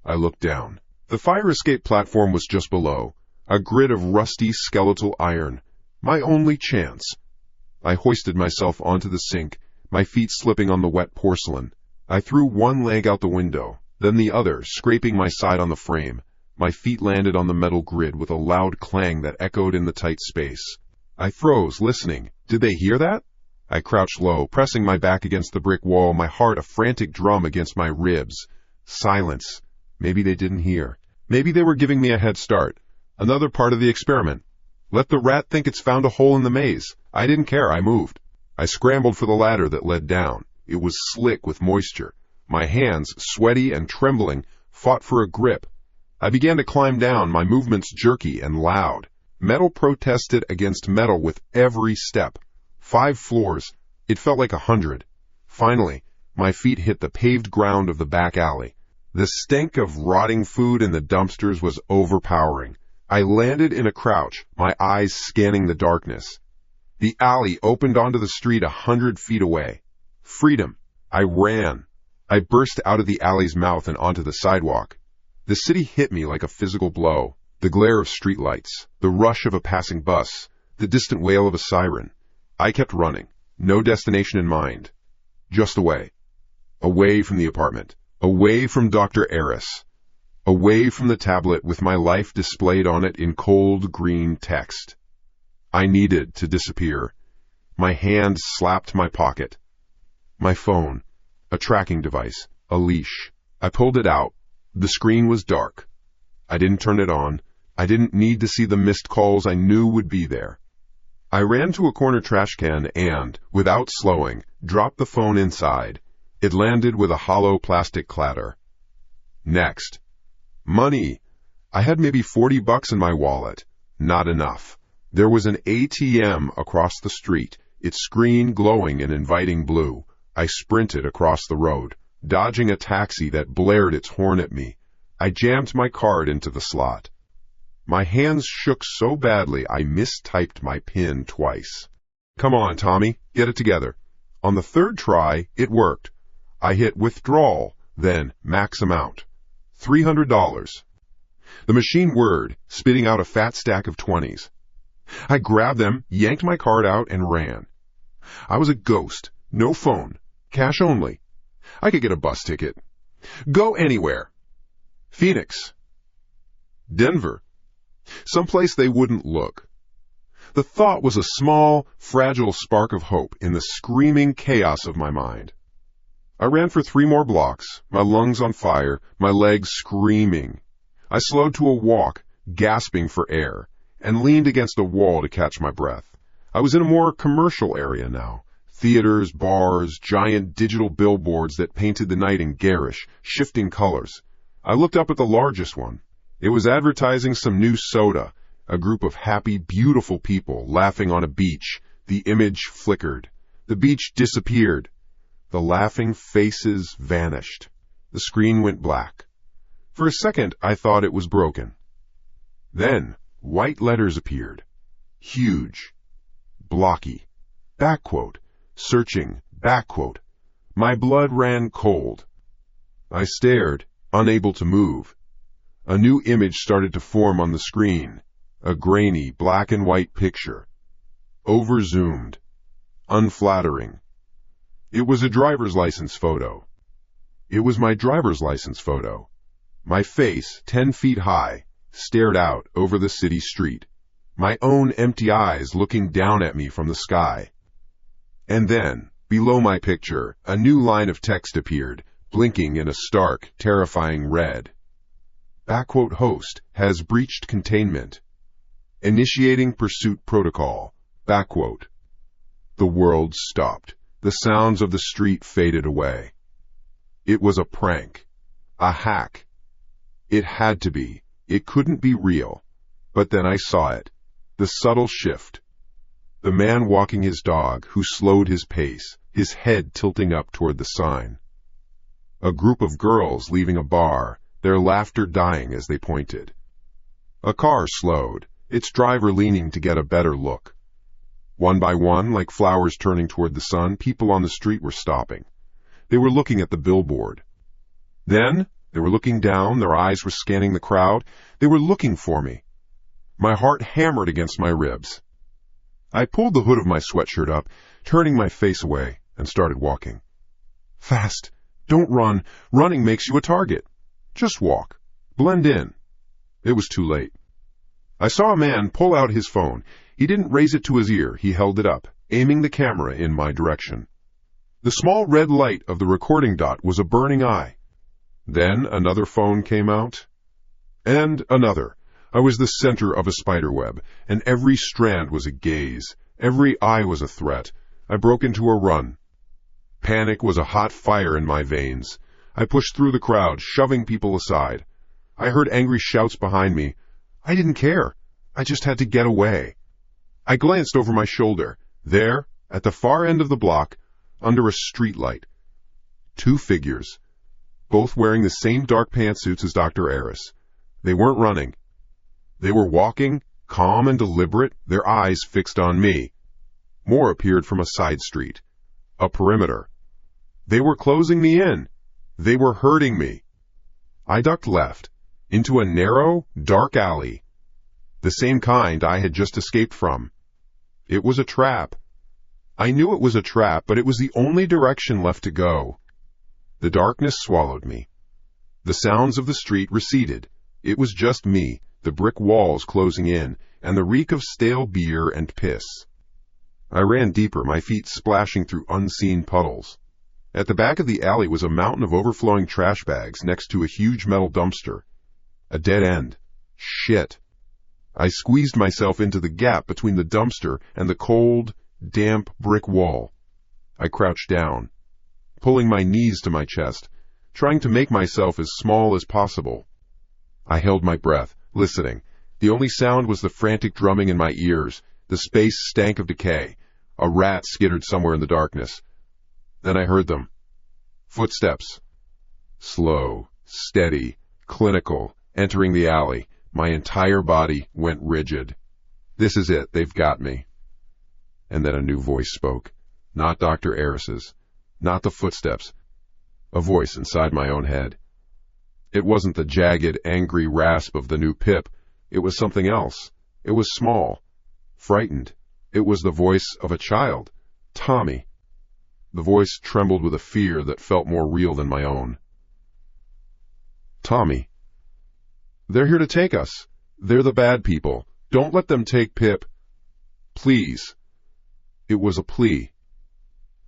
I looked down. The fire escape platform was just below, a grid of rusty skeletal iron. My only chance. I hoisted myself onto the sink, my feet slipping on the wet porcelain. I threw one leg out the window, then the other, scraping my side on the frame. My feet landed on the metal grid with a loud clang that echoed in the tight space. I froze, listening. Did they hear that? I crouched low, pressing my back against the brick wall, my heart a frantic drum against my ribs. Silence. Maybe they didn't hear. Maybe they were giving me a head start. Another part of the experiment. Let the rat think it's found a hole in the maze. I didn't care. I moved. I scrambled for the ladder that led down. It was slick with moisture. My hands, sweaty and trembling, fought for a grip. I began to climb down, my movements jerky and loud. Metal protested against metal with every step. 5 floors. It felt like 100. Finally, my feet hit the paved ground of the back alley. The stench of rotting food in the dumpsters was overpowering. I landed in a crouch, my eyes scanning the darkness. The alley opened onto the street 100 feet away. Freedom. I ran. I burst out of the alley's mouth and onto the sidewalk. The city hit me like a physical blow. The glare of streetlights, the rush of a passing bus, the distant wail of a siren. I kept running, no destination in mind. Just away. Away from the apartment. Away from Dr. Eris. Away from the tablet with my life displayed on it in cold green text. I needed to disappear. My hand slapped my pocket. My phone. A tracking device. A leash. I pulled it out. The screen was dark. I didn't turn it on. I didn't need to see the missed calls I knew would be there. I ran to a corner trash can and, without slowing, dropped the phone inside. It landed with a hollow plastic clatter. Next. Money. I had maybe $40 in my wallet. Not enough. There was an ATM across the street, its screen glowing in inviting blue. I sprinted across the road, dodging a taxi that blared its horn at me. I jammed my card into the slot. My hands shook so badly I mistyped my PIN twice. Come on, Tommy, get it together. On the third try, it worked. I hit withdrawal, then max amount. $300. The machine whirred, spitting out a fat stack of 20s. I grabbed them, yanked my card out, and ran. I was a ghost. No phone. Cash only. I could get a bus ticket. Go anywhere. Phoenix. Denver. Someplace they wouldn't look. The thought was a small, fragile spark of hope in the screaming chaos of my mind. I ran for 3 more blocks, my lungs on fire, my legs screaming. I slowed to a walk, gasping for air, and leaned against a wall to catch my breath. I was in a more commercial area now. Theaters, bars, giant digital billboards that painted the night in garish, shifting colors. I looked up at the largest one. It was advertising some new soda, a group of happy, beautiful people laughing on a beach. The image flickered. The beach disappeared. The laughing faces vanished. The screen went black. For a second, I thought it was broken. Then, white letters appeared. Huge. Blocky. Backquote. Searching. Backquote. My blood ran cold. I stared, unable to move. A new image started to form on the screen. A grainy, black and white picture. Over-zoomed. Unflattering. It was a driver's license photo. It was my driver's license photo. My face, 10 feet high, stared out over the city street. My own empty eyes looking down at me from the sky. And then, below my picture, a new line of text appeared, blinking in a stark, terrifying red. Backquote host has breached containment. Initiating pursuit protocol. Backquote. The world stopped. The sounds of the street faded away. It was a prank. A hack. It had to be. It couldn't be real. But then I saw it. The subtle shift. The man walking his dog who slowed his pace, his head tilting up toward the sign. A group of girls leaving a bar, their laughter dying as they pointed. A car slowed, its driver leaning to get a better look. One by one, like flowers turning toward the sun, people on the street were stopping. They were looking at the billboard. Then, they were looking down, their eyes were scanning the crowd. They were looking for me. My heart hammered against my ribs. I pulled the hood of my sweatshirt up, turning my face away, and started walking. Fast. Don't run. Running makes you a target. Just walk. Blend in. It was too late. I saw a man pull out his phone. He didn't raise it to his ear. He held it up, aiming the camera in my direction. The small red light of the recording dot was a burning eye. Then another phone came out. And another. I was the center of a spiderweb, and every strand was a gaze. Every eye was a threat. I broke into a run. Panic was a hot fire in my veins. I pushed through the crowd, shoving people aside. I heard angry shouts behind me. I didn't care. I just had to get away. I glanced over my shoulder. There, at the far end of the block, under a streetlight, 2 figures, both wearing the same dark pantsuits as Dr. Eris. They weren't running. They were walking, calm and deliberate, their eyes fixed on me. More appeared from a side street, a perimeter. They were closing me in. They were hurting me. I ducked left, into a narrow, dark alley, the same kind I had just escaped from. It was a trap. I knew it was a trap, but it was the only direction left to go. The darkness swallowed me. The sounds of the street receded. It was just me, the brick walls closing in, and the reek of stale beer and piss. I ran deeper, my feet splashing through unseen puddles. At the back of the alley was a mountain of overflowing trash bags next to a huge metal dumpster. A dead end. Shit. I squeezed myself into the gap between the dumpster and the cold, damp brick wall. I crouched down. pulling my knees to my chest, trying to make myself as small as possible. I held my breath, listening. The only sound was the frantic drumming in my ears. The space stank of decay. A rat skittered somewhere in the darkness. Then I heard them. Footsteps. Slow, steady, clinical, entering the alley. My entire body went rigid. This is it. They've got me. And then a new voice spoke. Not Dr. Eris's. Not the footsteps. A voice inside my own head. It wasn't the jagged, angry rasp of the new Pip. It was something else. It was small, frightened. It was the voice of a child, Tommy. The voice trembled with a fear that felt more real than my own. Tommy. They're here to take us. They're the bad people. Don't let them take Pip. Please. It was a plea.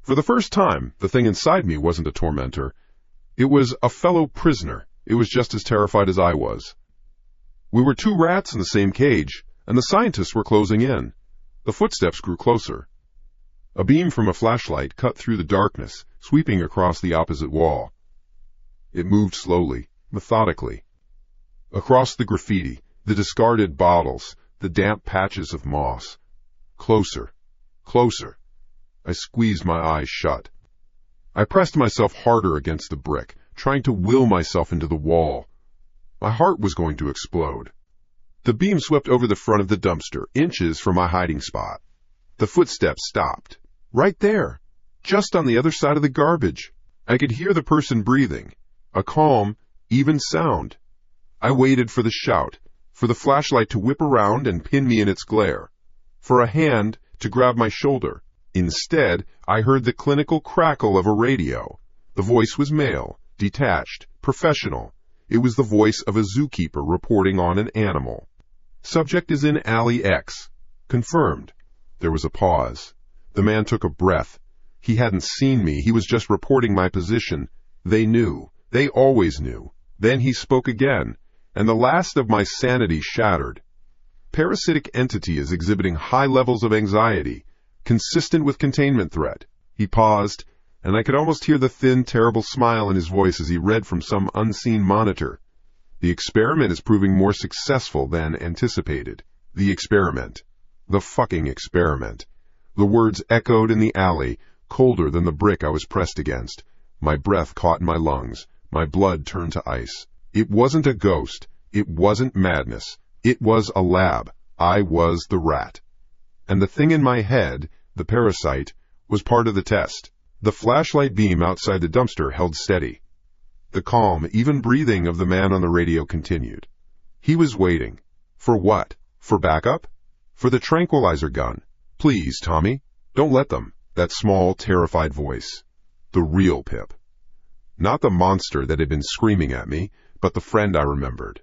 For the first time, the thing inside me wasn't a tormentor. It was a fellow prisoner. It was just as terrified as I was. We were two rats in the same cage, and the scientists were closing in. The footsteps grew closer. A beam from a flashlight cut through the darkness, sweeping across the opposite wall. It moved slowly, methodically. Across the graffiti, the discarded bottles, the damp patches of moss. Closer, closer. I squeezed my eyes shut. I pressed myself harder against the brick, trying to will myself into the wall. My heart was going to explode. The beam swept over the front of the dumpster, inches from my hiding spot. The footsteps stopped. Right there, just on the other side of the garbage. I could hear the person breathing, a calm, even sound. I waited for the shout, for the flashlight to whip around and pin me in its glare, for a hand to grab my shoulder. Instead, I heard the clinical crackle of a radio. The voice was male, detached, professional. It was the voice of a zookeeper reporting on an animal. Subject is in Alley X. Confirmed. There was a pause. The man took a breath. He hadn't seen me. He was just reporting my position. They knew. They always knew. Then he spoke again, and the last of my sanity shattered. Parasitic entity is exhibiting high levels of anxiety, consistent with containment threat. He paused, and I could almost hear the thin, terrible smile in his voice as he read from some unseen monitor. The experiment is proving more successful than anticipated. The experiment. The fucking experiment. The words echoed in the alley, colder than the brick I was pressed against. My breath caught in my lungs. My blood turned to ice. It wasn't a ghost. It wasn't madness. It was a lab. I was the rat. And the thing in my head, the parasite, was part of the test. The flashlight beam outside the dumpster held steady. The calm, even breathing of the man on the radio continued. He was waiting. For what? For backup? For the tranquilizer gun. Please, Tommy, don't let them. That small, terrified voice. The real Pip. Not the monster that had been screaming at me, but the friend I remembered.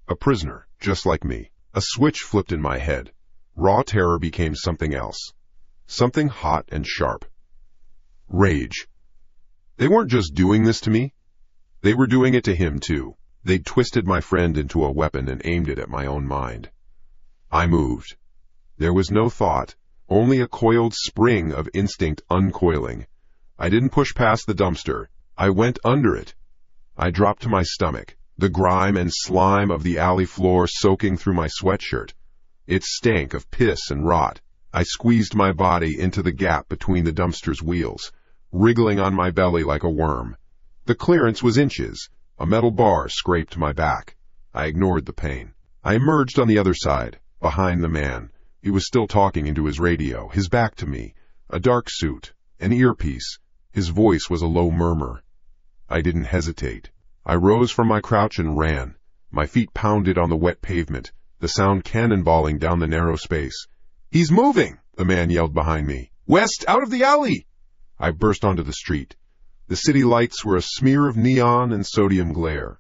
A prisoner, just like me. A switch flipped in my head. Raw terror became something else. Something hot and sharp. Rage. They weren't just doing this to me. They were doing it to him, too. They'd twisted my friend into a weapon and aimed it at my own mind. I moved. There was no thought, only a coiled spring of instinct uncoiling. I didn't push past the dumpster. I went under it. I dropped to my stomach, the grime and slime of the alley floor soaking through my sweatshirt. It stank of piss and rot. I squeezed my body into the gap between the dumpster's wheels, wriggling on my belly like a worm. The clearance was inches. A metal bar scraped my back. I ignored the pain. I emerged on the other side, behind the man. He was still talking into his radio, his back to me, a dark suit, an earpiece. His voice was a low murmur. I didn't hesitate. I rose from my crouch and ran. My feet pounded on the wet pavement, the sound cannonballing down the narrow space. "He's moving!" the man yelled behind me. "West, out of the alley!" I burst onto the street. The city lights were a smear of neon and sodium glare.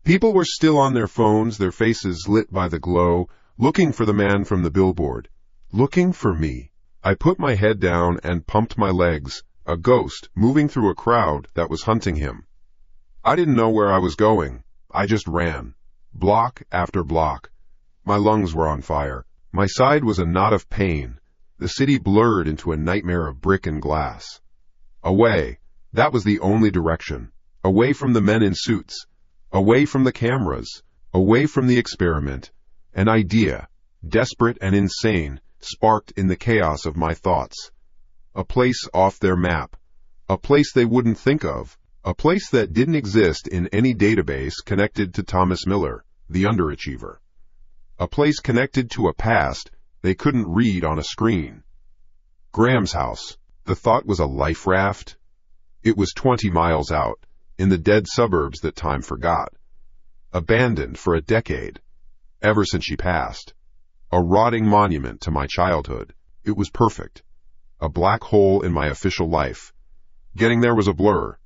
People were still on their phones, their faces lit by the glow, looking for the man from the billboard. Looking for me. I put my head down and pumped my legs, a ghost moving through a crowd that was hunting him. I didn't know where I was going. I just ran. Block after block. My lungs were on fire. My side was a knot of pain. The city blurred into a nightmare of brick and glass. Away, That was the only direction. Away from the men in suits. Away from the cameras. Away from the experiment. An idea, desperate and insane, sparked in the chaos of my thoughts. A place off their map. A place they wouldn't think of. A place that didn't exist in any database connected to Thomas Miller, the underachiever. A place connected to a past they couldn't read on a screen. Graham's house. The thought was a life raft. It was 20 miles out, in the dead suburbs that time forgot. Abandoned for a decade, ever since she passed. A rotting monument to my childhood. It was perfect. A black hole in my official life. Getting there was a blur.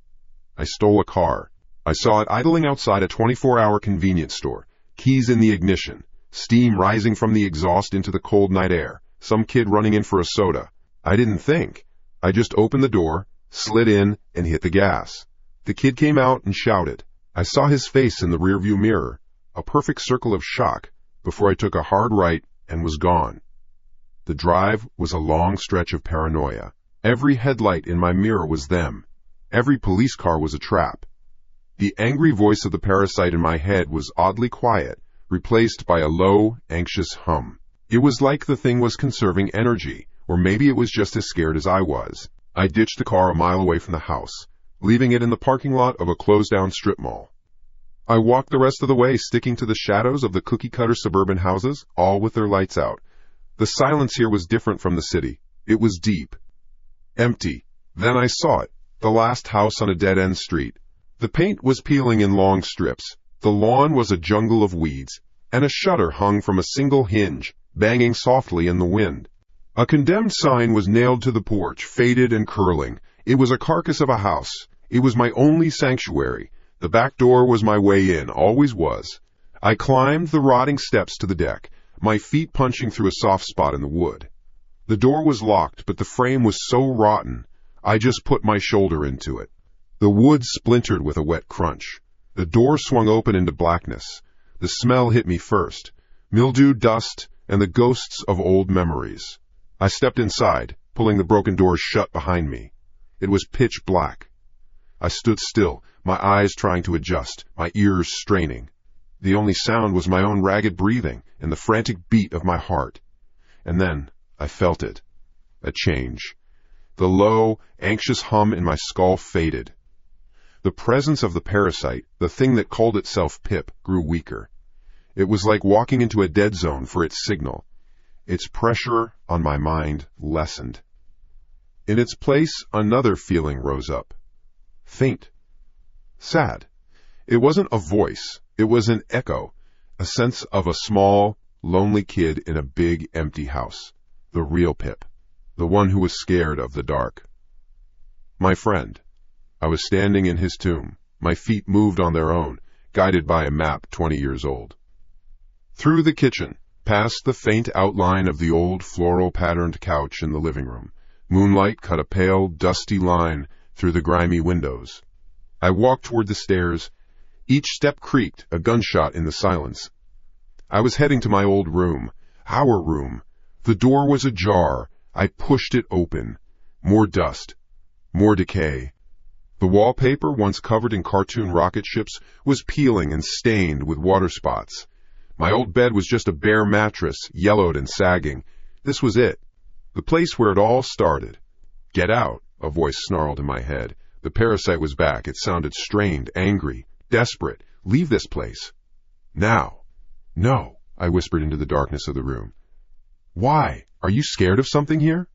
I stole a car. I saw it idling outside a 24-hour convenience store, keys in the ignition, steam rising from the exhaust into the cold night air, some kid running in for a soda. I didn't think. I just opened the door, slid in, and hit the gas. The kid came out and shouted. I saw his face in the rearview mirror, a perfect circle of shock, before I took a hard right and was gone. The drive was a long stretch of paranoia. Every headlight in my mirror was them. Every police car was a trap. The angry voice of the parasite in my head was oddly quiet, replaced by a low, anxious hum. It was like the thing was conserving energy, or maybe it was just as scared as I was. I ditched the car a mile away from the house, leaving it in the parking lot of a closed-down strip mall. I walked the rest of the way, sticking to the shadows of the cookie-cutter suburban houses, all with their lights out. The silence here was different from the city. It was deep. Empty. Then I saw it. The last house on a dead-end street. The paint was peeling in long strips. The lawn was a jungle of weeds, and a shutter hung from a single hinge, banging softly in the wind. A condemned sign was nailed to the porch, faded and curling. It was a carcass of a house. It was my only sanctuary. The back door was my way in, always was. I climbed the rotting steps to the deck, my feet punching through a soft spot in the wood. The door was locked, but the frame was so rotten, I just put my shoulder into it. The wood splintered with a wet crunch. The door swung open into blackness. The smell hit me first. Mildew, dust, and the ghosts of old memories. I stepped inside, pulling the broken doors shut behind me. It was pitch black. I stood still, my eyes trying to adjust, my ears straining. The only sound was my own ragged breathing and the frantic beat of my heart. And then I felt it. A change. The low, anxious hum in my skull faded. The presence of the parasite, the thing that called itself Pip, grew weaker. It was like walking into a dead zone for its signal. Its pressure on my mind lessened. In its place, another feeling rose up. Faint. Sad. It wasn't a voice. It was an echo, a sense of a small, lonely kid in a big, empty house. The real Pip. The one who was scared of the dark. My friend. I was standing in his tomb. My feet moved on their own, guided by a map 20 years old. Through the kitchen, past the faint outline of the old floral-patterned couch in the living room, moonlight cut a pale, dusty line through the grimy windows. I walked toward the stairs. Each step creaked, a gunshot in the silence. I was heading to my old room, our room. The door was ajar. I pushed it open. More dust. More decay. The wallpaper, once covered in cartoon rocket ships, was peeling and stained with water spots. My old bed was just a bare mattress, yellowed and sagging. This was it. The place where it all started. Get out, a voice snarled in my head. The parasite was back. It sounded strained, angry, desperate. Leave this place. Now. No, I whispered into the darkness of the room. Why? Are you scared of something here?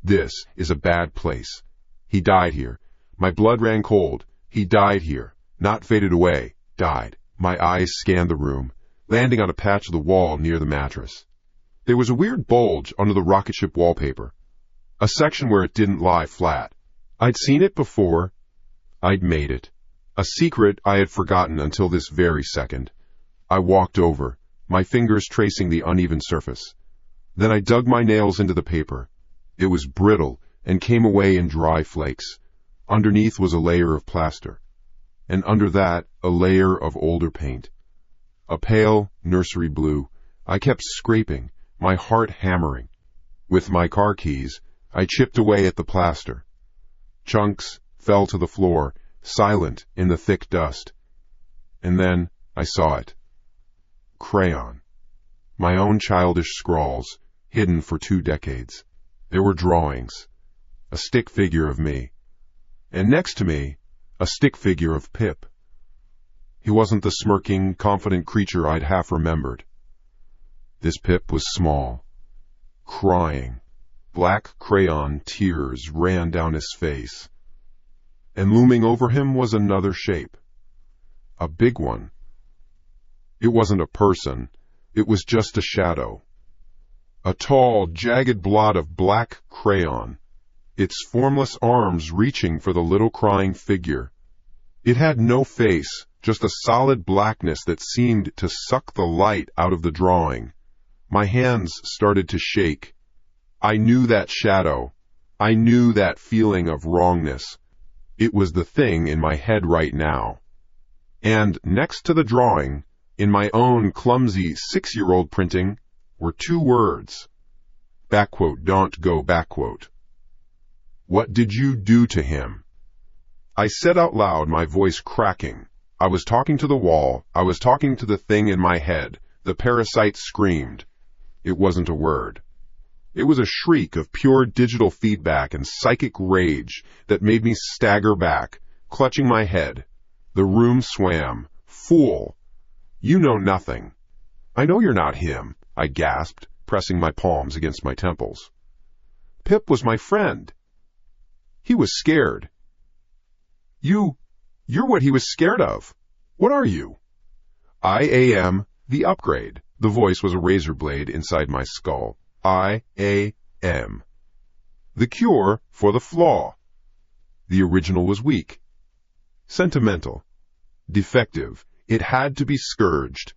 This is a bad place. He died here. My blood ran cold. He died here. Not faded away. Died. My eyes scanned the room, landing on a patch of the wall near the mattress. There was a weird bulge under the rocket ship wallpaper. A section where it didn't lie flat. I'd seen it before. I'd made it. A secret I had forgotten until this very second. I walked over, my fingers tracing the uneven surface. Then I dug my nails into the paper. It was brittle and came away in dry flakes. Underneath was a layer of plaster, and under that a layer of older paint. A pale nursery blue. I kept scraping, my heart hammering. With my car keys, I chipped away at the plaster. Chunks fell to the floor, silent in the thick dust. And then I saw it. Crayon. My own childish scrawls, hidden for 2 decades. There were drawings. A stick figure of me. And next to me, a stick figure of Pip. He wasn't the smirking, confident creature I'd half remembered. This Pip was small, crying. Black crayon tears ran down his face. And looming over him was another shape. A big one. It wasn't a person. It was just a shadow. A tall, jagged blot of black crayon, its formless arms reaching for the little crying figure. It had no face, just a solid blackness that seemed to suck the light out of the drawing. My hands started to shake. I knew that shadow. I knew that feeling of wrongness. It was the thing in my head right now. And next to the drawing, in my own clumsy 6-year-old printing, were 2 words. Backquote, don't go backquote. What did you do to him? I said out loud, my voice cracking. I was talking to the wall. I was talking to the thing in my head. The parasite screamed. It wasn't a word. It was a shriek of pure digital feedback and psychic rage that made me stagger back, clutching my head. The room swam. Fool! You know nothing. I know you're not him, I gasped, pressing my palms against my temples. Pip was my friend. He was scared. You're what he was scared of. What are you? I am the upgrade. The voice was a razor blade inside my skull. I am. The cure for the flaw. The original was weak. Sentimental. Defective. It had to be scourged.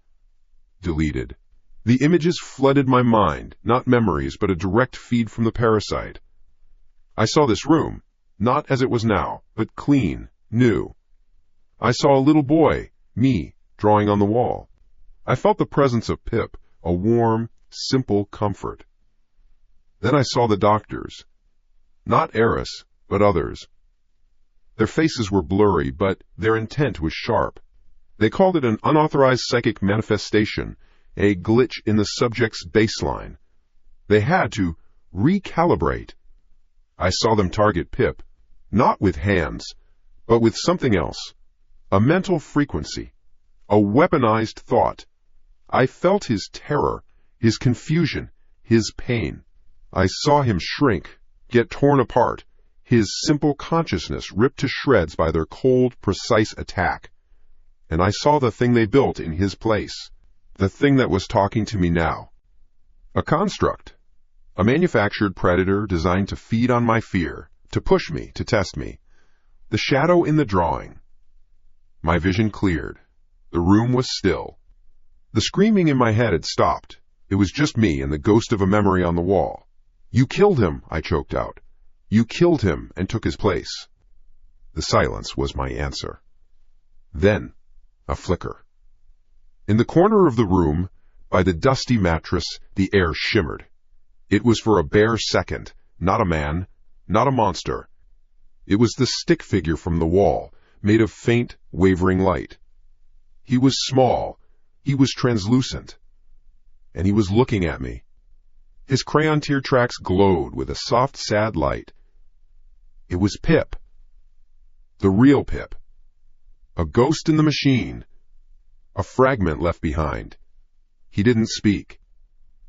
Deleted. The images flooded my mind, not memories, but a direct feed from the parasite. I saw this room, not as it was now, but clean, new. I saw a little boy, me, drawing on the wall. I felt the presence of Pip, a warm, simple comfort. Then I saw the doctors. Not Eris, but others. Their faces were blurry, but their intent was sharp. They called it an unauthorized psychic manifestation, a glitch in the subject's baseline. They had to recalibrate. I saw them target Pip, not with hands, but with something else. A mental frequency. A weaponized thought. I felt his terror, his confusion, his pain. I saw him shrink, get torn apart, his simple consciousness ripped to shreds by their cold, precise attack. And I saw the thing they built in his place, the thing that was talking to me now. A construct, a manufactured predator designed to feed on my fear, to push me, to test me. The shadow in the drawing. My vision cleared. The room was still. The screaming in my head had stopped. It was just me and the ghost of a memory on the wall. You killed him, I choked out. You killed him and took his place. The silence was my answer. Then, a flicker. In the corner of the room, by the dusty mattress, the air shimmered. It was for a bare second, not a man, not a monster. It was the stick figure from the wall, made of faint, wavering light. He was small, he was translucent, and he was looking at me. His crayon tear tracks glowed with a soft, sad light. It was Pip. The real Pip. A ghost in the machine. A fragment left behind. He didn't speak.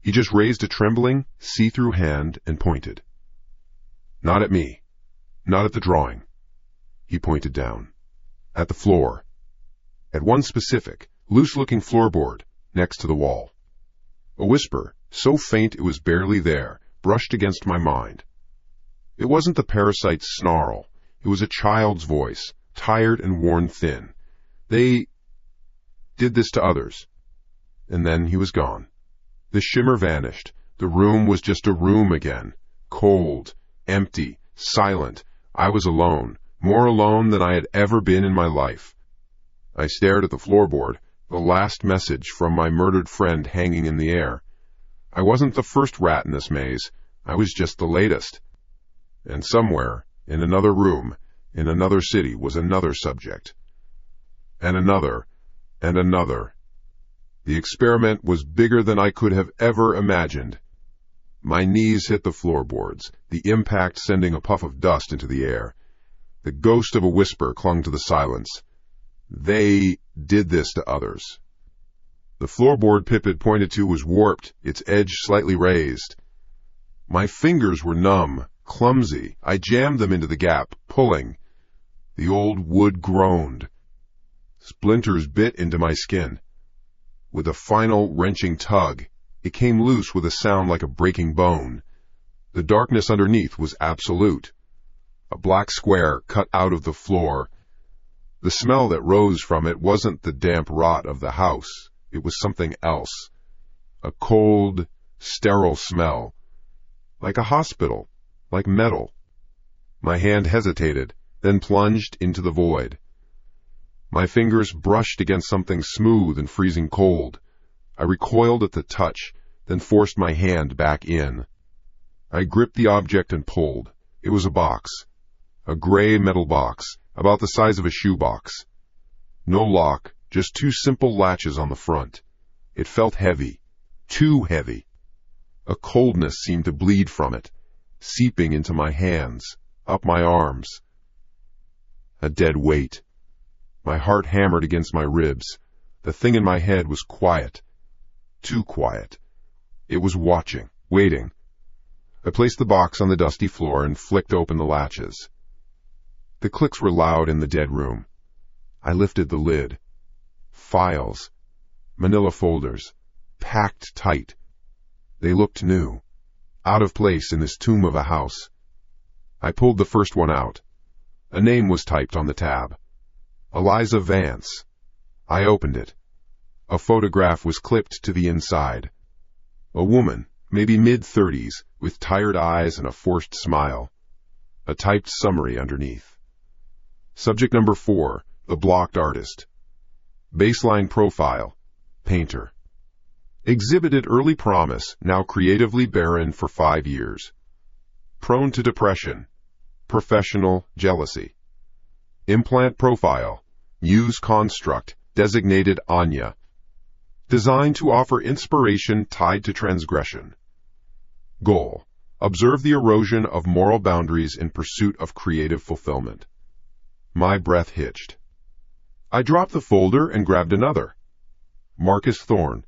He just raised a trembling, see-through hand and pointed. Not at me. Not at the drawing. He pointed down. At the floor. At one specific, loose-looking floorboard next to the wall. A whisper, so faint it was barely there, brushed against my mind. It wasn't the parasite's snarl. It was a child's voice, tired and worn thin. They did this to others. And then he was gone. The shimmer vanished. The room was just a room again. Cold, empty, silent. I was alone, more alone than I had ever been in my life. I stared at the floorboard, the last message from my murdered friend hanging in the air. I wasn't the first rat in this maze. I was just the latest. And somewhere, in another room, In another city was another subject. And another, and another. The experiment was bigger than I could have ever imagined. My knees hit the floorboards, the impact sending a puff of dust into the air. The ghost of a whisper clung to the silence. They did this to others. The floorboard Pip had pointed to was warped, its edge slightly raised. My fingers were numb, clumsy. I jammed them into the gap, pulling. The old wood groaned. Splinters bit into my skin. With a final wrenching tug, it came loose with a sound like a breaking bone. The darkness underneath was absolute. A black square cut out of the floor. The smell that rose from it wasn't the damp rot of the house. It was something else. A cold, sterile smell. Like a hospital. Like metal. My hand hesitated, then plunged into the void. My fingers brushed against something smooth and freezing cold. I recoiled at the touch, then forced my hand back in. I gripped the object and pulled. It was a box. A gray metal box, about the size of a shoebox. No lock, just two simple latches on the front. It felt heavy. Too heavy. A coldness seemed to bleed from it, seeping into my hands, up my arms. A dead weight. My heart hammered against my ribs. The thing in my head was quiet. Too quiet. It was watching, waiting. I placed the box on the dusty floor and flicked open the latches. The clicks were loud in the dead room. I lifted the lid. Files. Manila folders. Packed tight. They looked new. Out of place in this tomb of a house. I pulled the first one out. A name was typed on the tab. Eliza Vance. I opened it. A photograph was clipped to the inside. A woman, maybe mid-30s, with tired eyes and a forced smile. A typed summary underneath. Subject number 4, the blocked artist. Baseline profile, painter. Exhibited early promise, now creatively barren for 5 years. Prone to depression. Professional jealousy. Implant profile, Muse construct, designated Anya. Designed to offer inspiration tied to transgression. Goal, observe the erosion of moral boundaries in pursuit of creative fulfillment. My breath hitched. I dropped the folder and grabbed another. Marcus Thorne.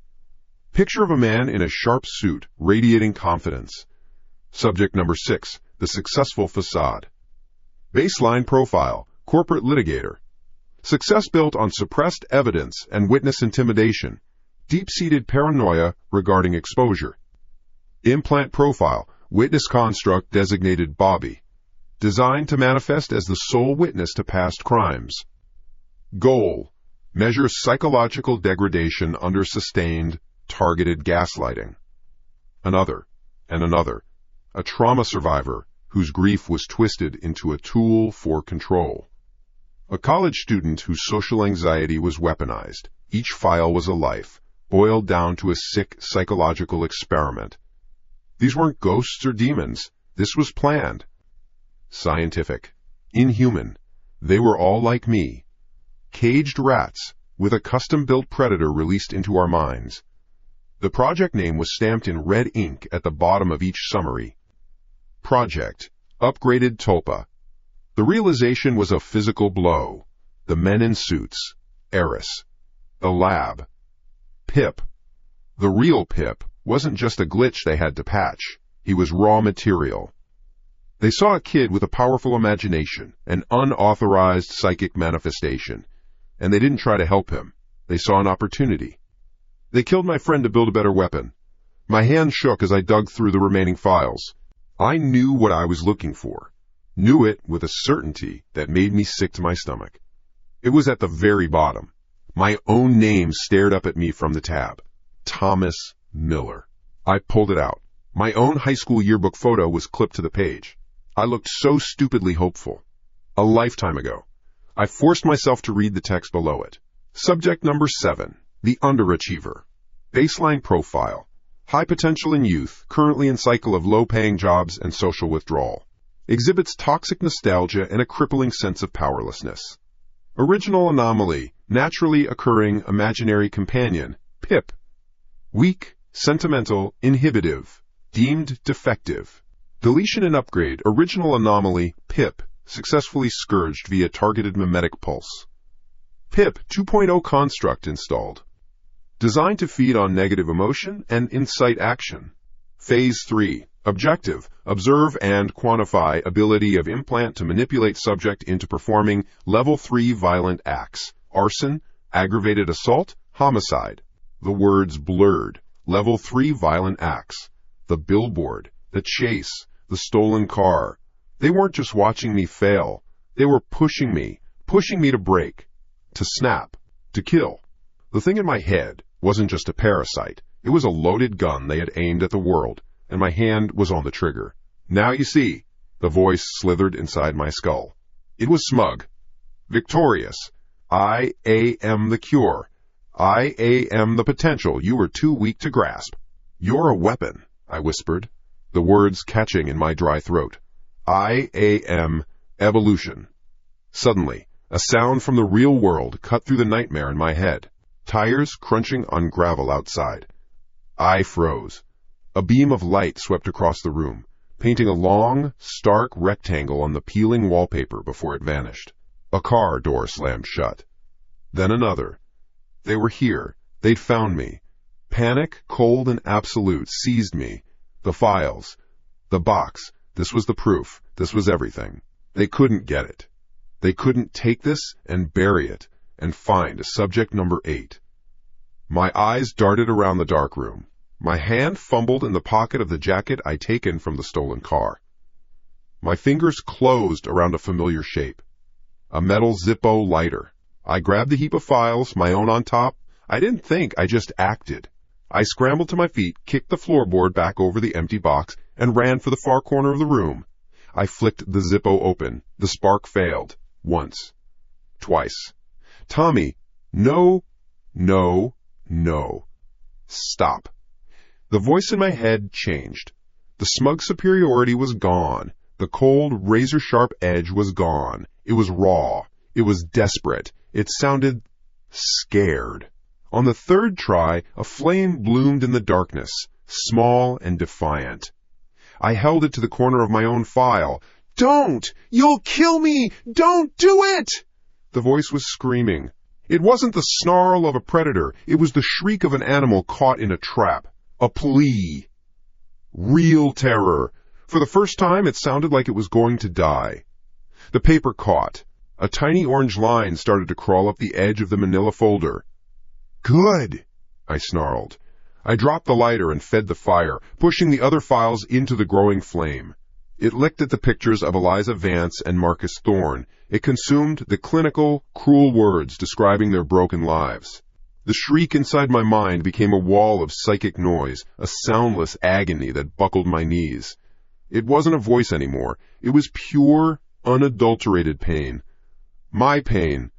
Picture of a man in a sharp suit, radiating confidence. Subject number 6, the successful facade. Baseline profile, corporate litigator. Success built on suppressed evidence and witness intimidation. Deep-seated paranoia regarding exposure. Implant profile, witness construct designated Bobby. Designed to manifest as the sole witness to past crimes. Goal, measure psychological degradation under sustained, targeted gaslighting. Another, and another. A trauma survivor whose grief was twisted into a tool for control. A college student whose social anxiety was weaponized. Each file was a life, boiled down to a sick psychological experiment. These weren't ghosts or demons. This was planned. Scientific. Inhuman. They were all like me. Caged rats, with a custom-built predator released into our minds. The project name was stamped in red ink at the bottom of each summary. Project. Upgraded Tulpa. The realization was a physical blow. The men in suits. Eris. The lab. Pip. The real Pip wasn't just a glitch they had to patch. He was raw material. They saw a kid with a powerful imagination, an unauthorized psychic manifestation, and they didn't try to help him. They saw an opportunity. They killed my friend to build a better weapon. My hand shook as I dug through the remaining files. I knew what I was looking for. Knew it with a certainty that made me sick to my stomach. It was at the very bottom. My own name stared up at me from the tab. Thomas Miller. I pulled it out. My own high school yearbook photo was clipped to the page. I looked so stupidly hopeful. A lifetime ago. I forced myself to read the text below it. Subject number 7. The underachiever. Baseline profile. High potential in youth, currently in cycle of low-paying jobs and social withdrawal. exhibits toxic nostalgia and a crippling sense of powerlessness. Original anomaly, naturally occurring imaginary companion, PIP. Weak, sentimental, inhibitive, deemed defective. Deletion and upgrade, original anomaly, PIP, successfully scourged via targeted mimetic pulse. PIP 2.0 construct installed. Designed to feed on negative emotion and incite action. Phase 3. Objective, observe and quantify ability of implant to manipulate subject into performing Level 3 violent acts. Arson, aggravated assault, homicide. The words blurred. Level 3 violent acts. The billboard, the chase, the stolen car. They weren't just watching me fail. They were pushing me to break, to snap, to kill. The thing in my head wasn't just a parasite. It was a loaded gun they had aimed at the world, and my hand was on the trigger. Now you see, the voice slithered inside my skull. It was smug, victorious. I am the cure. I am the potential you were too weak to grasp. You're a weapon, I whispered, the words catching in my dry throat. I am evolution. Suddenly, a sound from the real world cut through the nightmare in my head. Tires crunching on gravel outside. I froze. A beam of light swept across the room, painting a long, stark rectangle on the peeling wallpaper before it vanished. A car door slammed shut. Then another. They were here. They'd found me. Panic, cold and absolute, seized me. The files. The box. This was the proof. This was everything. They couldn't get it. They couldn't take this and bury it and find a subject number 8. My eyes darted around the dark room. My hand fumbled in the pocket of the jacket I'd taken from the stolen car. My fingers closed around a familiar shape. A metal Zippo lighter. I grabbed the heap of files, my own on top. I didn't think, I just acted. I scrambled to my feet, kicked the floorboard back over the empty box, and ran for the far corner of the room. I flicked the Zippo open. The spark failed. Once. Twice. Tommy, no, no, no. Stop. The voice in my head changed. The smug superiority was gone. The cold, razor-sharp edge was gone. It was raw. It was desperate. It sounded scared. On the third try, a flame bloomed in the darkness, small and defiant. I held it to the corner of my own file. Don't! You'll kill me! Don't do it! The voice was screaming. It wasn't the snarl of a predator. It was the shriek of an animal caught in a trap. A plea. Real terror. For the first time, it sounded like it was going to die. The paper caught. A tiny orange line started to crawl up the edge of the manila folder. Good, I snarled. I dropped the lighter and fed the fire, pushing the other files into the growing flame. It licked at the pictures of Eliza Vance and Marcus Thorne. It consumed the clinical, cruel words describing their broken lives. The shriek inside my mind became a wall of psychic noise, a soundless agony that buckled my knees. It wasn't a voice anymore. It was pure, unadulterated pain. My pain.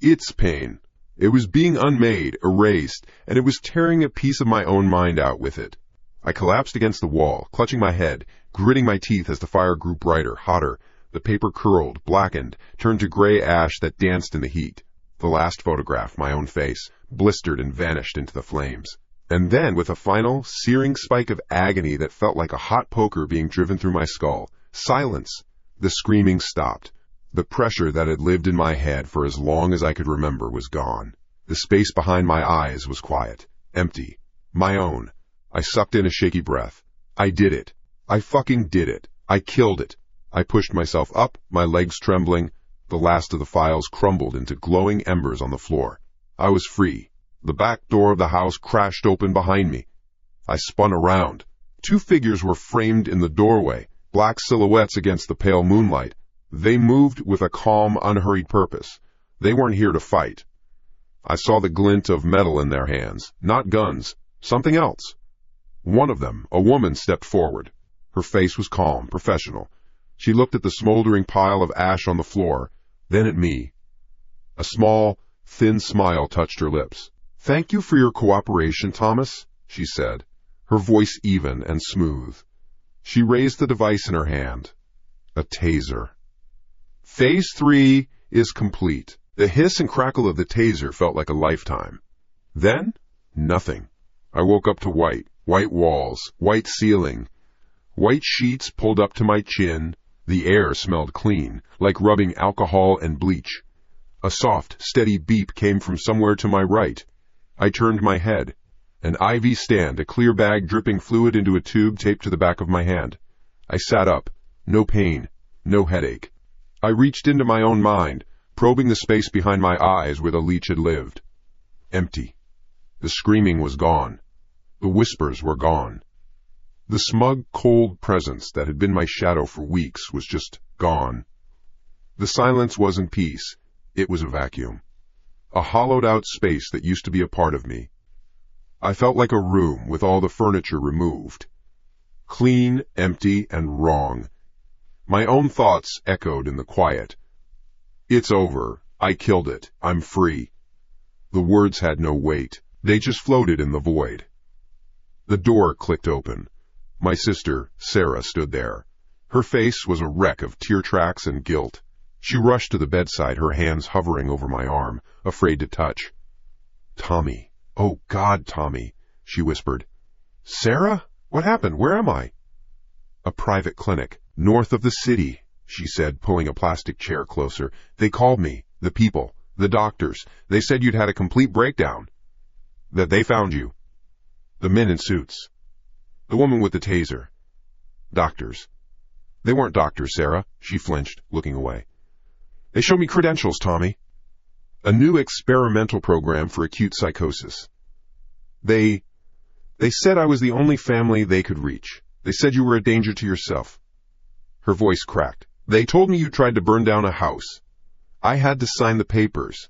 Its pain. It was being unmade, erased, and it was tearing a piece of my own mind out with it. I collapsed against the wall, clutching my head, gritting my teeth as the fire grew brighter, hotter. The paper curled, blackened, turned to gray ash that danced in the heat. The last photograph, my own face, blistered and vanished into the flames. And then, with a final, searing spike of agony that felt like a hot poker being driven through my skull, silence. The screaming stopped. The pressure that had lived in my head for as long as I could remember was gone. The space behind my eyes was quiet, empty, my own. I sucked in a shaky breath. I did it. I fucking did it. I killed it. I pushed myself up, my legs trembling. The last of the files crumbled into glowing embers on the floor. I was free. The back door of the house crashed open behind me. I spun around. 2 figures were framed in the doorway, black silhouettes against the pale moonlight. They moved with a calm, unhurried purpose. They weren't here to fight. I saw the glint of metal in their hands, not guns, something else. One of them, a woman, stepped forward. Her face was calm, professional. She looked at the smoldering pile of ash on the floor, then at me. A small, thin smile touched her lips. "Thank you for your cooperation, Thomas," she said, her voice even and smooth. She raised the device in her hand. A taser. Phase 3 is complete. The hiss and crackle of the taser felt like a lifetime. Then, nothing. I woke up to white walls, white ceiling, white sheets pulled up to my chin. The air smelled clean, like rubbing alcohol and bleach. A soft, steady beep came from somewhere to my right. I turned my head. An IV stand, a clear bag dripping fluid into a tube taped to the back of my hand. I sat up. No pain, no headache. I reached into my own mind, probing the space behind my eyes where the leech had lived. Empty. The screaming was gone. The whispers were gone. The smug, cold presence that had been my shadow for weeks was just gone. The silence wasn't peace. It was a vacuum. A hollowed-out space that used to be a part of me. I felt like a room with all the furniture removed. Clean, empty, and wrong. My own thoughts echoed in the quiet. It's over. I killed it. I'm free. The words had no weight. They just floated in the void. The door clicked open. My sister, Sarah, stood there. Her face was a wreck of tear tracks and guilt. She rushed to the bedside, her hands hovering over my arm, afraid to touch. "Tommy. Oh, God, Tommy," she whispered. "Sarah? What happened? Where am I?" "A private clinic, north of the city," she said, pulling a plastic chair closer. "They called me, the people, the doctors. They said you'd had a complete breakdown. That they found you. The men in suits. The woman with the taser. Doctors. They weren't doctors, Sarah." She flinched, looking away. "They showed me credentials, Tommy. A new experimental program for acute psychosis. They said I was the only family they could reach. They said you were a danger to yourself." Her voice cracked. "They told me you tried to burn down a house. I had to sign the papers.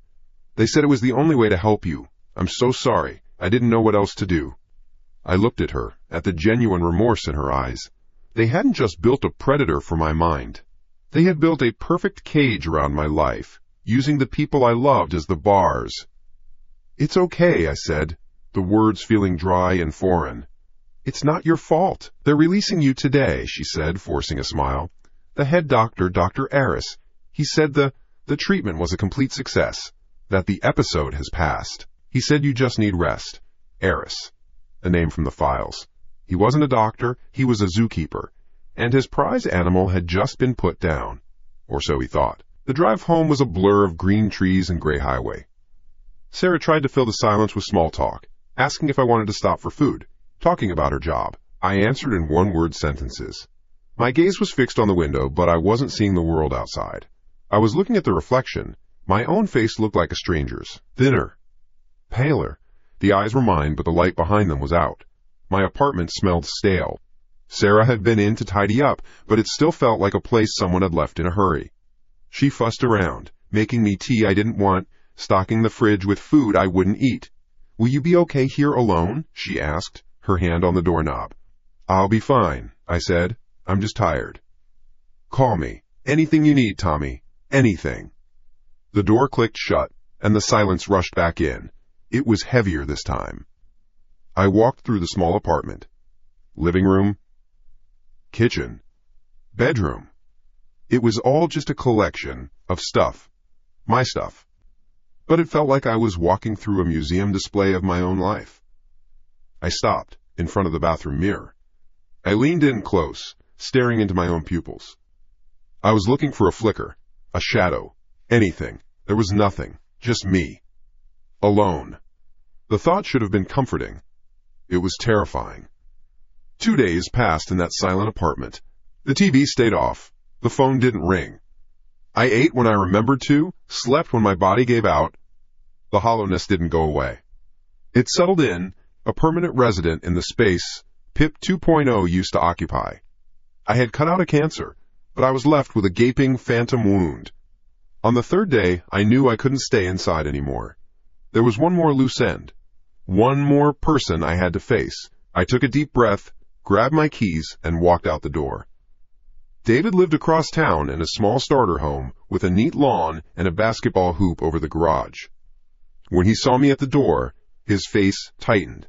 They said it was the only way to help you. I'm so sorry. I didn't know what else to do." I looked at her, at the genuine remorse in her eyes. They hadn't just built a predator for my mind. They had built a perfect cage around my life, using the people I loved as the bars. "It's okay," I said, the words feeling dry and foreign. "It's not your fault. They're releasing you today," she said, forcing a smile. "The head doctor, Dr. Aris, he said the treatment was a complete success, that the episode has passed. He said you just need rest." Aris, a name from the files. He wasn't a doctor, he was a zookeeper, and his prize animal had just been put down. Or so he thought. The drive home was a blur of green trees and gray highway. Sarah tried to fill the silence with small talk, asking if I wanted to stop for food, talking about her job. I answered in one-word sentences. My gaze was fixed on the window, but I wasn't seeing the world outside. I was looking at the reflection. My own face looked like a stranger's, thinner, paler. The eyes were mine, but the light behind them was out. My apartment smelled stale. Sarah had been in to tidy up, but it still felt like a place someone had left in a hurry. She fussed around, making me tea I didn't want, stocking the fridge with food I wouldn't eat. "Will you be okay here alone?" she asked, her hand on the doorknob. "I'll be fine," I said. "I'm just tired." "Call me. Anything you need, Tommy. Anything." The door clicked shut, and the silence rushed back in. It was heavier this time. I walked through the small apartment. Living room, kitchen, bedroom. It was all just a collection of stuff. My stuff. But it felt like I was walking through a museum display of my own life. I stopped in front of the bathroom mirror. I leaned in close, staring into my own pupils. I was looking for a flicker, a shadow, anything. There was nothing, just me. Alone. The thought should have been comforting. It was terrifying. 2 days passed in that silent apartment. The TV stayed off. The phone didn't ring. I ate when I remembered to, slept when my body gave out. The hollowness didn't go away. It settled in, a permanent resident in the space PIP 2.0 used to occupy. I had cut out a cancer, but I was left with a gaping phantom wound. On the third day, I knew I couldn't stay inside anymore. There was one more loose end. One more person I had to face. I took a deep breath, grabbed my keys, and walked out the door. David lived across town in a small starter home with a neat lawn and a basketball hoop over the garage. When he saw me at the door, his face tightened.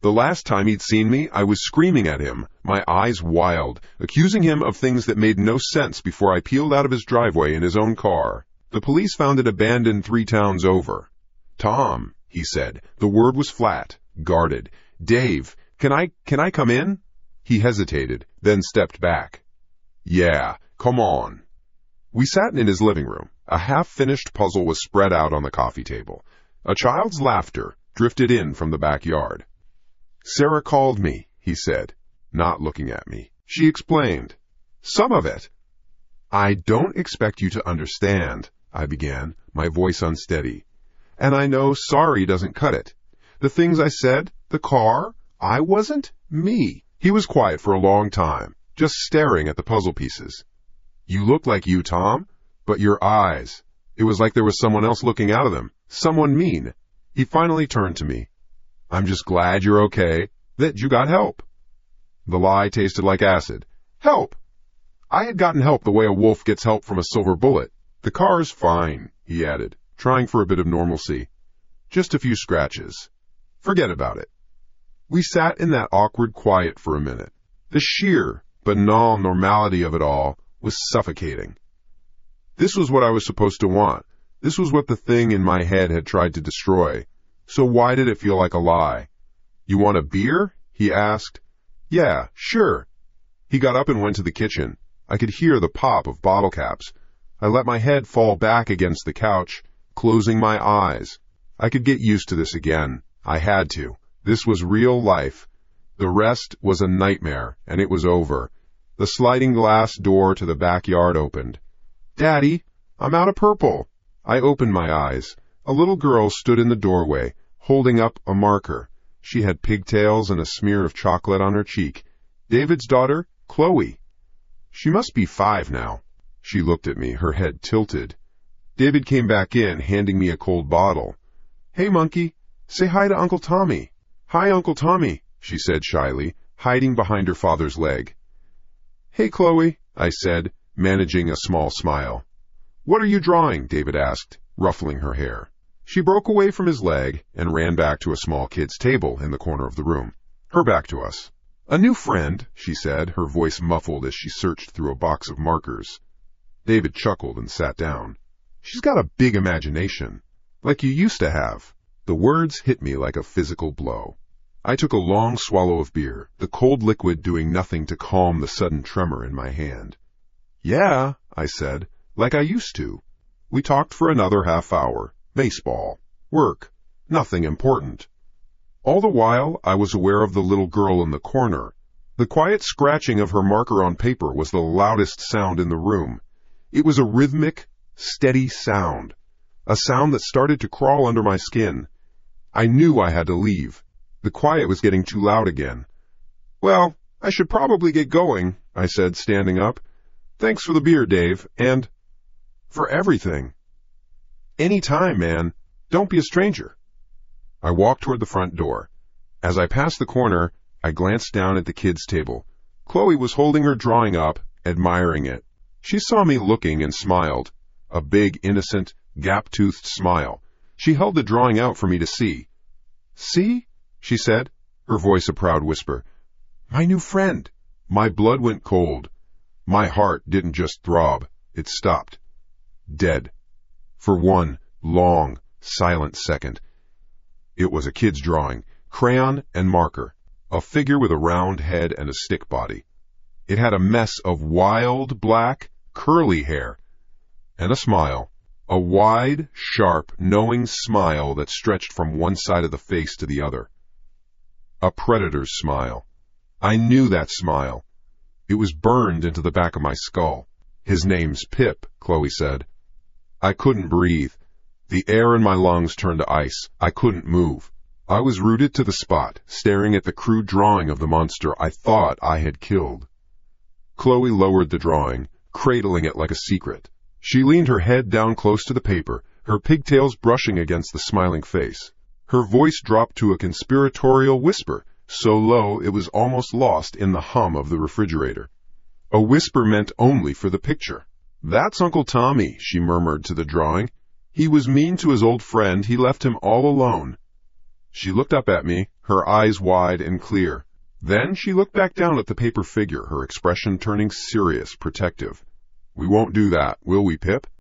The last time he'd seen me, I was screaming at him, my eyes wild, accusing him of things that made no sense before I peeled out of his driveway in his own car. The police found it abandoned 3 towns over. "Tom," he said. The word was flat, guarded. "Dave, can I come in?" He hesitated, then stepped back. "Yeah, come on." We sat in his living room. A half-finished puzzle was spread out on the coffee table. A child's laughter drifted in from the backyard. "Sarah called me," he said, not looking at me. "She explained some of it." "I don't expect you to understand," I began, my voice unsteady. "And I know sorry doesn't cut it. The things I said, the car, I wasn't me." He was quiet for a long time, just staring at the puzzle pieces. "You look like you, Tom, but your eyes, it was like there was someone else looking out of them, someone mean." He finally turned to me. "I'm just glad you're okay, that you got help." The lie tasted like acid. Help! I had gotten help the way a wolf gets help from a silver bullet. "The car's fine," he added, trying for a bit of normalcy. "Just a few scratches. Forget about it." We sat in that awkward quiet for a minute. The sheer, banal normality of it all was suffocating. This was what I was supposed to want. This was what the thing in my head had tried to destroy. So why did it feel like a lie? "You want a beer?" he asked. "Yeah, sure." He got up and went to the kitchen. I could hear the pop of bottle caps. I let my head fall back against the couch, closing my eyes. I could get used to this again. I had to. This was real life. The rest was a nightmare, and it was over. The sliding glass door to the backyard opened. "Daddy, I'm out of purple." I opened my eyes. A little girl stood in the doorway, holding up a marker. She had pigtails and a smear of chocolate on her cheek. David's daughter, Chloe. She must be 5 now. She looked at me, her head tilted. David came back in, handing me a cold bottle. "Hey, monkey, say hi to Uncle Tommy." "Hi, Uncle Tommy," she said shyly, hiding behind her father's leg. "Hey, Chloe," I said, managing a small smile. "What are you drawing?" David asked, ruffling her hair. She broke away from his leg and ran back to a small kid's table in the corner of the room, her back to us. "A new friend," she said, her voice muffled as she searched through a box of markers. David chuckled and sat down. "She's got a big imagination, like you used to have." The words hit me like a physical blow. I took a long swallow of beer, the cold liquid doing nothing to calm the sudden tremor in my hand. "Yeah," I said, "like I used to." We talked for another half hour. Baseball. Work. Nothing important. All the while, I was aware of the little girl in the corner. The quiet scratching of her marker on paper was the loudest sound in the room. It was a rhythmic, steady sound. A sound that started to crawl under my skin. I knew I had to leave. The quiet was getting too loud again. "Well, I should probably get going," I said, standing up. "Thanks for the beer, Dave, and for everything." "Any time, man. Don't be a stranger." I walked toward the front door. As I passed the corner, I glanced down at the kids' table. Chloe was holding her drawing up, admiring it. She saw me looking and smiled. A big, innocent, gap-toothed smile. She held the drawing out for me to see. "See?" she said, her voice a proud whisper. "My new friend." My blood went cold. My heart didn't just throb, it stopped. Dead. For one long, silent second. It was a kid's drawing, crayon and marker, a figure with a round head and a stick body. It had a mess of wild, black, curly hair, and a smile, a wide, sharp, knowing smile that stretched from one side of the face to the other. A predator's smile. I knew that smile. It was burned into the back of my skull. "His name's Pip," Chloe said. I couldn't breathe. The air in my lungs turned to ice. I couldn't move. I was rooted to the spot, staring at the crude drawing of the monster I thought I had killed. Chloe lowered the drawing, cradling it like a secret. She leaned her head down close to the paper, her pigtails brushing against the smiling face. Her voice dropped to a conspiratorial whisper, so low it was almost lost in the hum of the refrigerator. A whisper meant only for the picture. "That's Uncle Tommy," she murmured to the drawing. "He was mean to his old friend. He left him all alone." She looked up at me, her eyes wide and clear. Then she looked back down at the paper figure, her expression turning serious, protective. "We won't do that, will we, Pip?"